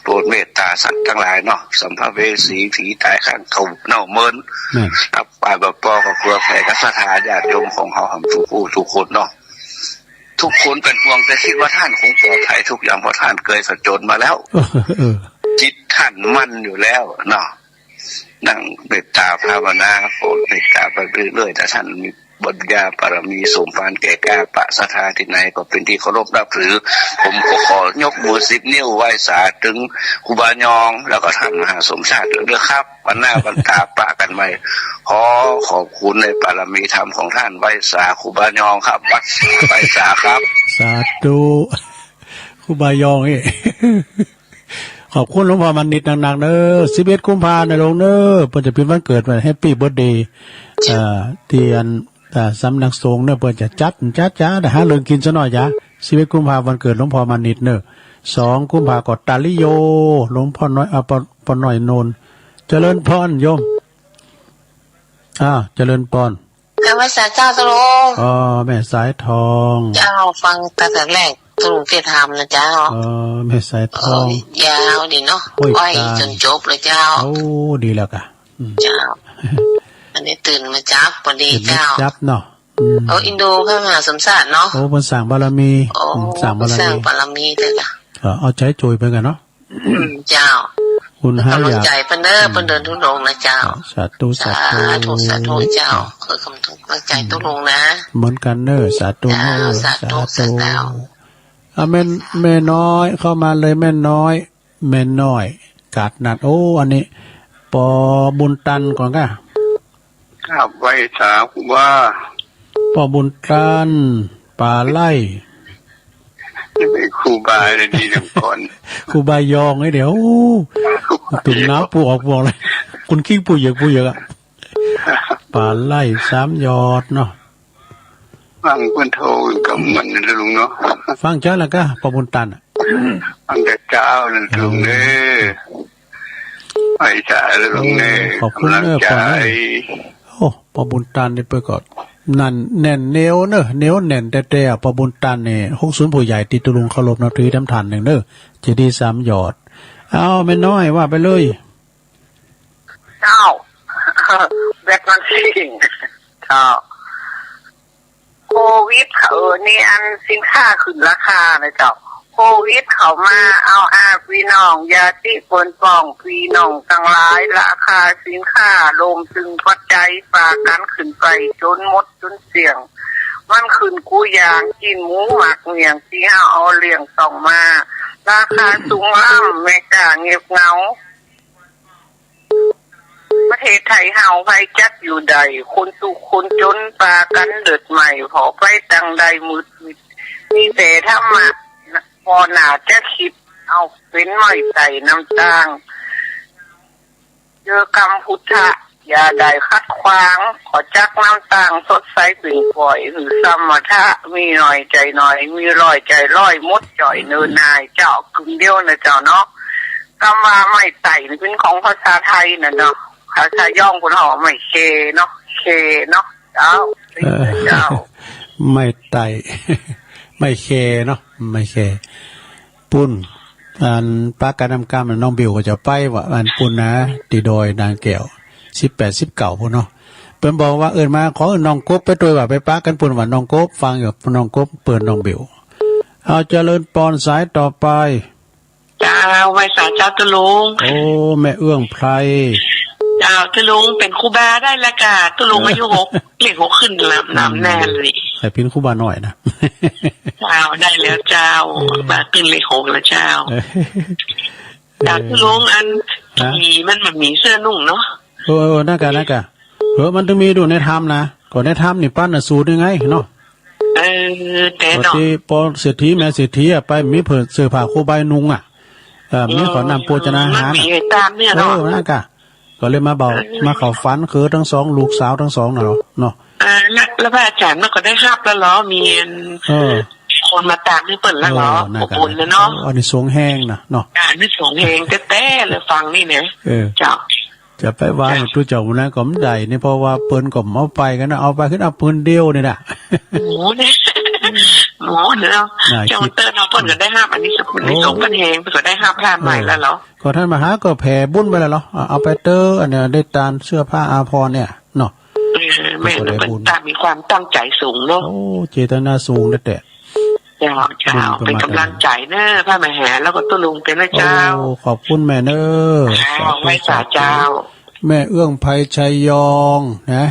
โปรดเมตตาสัตว์ทั้งหลายเนาะสัมภเวสีผีตายข้างเขาเน่าเมินครับไปป้อก็เพื่อแผ่กัสถาญาติโยมของเขาทำทุกคนเนาะทุกคนเป็นห่วงแต่คิดว่าท่านคงปลอดภัยทุกอย่างเพราะท่านเคยสัจจนมาแล้วจิตท่านมั่นอยู่แล้วเนาะนั่งเมตตาภาวนาโปรดเมตตาไปเรื่อยๆแต่ท่านมีบุญญาบารมีสมภารแก่กล้าปะสถาที่ไหนก็เป็นที่เคารพนับถือผมขอยกมือ10 นิ้วไหว้สาถึงครูบายองแล้วก็ท่านมหาสมชาติด้วยครับวันหน้าวันตาปะกันไว้ขอบคุณในบารมีธรรมของท่านไหว้สาครูบายองครับวัดไหว้สาครับสาธุ ครูบายองนี่ ขอบคุณหลวงพ่อมันนิดหนักๆเด้อ11 กุมภาพันธ์นะลงเด้อเพิ่นจะเป็นวันเกิดวันแฮปปี้เบิร์ธเดย์ที่อันสำนักสงฆ์เด้อเพิ่นจะจัดจ้าๆหาเรื่องกินซะหน่อยจ้ะ11 กุมภาพันธ์วันเกิดหลวงพ่อมันนิดเด้อ2 กุมภาพันธ์ก็ตาลิโยหลวงพ่อน้อยปอน้อยโนนเจริญพรโยมเจริญพรกรรมสารเจ้าตะลุงแม่สายทองเจ้าฟังแต่แรกตะลุงเทศธรรมนะเจ้าแม่สายทองยาวดีเนาะอ้อยจนจบเลยเจ้าโอ้ดีแล้วกะเจ้าอันนี้ตื่นมาจับพอดีเจ้าจับเนาะอินโดพระมหาสมศาสตร์เนาะโอ้มันสั่งบารมีสั่งบารมีเลยค่ะเอาใจจุยไปกันเนาะเจ้าคุณหาอยากใจเพิ่นเด้อเพิ่นเดินทุดงนะเจ้าสาธุสาธุเจ้าคือคำทุกข์ใจทุดงนะเหมือนกันเด้อสาธุสาธุแม่น้อยเข้ามาเลยแม่น้อยกาดนัดโอ้อันนี้ปอบุญตันก่อนค่ะครับไว้สาว่าปอบุญตันป่าไล่ครูบาเลยดีจังก่อนครูบายองไอ้เดี๋ยวตุ่มน้ำปูออกบอกเลยคุณกิ้งปูเยอะอะป่าไล่3 ยอดเนาะฟังเพิ่นโทรกับมันนะลุงเนาะฟังเจ้าแล้วก็ปอบุญตันฟังแต่เจ้านั่นลุงเด้อไปจ่ายลุงเด้อขอบคุณเด้อปอโอ้ปอบุญตันนี่ไปก่อนนั่นแน่นเนียวเนอะเนียวแน่นแต่ปอบุญตันเนี่ย60ผู้ใหญ่ติดตุลุงเคารพนับถือทำทาน1เด้อจะดี3 ยอดเอาแม่น้อยว่าไปเลยเจ้าแบบนั้นสิเจ้าโควิดนี่อันสินค้าขึ้นราคานะเจ้าโควิดเขามาเอาพี่น้องญาติคนป้องพี่น้องทั้งหลายราคาสินค้าลงตึงปัจจัยปากันขึ้นไปจนหมดจนเสี่ยงมันขึ้นกูอย่างกินหมูหมักเมียงที่เอาเลี้ยงส่องมาราคาสูงล่ำแม่กาเงียบเงาประเทศไทยเฮาไปจัดอยู่ใดคนสุขคนจนปากันเดือดใหม่พอไปตังใดมืดมีแต่ธรรมะพอหนาจะคิดเอาเป็นไม่ใส่น้ำตาลเจอกรรมพุทธะอย่าได้คัดขวางขอจักน้ำตาลสดใสปิ่งปล่อยหรือสมถะมีหน่อยใจหน่อยมีรอยใจร้อยมดจ่อยเนินนายเจ้ากึ่งเดียวนะเจ้าเนาะกรรมว่าไม่ใส่เป็นของภาษาไทยนะเนาะภาษาย่องคนหอไม่เคเนาะเจ้าไม่ไต่ไม่เคเนาะไม่เคปุ่นอันปากการนำกรรมน้องบิวก็จะไปว่าอันปุ่นนะตีโดยนางแก้ว18 19พุ่นเนาะเปิ้นบอกว่ามาขอน้องกบไปตัวว่าไปปากันปุ่นว่าน้องกบฟังอยู่น้องกบเปิดน้องบิวเอาเจริญปอนสายต่อไปเจ้าไว้สาเจ้าตะลุงโอ้แม่เอื้องไพรเจ้าตะลุงเป็นครูบาได้ละกะตะลุงอายุ6เลข6ขึ้นน้ำแน่เลยใส่พินครูบาหน่อยนะเจ้าได้แล้วเจ้าบาขึ้นเลข6แล้วเจ้าตะลุงอันมีมันมีเสื้อนุ่งเนาะน่ากะมันต้องมีดูในธรรมนะก่อนในธรรมนี่ปั้นน่ะสูตรยังไงเนาะแต่เนาะที่ปอเศรษฐีแม่เศรษฐีไปมีเพิ่นเสื้อผ้าครูบานุ่งมีขอนำโภชนาอาหารตามเนี่ยเนาะน่ากะก็เลยมาบอกมาเข้าฝันคือทั้ง2ลูกสาวทั้ง2น่ะเนาะแล้วพระอาจารย์มันก็ได้ทราบแล้วเหรอมีคนมาตามให้เปิดแล้วเหรออบอุ่นเลยเนาะอันนี้สงแห้งนะเนาะอันนี้สงแห้งแต้ๆเลยฟังนี่เนี่ยเจ้าจะไปวางตู้เจ้านะก็ไม่ได้นี่เพราะว่าเปิ้นก็เอาไปกันนะเอาไปขึ้นเอาปืนเดียวนี่น่ะหมูเนี่ยหมูเนาะเจ้าเติ้ลเอาเปิ้นก็ได้5อันนี้สกุลที่สงเปิ้นแห้งเปิ้นก็ได้5พลาดใหม่แล้วเหรอก็ท่านมหาก็แผ่บุญไปแล้วเหรอเอาไปเตออันเนี้ยได้ตานเสื้อผ้าอาภรณ์เนี่ยเนาะแม่เปิ้นตามมีความตั้งใจสูงเนาะโอ้เจตนาสูงแต่เจ้าเป็นกำลังใจเนอะพระมหาแล้วก็ตุลุงเป็นนะเจ้าโอ้ขอบคุณแม่เนอะไว้สาเจ้าแม่เอื้องไพชัยยองนะ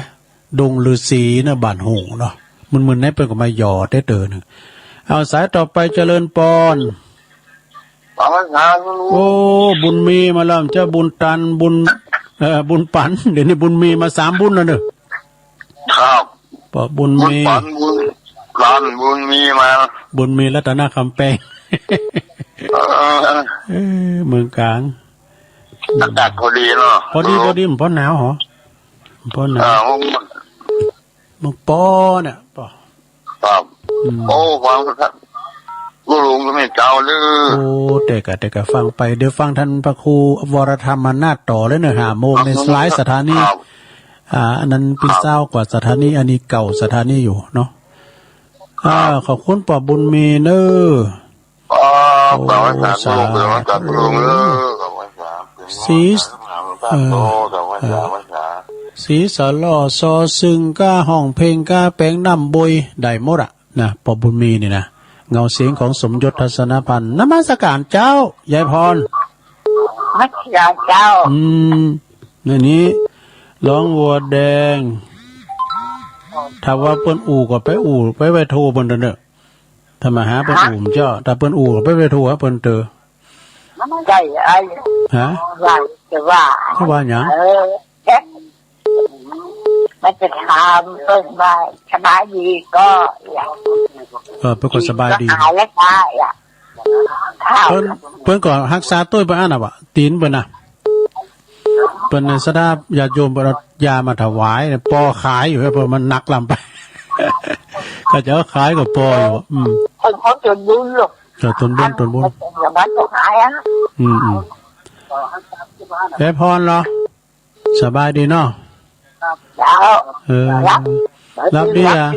ดงฤาษีนะบ้านหงเนาะมึนๆให้เปิ้นก็มาหยอดได้เด้อนึงเอาสายต่อไปเจริญปอนโอ้บุญมีมาแล้วเจ้าบุญตันบุญปันเดี๋ยวนี้บุญมีมา3บุญแล้วเด้อครับบุญมีบุญมีมาบุญมีรัตนคำแปง เมืองกลางอากาศพอดีเนาะพอดีมันพอหนาวเหรอพอหนาวมึงปอเนี่ยปอครับโอ้ฟังครับกูลุงก็ไม่เจ้าเลยโอ้แต่กะฟังไปเดี๋ยวฟังท่านพระครูวรธรรมนาถต่อเลยเนอะ5 โมงในสไลด์สถานีอันนั้นเป็นเศร้ากว่าสถานีอันนี้เก่าสถานีอยู่เนาะขอบคุณปอบุญมีเนอขอบคุณสาธุกับลุงสีสลอซอซึงก้าห้องเพลงก้าแปลงน้ำบยได้หมดอ่ะนะปอบุญมีนี่นะเงาเสียงของสมยศทัศนพันธ์นมัสการเจ้ายายพรมัสการเจ้านี่นี้ร้องวัวแดงถ้าว่าเปิ้นอู่ก็ไปโทรเปิ้นเด้อถ้ามาหาเปิ้นอู่เจ้าถ้าเปิ้นอู่ก็ไปโทรหาเปิ้นเด้อใช่ไอ้ฮะว่าหยังมันจะทำเปิ้นว่าสบายดีก็อย่างเป็นคนสบายดีแล้วได้อ่ะเปิ้นก่อนรักษาต้วยบ่อันน่ะบ่ตีนเปิ้นน่ะเปิ้นสดาญาติโยมเอายามาถวายปอขายอยู่เพราะมันหนักลำไปก็จะขายกับปออยู่คนเขาจนบุญลูกจนบุญอย่าบ้านตกหายอ่ะแม่พรเหรอสบายดีเนาะรับดีอ่ะ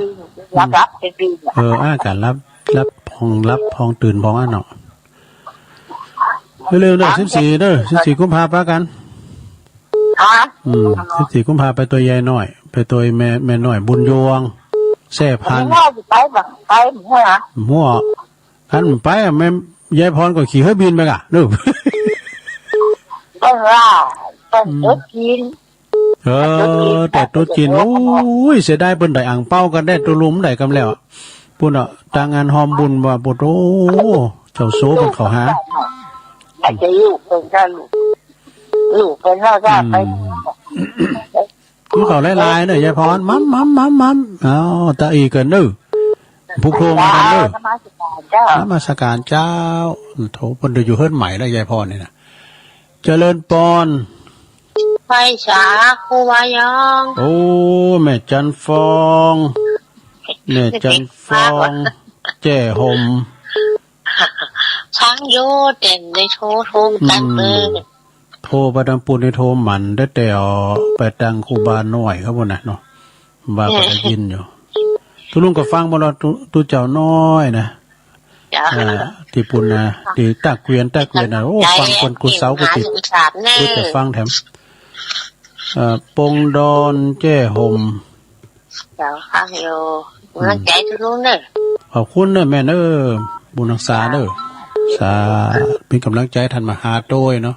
รับดีการรับตื่นพองอันเนาะเร็วๆเด้อ14เด้อ14กุมภาพันธ์กัน14กุมภาพันธ์ไปตัวใหญ่หน่อยไปตัวแม่หน่อยบุญยวงแซ่พันไปหัวคันไปอ่ะแม่ยายพรก็ขี่เครื่องบินไปกะลูกต้องรถกินแต่ตัวจีนโอ้ยเสียดายเปิ้นได้อ่างเป้ากันได้ตัวลุมได้กำแล้วปุ่นอ่ะตางานหอมบุญว่าปุโตเจ้าโซเพิ่นเข้าหาอาจจะลูกเป็นกันลูกเป็นแล้วก็ไปคือเขาลายๆเด้อยายพรมัมอ้าวตาอีเกินเด้อผู้โครงกันเด้อนมัสการเจ้าโถเพิ่นอยู่เฮือนใหม่แล้วยายพรนี่น่ะเจริญปอนไฟสาครูวายองโอ้แม่จันฟองแม่จันฟองแจ้ห่มช้างโยเด่นในโทรกันเลยโทรไปทางปูนในโทรหมันได้แต่ไปดังครูบาหน่อยครับพุ่นน่ะเนาะบาก็ได้ยินอยู่ทุลุงก็ฟังบ่ล่ะตุเจ้าน้อยนะที่ปุ่นนะที่ตะเกวียนน่ะโอ้ฟังคนกูเสากูติดกูจะฟังแถมปงดอนแจ้ห่มเจ้าฟังอยู่กำลังใจทุลุงเด้อขอบคุณเด้อแม่เด้อบุญรักษาเด้อสาเป็นกำลังใจท่านมหาโต้ยเนาะ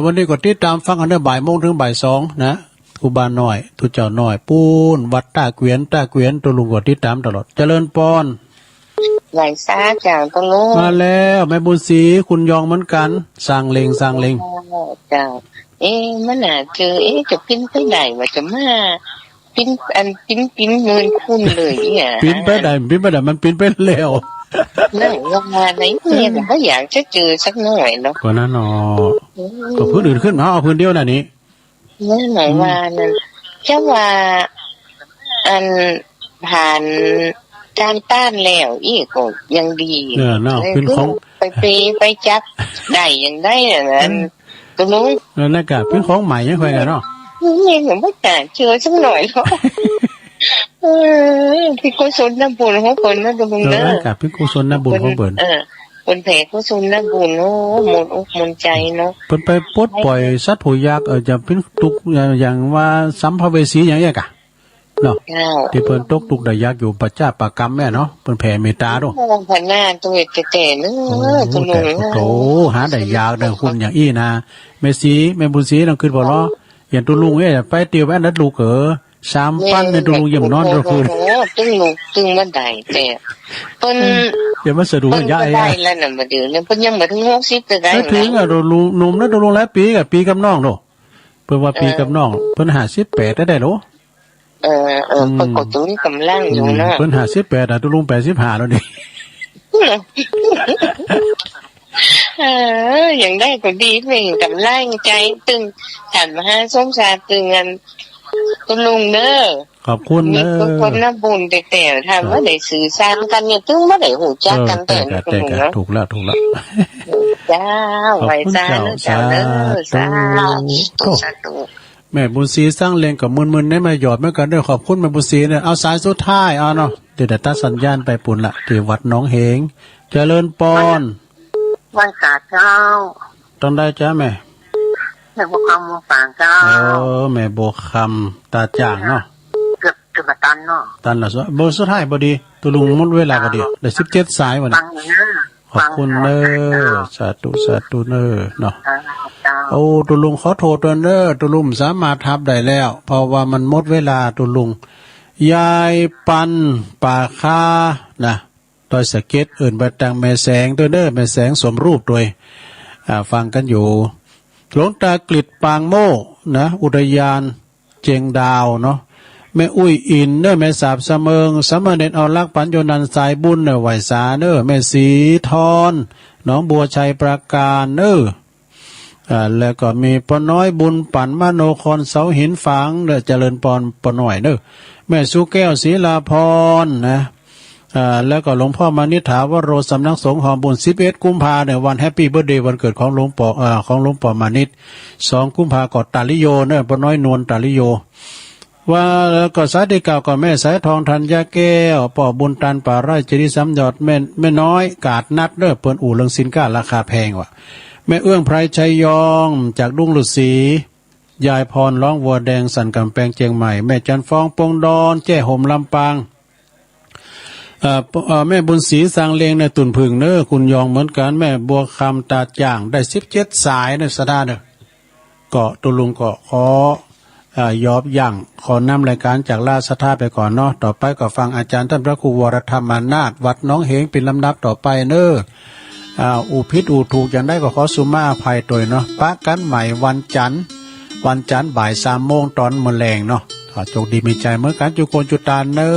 วันนี้ก็ติดตามฟังกันเด้อบ่ายโมงถึงบ่าย2นะครูบาน้อยทุเจ้าน้อยปูนวัดตะเกวียนตัวลุงก็ติดตามตลอดเจริญปอนไหลซาจากตรงนู้นมาแล้วแม่บุญศรีคุณยองเหมือนกันสร้างเลงเจ้ามันน่ะจะปิ้นไปไหนว่าจะมาปิ้นเงินคุณเลยเนี่ยปิ้นไปไหนมันปิ้นไปแล้วนั่งลงมาไหนเนี่ยก็อยากจะเจอสักหน่อยเนาะก็นั่นเนาะก็พื้นอื่นขึ้นมาเอาพื้นเดียวน่ะนี่นั่นไหนว่านั่นแค่ว่าอันผ่านการต้านแล้วอีกก็ยังดีเนาะเป็นของไปจับได้ยังได้นั่นตรงนู้นนั่นก็เป็นของใหม่ยังไงกันเนาะนี่ผมไม่แต่เชื่อสักหน่อยเนาะพี่กุศลน้ำบุญของคนนะตรงนี้นั่นก็พี่กุศลน้ำบุญของเบิ่นคนแผ่กุศลน้ำบุญโอ้หมดอกหมดใจเนาะเพิ่นไปปลดปล่อยสัตว์ผู้ยากจะเป็นทุกอย่างว่าสัมภเวสีอย่างเงี้ยกะเนาะที่เพิ่นตกทุกข์ได้ยากอยู่ปัจจาปกรรมแม่เนาะเพิ่นแผ่เมตตาด้วยพันหน้าตัวแต่เนาะตัวโตหาได้ยากได้คุณอย่างอี้นะแม่สีแม่บุญศรีต้องขึ้นบ่ล้ออย่างตุลุงไปเตียวแม่นัดลูก3 ปั้นในตุลุงยังนอนก็คือตึงลูกตึงบันไดแต่เพิ่นเดี๋ยวมันสะดวกย้ายได้แล้วน่ะบ่เดี๋ยวเพิ่นยังบ่ถึง60จะได้ถึงตุลุงหนุ่มแล้วตุลุงหลายปีกับน้องโตเพิ่นว่าปีกับน้องเพิ่น58ได้โลเพิ่นก็ตุ้นกำลังอยู่นะเพิ่น58ตุลุง85แล้วนี่ อย่างได้ก็ดีเป็นกำลังใจตึงถันมาห้าส้มชาตึงกันคุณลุงเด้อขอบคุณมีทุกคนน่าบุญแต่ถามว่าได้สื่อสารกันเนี่ยตึงว่าได้หูจักกันแต่คุณลุงเนาะถูกแล้วจ้าไว้จ้าเด้อจ้าเด้อสาธุแม่บุญศรีสร้างเลงกับมึนๆได้มาหยอดเมื่อกันด้วยขอบคุณแม่บุญศรีเนี่ยเอาสายสุดท้ายเอาเนาะเดี๋ยวตัดสัญญาณไปปุ่นละที่วัดหนองเหงเจริญปอนวันศาสตร์เจ้าตอนได้จ้าแม่บัวคำฝางเจ้าแม่บัวคำตาจ่างเนาะเกือบตันเนาะตันละโบสุดท้ายพอดีตัวลุงหมดเวลาพอดีได้17สายวันนี้ขอบคุณเนอสาธุเนอเนาะโอ้ตัวลุงขอโทษตัวเนอตัวลุงสามารถทับได้แล้วเพราะว่ามันหมดเวลาตัวลุงยายปันป่าคานะโดยสเก็ตอื่นไปตังแม่แสงตัวเนอแม่แสงสมรูปโดยฟังกันอยู่หลวงตากฤษปางโมนะอุทยานเจียงดาวเนาะแม่อุ้ยอินเนอแม่สาบเสมิงสามเณรเอาลักปัญโยนันสายบุญเนอไหวสาเนอแม่สีทอนน้องบัวชัยประการเนอแล้วก็มีปน้อยบุญปั่นมโนครเสาหินฝังเนอเจริญปอนปน้อยเนอแม่สุแก้วศรีลาพรนะแล้วก็หลวงพ่อมานิถาวโรสำนักสงฆ์หอมบุญ11กุมภาเนี่ยวันแฮปปี้เบิร์ธเดย์วันเกิดของหลวงพ่อมานิถ2กุมภากอดตาลิโยเนี่ยปน้อยนวลตาลิโยว่าแล้วก็สาธิกาก็แม่สายทองธัญญาแก้วป่อบุญตันป่าไร่จริสัมยอดแม่น้อยกาดนัดเด้อเปิ้นอู่เรื่องสินค้าราคาแพงว่ะแม่เอื้องไพรชัยยองจากดุงฤาษียายพรร้องวัวแดงสันกำแพงเชียงใหม่แม่จันฟองปงดอนแจ้ห่มลำปางแม่บุญศรีสร้างเลงในตุ่นพึ่งเนอคุณยองเหมือนกันแม่บัวคำตาจ่างได้17สายในสดาเนอเกาะตุลุงเกาะขอยอบย่างขอนำรายการจากราชธาไปก่อนเนาะต่อไปก็ฟังอาจารย์ท่านพระครูวรธรรมานาถวัดน้องเหงเป็นลำดับต่อไปเนออุพิษอูถูกอย่างได้ก็ขอสุมาภัยตัวเนาะปะกันใหม่วันจันทร์บ่าย3 โมงตอนมื้อแลงเนาะโชคดีมีใจเมื่อกันจุโกนจุตาเนอ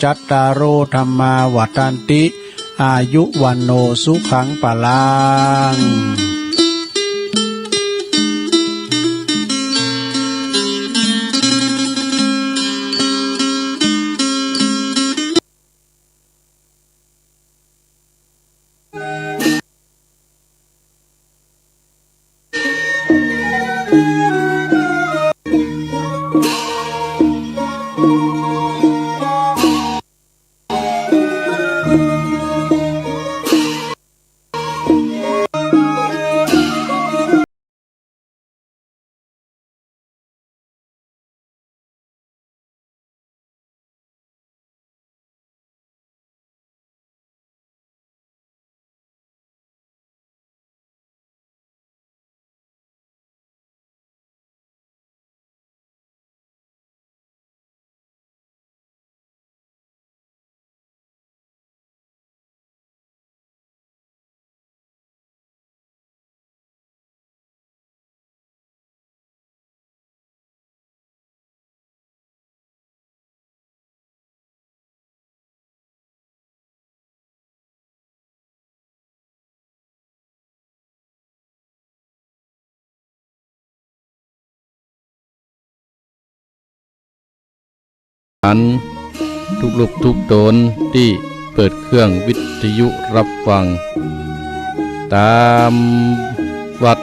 จัตตารโอธรรมาวัฏันติอายุวันโนสุขังปะลังทุกลุกทุกโดนที่เปิดเครื่องวิทยุรับฟังตามวัด